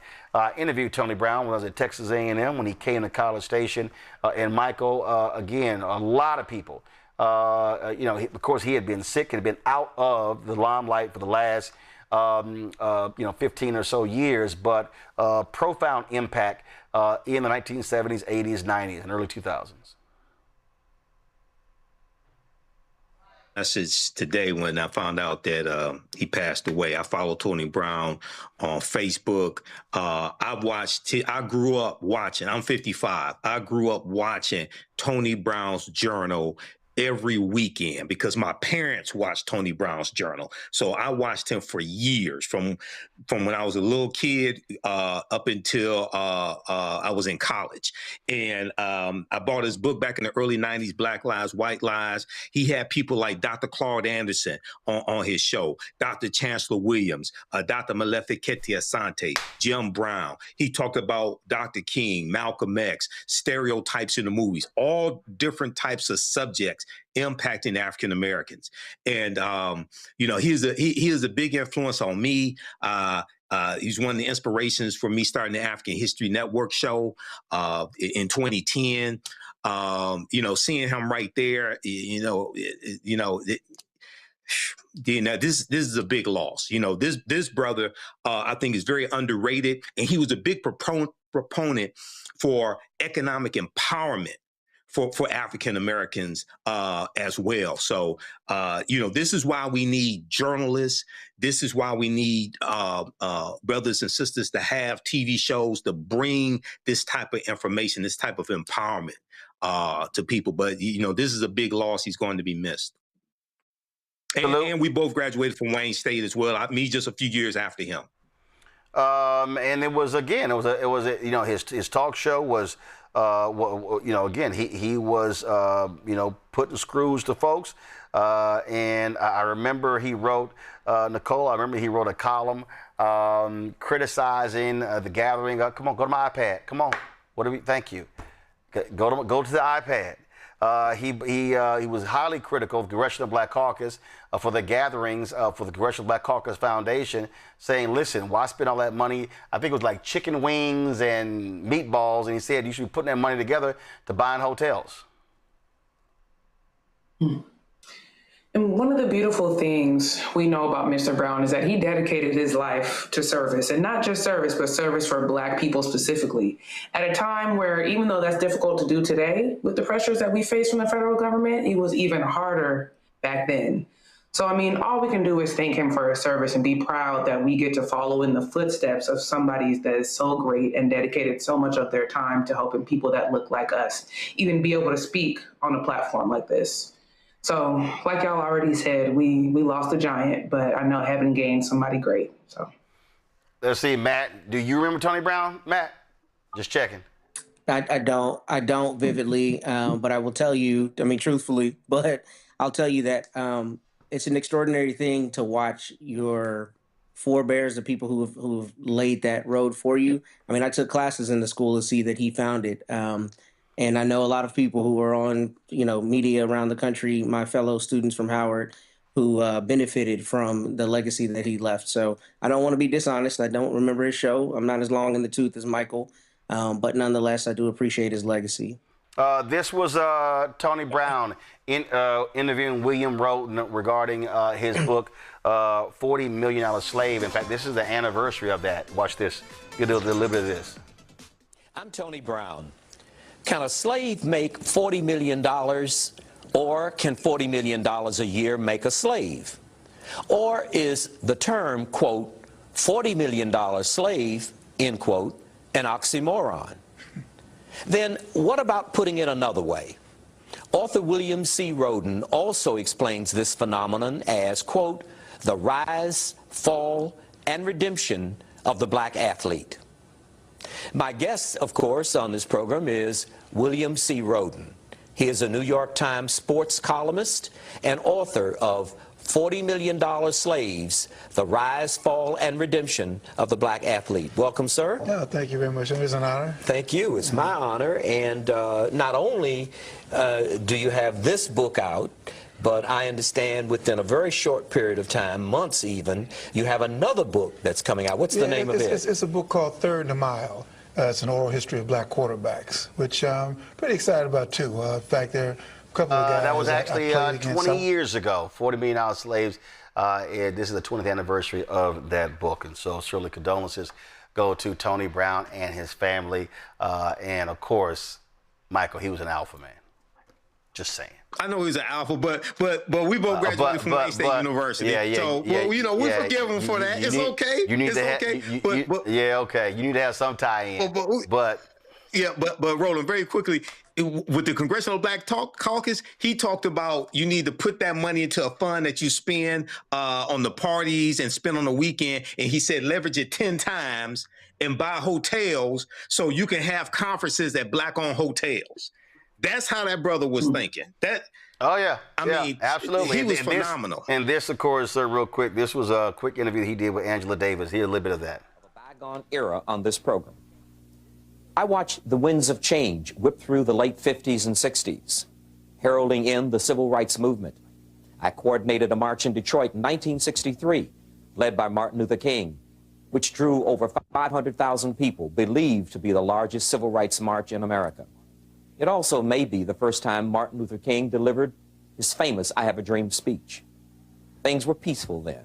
Interviewed Tony Brown when I was at Texas A&M when he came to College Station. And Michael, again, a lot of people, of course, he had been sick, had been out of the limelight for the last, 15 or so years, but profound impact in the 1970s, 80s, 90s, and early 2000s. Message today when I found out that he passed away. I follow Tony Brown on Facebook. I grew up watching. I'm 55. I grew up watching Tony Brown's Journal every weekend because my parents watched Tony Brown's Journal. So I watched him for years, from when I was a little kid up until I was in college. And I bought his book back in the early 90s, Black Lies, White Lies. He had people like Dr. Claude Anderson on his show, Dr. Chancellor Williams, Dr. Malefikete Asante, Jim Brown. He talked about Dr. King, Malcolm X, stereotypes in the movies, all different types of subjects impacting African Americans. And, he is a big influence on me. He's one of the inspirations for me starting the African History Network show in 2010. Seeing him right there, this is a big loss. This brother, I think, is very underrated, and he was a big proponent for economic empowerment for African Americans as well. So, this is why we need journalists. This is why we need brothers and sisters to have TV shows to bring this type of information, this type of empowerment to people. But, this is a big loss. He's going to be missed. And we both graduated from Wayne State as well. Me just a few years after him. And it was again, you know, his talk show was, you know, again, he was, you know, putting screws to folks. And I remember he wrote, Nicole, I remember he wrote a column criticizing the gathering. Come on, go to my iPad. Come on. Thank you. Go to the iPad. He was highly critical of the Congressional Black Caucus for the gatherings for the Congressional Black Caucus Foundation, saying, listen, why spend all that money? I think it was like chicken wings and meatballs, and he said you should be putting that money together to buying hotels. And one of the beautiful things we know about Mr. Brown is that he dedicated his life to service, and not just service, but service for Black people specifically. At a time where, even though that's difficult to do today with the pressures that we face from the federal government, it was even harder back then. So, I mean, all we can do is thank him for his service and be proud that we get to follow in the footsteps of somebody that is so great and dedicated so much of their time to helping people that look like us even be able to speak on a platform like this. So, like y'all already said, we lost a giant, but I know heaven gained somebody great. So, let's see, Matt. Do you remember Tony Brown, Matt? Just checking. I don't vividly, but I will tell you. I mean, truthfully, but I'll tell you that it's an extraordinary thing to watch your forebears, the people who've laid that road for you. I mean, I took classes in the school to see that he founded. And I know a lot of people who are on, you know, media around the country, my fellow students from Howard, who benefited from the legacy that he left. So I don't want to be dishonest. I don't remember his show. I'm not as long in the tooth as Michael. But nonetheless, I do appreciate his legacy. This was Tony Brown interviewing William Roland regarding his book, $40 Million Slave. In fact, this is the anniversary of that. Watch this. Get a little bit of this. I'm Tony Brown. Can a slave make $40 million, or can $40 million a year make a slave? Or is the term, quote, $40 million slave, end quote, an oxymoron? Then what about putting it another way? Author William C. Roden also explains this phenomenon as, quote, the rise, fall, and redemption of the black athlete. My guest, of course, on this program is William C. Roden. He is a New York Times sports columnist and author of $40 Million Slaves, The Rise, Fall, and Redemption of the Black Athlete. Welcome, sir. Yeah, thank you very much. It was an honor. Thank you. It's my honor. And not only do you have this book out, but I understand within a very short period of time, months even, you have another book that's coming out. What's the name of it? It's a book called Third and a Mile. It's an oral history of black quarterbacks, which I'm pretty excited about, too. In fact, there are a couple of guys. That was actually 20 years ago, $40 Million Slaves. This is the 20th anniversary of that book. And so certainly condolences go to Tony Brown and his family. And, of course, Michael, he was an alpha man. Just saying. I know he's an alpha, but we both graduated from Wayne State University. So you know, we forgive him for that. It's okay. You need it's to okay. Okay. You need to have some tie-in. But Roland, very quickly, with the Congressional Black Caucus, he talked about you need to put that money into a fund that you spend on the parties and spend on the weekend. And he said leverage it 10 times and buy hotels so you can have conferences at Black-owned hotels. That's how that brother was thinking. I mean, absolutely. He was phenomenal. And this, of course, real quick, this was a quick interview he did with Angela Davis. Here's a little bit of that. The bygone era on this program. I watched the winds of change whip through the late 50s and 60s, heralding in the civil rights movement. I coordinated a march in Detroit in 1963, led by Martin Luther King, which drew over 500,000 people, believed to be the largest civil rights march in America. It also may be the first time Martin Luther King delivered his famous I Have a Dream speech. Things were peaceful then.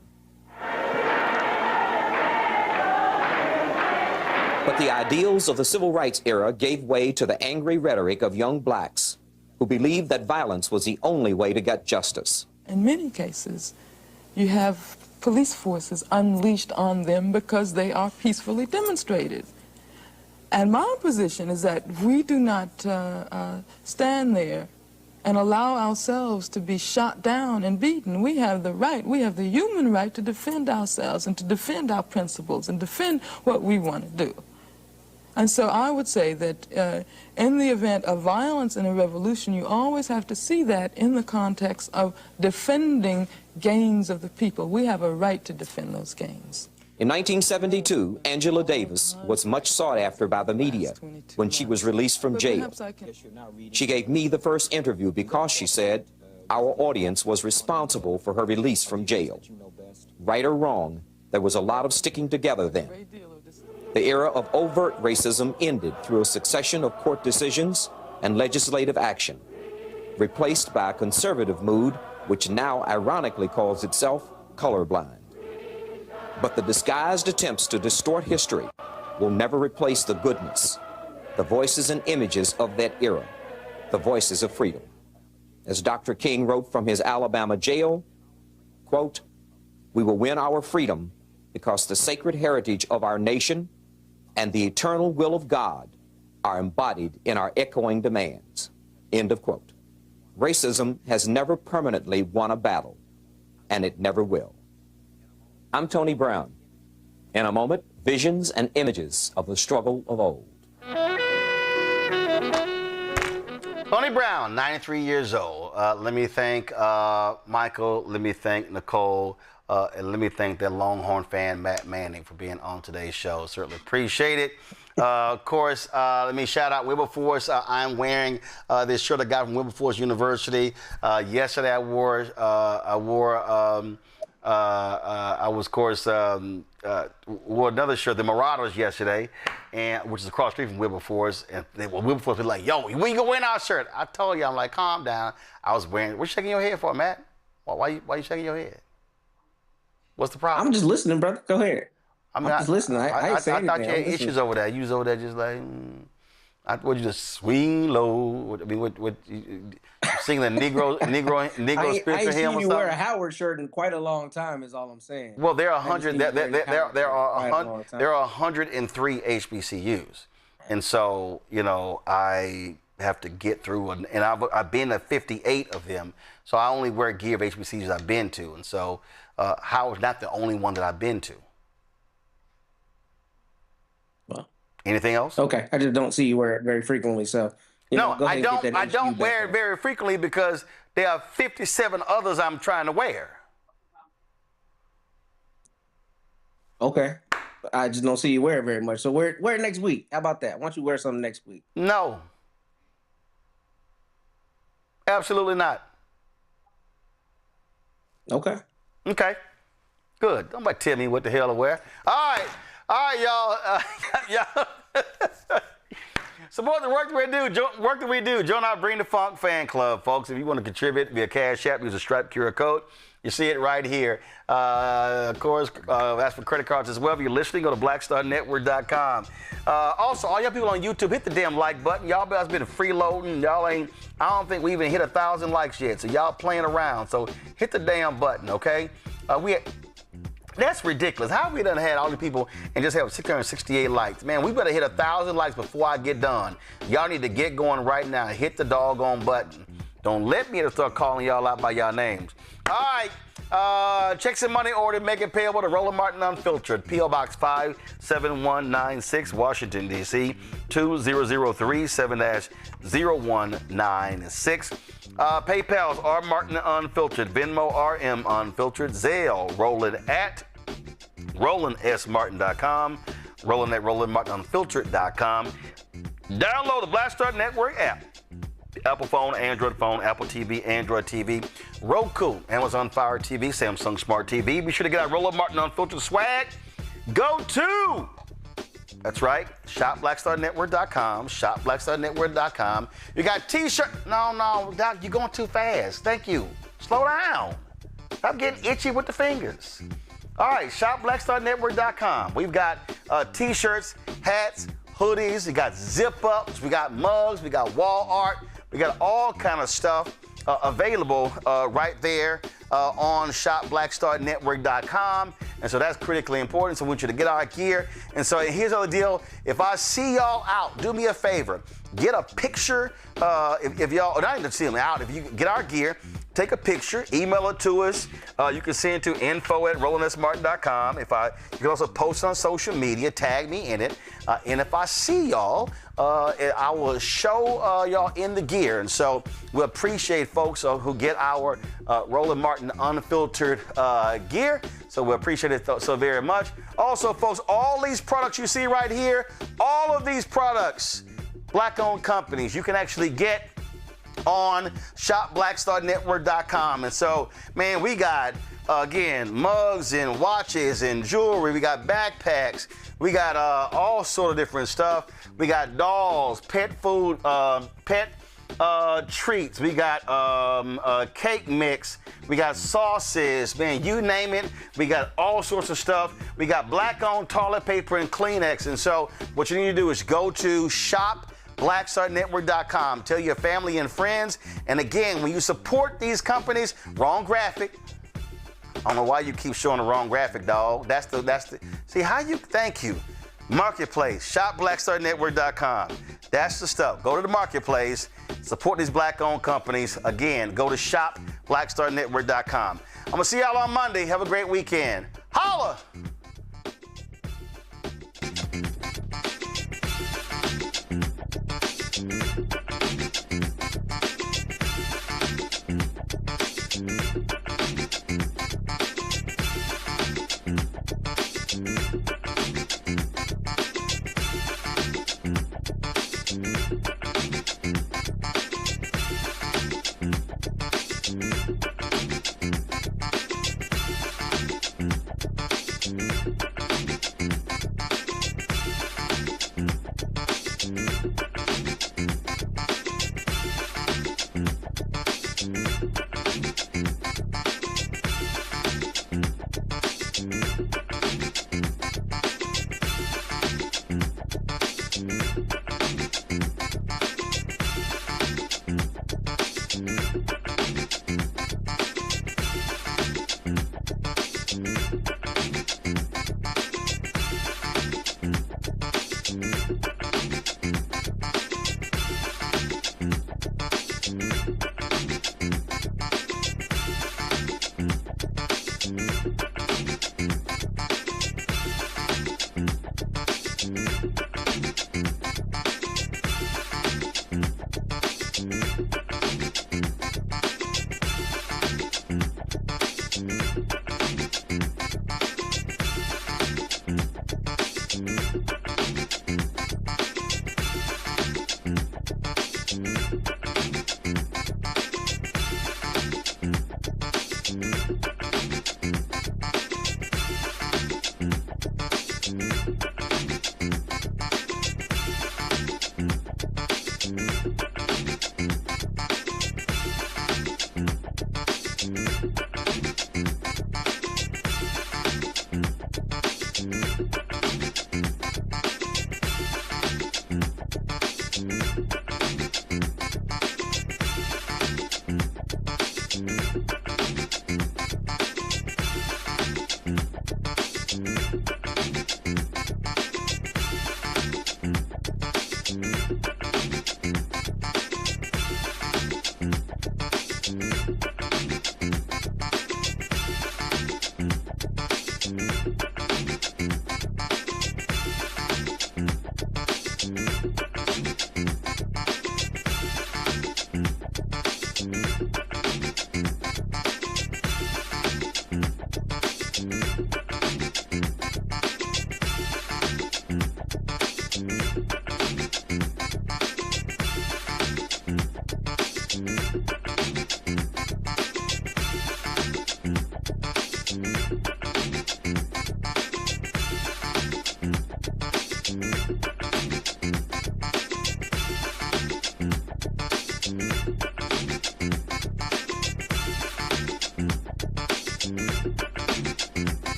But the ideals of the civil rights era gave way to the angry rhetoric of young blacks who believed that violence was the only way to get justice. In many cases, you have police forces unleashed on them because they are peacefully demonstrated. And my position is that we do not stand there and allow ourselves to be shot down and beaten. We have the right, we have the human right to defend ourselves and to defend our principles and defend what we want to do. And so I would say that in the event of violence in a revolution, you always have to see that in the context of defending gains of the people. We have a right to defend those gains. In 1972, Angela Davis was much sought after by the media when she was released from jail. She gave me the first interview because, she said, our audience was responsible for her release from jail. Right or wrong, there was a lot of sticking together then. The era of overt racism ended through a succession of court decisions and legislative action, replaced by a conservative mood which now ironically calls itself colorblind. But the disguised attempts to distort history will never replace the goodness, the voices and images of that era, the voices of freedom. As Dr. King wrote from his Alabama jail, quote, "We will win our freedom because the sacred heritage of our nation and the eternal will of God are embodied in our echoing demands," end of quote. Racism has never permanently won a battle, and it never will. I'm Tony Brown. In a moment, visions and images of the struggle of old. Tony Brown, 93 years old. Let me thank Michael. Let me thank Nicole. And let me thank that Longhorn fan, Matt Manning, for being on today's show. Certainly appreciate it. Of course, let me shout out Wilberforce. I'm wearing this shirt I got from Wilberforce University. Yesterday I wore another shirt, the Marauders, yesterday, and which is across the street from Wilberforce. And Wilberforce was like, "Yo, when you gonna wear our shirt?" I told you, I'm like, calm down. I was wearing. What you shaking your head for, Matt? Why you shaking your head? What's the problem? I'm just listening, brother. Go ahead. I'm just listening. I ain't saying I thought anything. you had issues over there. You was over there just like, would you just swing low? I mean, what you sing the Negro spiritual hymn or I ain't seen you something? wear a Howard shirt in quite a long time. Is all I'm saying. Well, there are 100. There are 103 HBCUs, and so I have to get through, and I've been to 58 of them. So I only wear gear of HBCUs I've been to, and so Howard's not the only one that I've been to. Well, anything else? Okay, I just don't see you wear it very frequently. So I don't wear it very frequently because there are 57 others I'm trying to wear. Okay, I just don't see you wear it very much. So wear it next week. How about that? Why don't you wear something next week? No, absolutely not. Okay. Okay. Good. Don't about tell me what the hell to wear. All right, y'all. Y'all. Support the work that we do. Join our Bring the Funk fan club, folks. If you want to contribute via Cash App, use a Stripe QR code. You see it right here. Of course, that's for credit cards as well. If you're listening, go to blackstarnetwork.com. Also, all y'all people on YouTube, hit the damn like button. Y'all guys been freeloading. I don't think we even hit 1,000 likes yet. So y'all playing around. So hit the damn button, okay? That's ridiculous. How have we done had all the people and just have 668 likes? Man, we better hit 1,000 likes before I get done. Y'all need to get going right now. Hit the doggone button. Don't let me start calling y'all out by y'all names. All right. Checks and money order, make it payable to Roland Martin Unfiltered. P.O. Box 57196, Washington, D.C. 2003 7-0196. PayPal's R. Martin Unfiltered. Venmo RM Unfiltered. Zelle Roland at RolandSMartin.com. Roland at RolandMartinUnfiltered.com. Download the Black Star Network app. Apple phone, Android phone, Apple TV, Android TV, Roku, Amazon Fire TV, Samsung Smart TV. Be sure to get our Roland Martin Unfiltered swag. Go to, that's right, shopblackstarnetwork.com, shopblackstarnetwork.com. You got t-shirt. No, Doc, you're going too fast. Thank you. Slow down. Stop getting itchy with the fingers. All right, shopblackstarnetwork.com. We've got t-shirts, hats, hoodies. We got zip-ups. We got mugs. We got wall art. We got all kind of stuff. available right there on shopblackstarnetwork.com. And so that's critically important. So we want you to get our gear. And so here's the other deal. If I see y'all out, do me a favor. Get a picture. If y'all, not even see them out, if you get our gear, take a picture, email it to us. You can send it to info@rolandsmartin.com. You can also post on social media, tag me in it. And if I see y'all, I will show y'all in the gear. And so we appreciate folks who get our Roland Martin unfiltered gear. So we appreciate it so very much. Also, folks, all these products you see right here, all of these products, Black-owned companies, you can actually get on shopblackstarnetwork.com. And so, man, we got, again, mugs and watches and jewelry. We got backpacks. We got all sort of different stuff. We got dolls, pet food, pet treats. We got cake mix. We got sauces, man, you name it. We got all sorts of stuff. We got Black-owned toilet paper and Kleenex. And so what you need to do is go to shopblackstarnetwork.com. Tell your family and friends. And again, when you support these companies, wrong graphic. I don't know why you keep showing the wrong graphic, dog. That's the, see how you, thank you. Marketplace, shopblackstarnetwork.com. That's the stuff. Go to the marketplace, support these Black-owned companies. Again, go to shopblackstarnetwork.com. I'm gonna see y'all on Monday. Have a great weekend. Holla!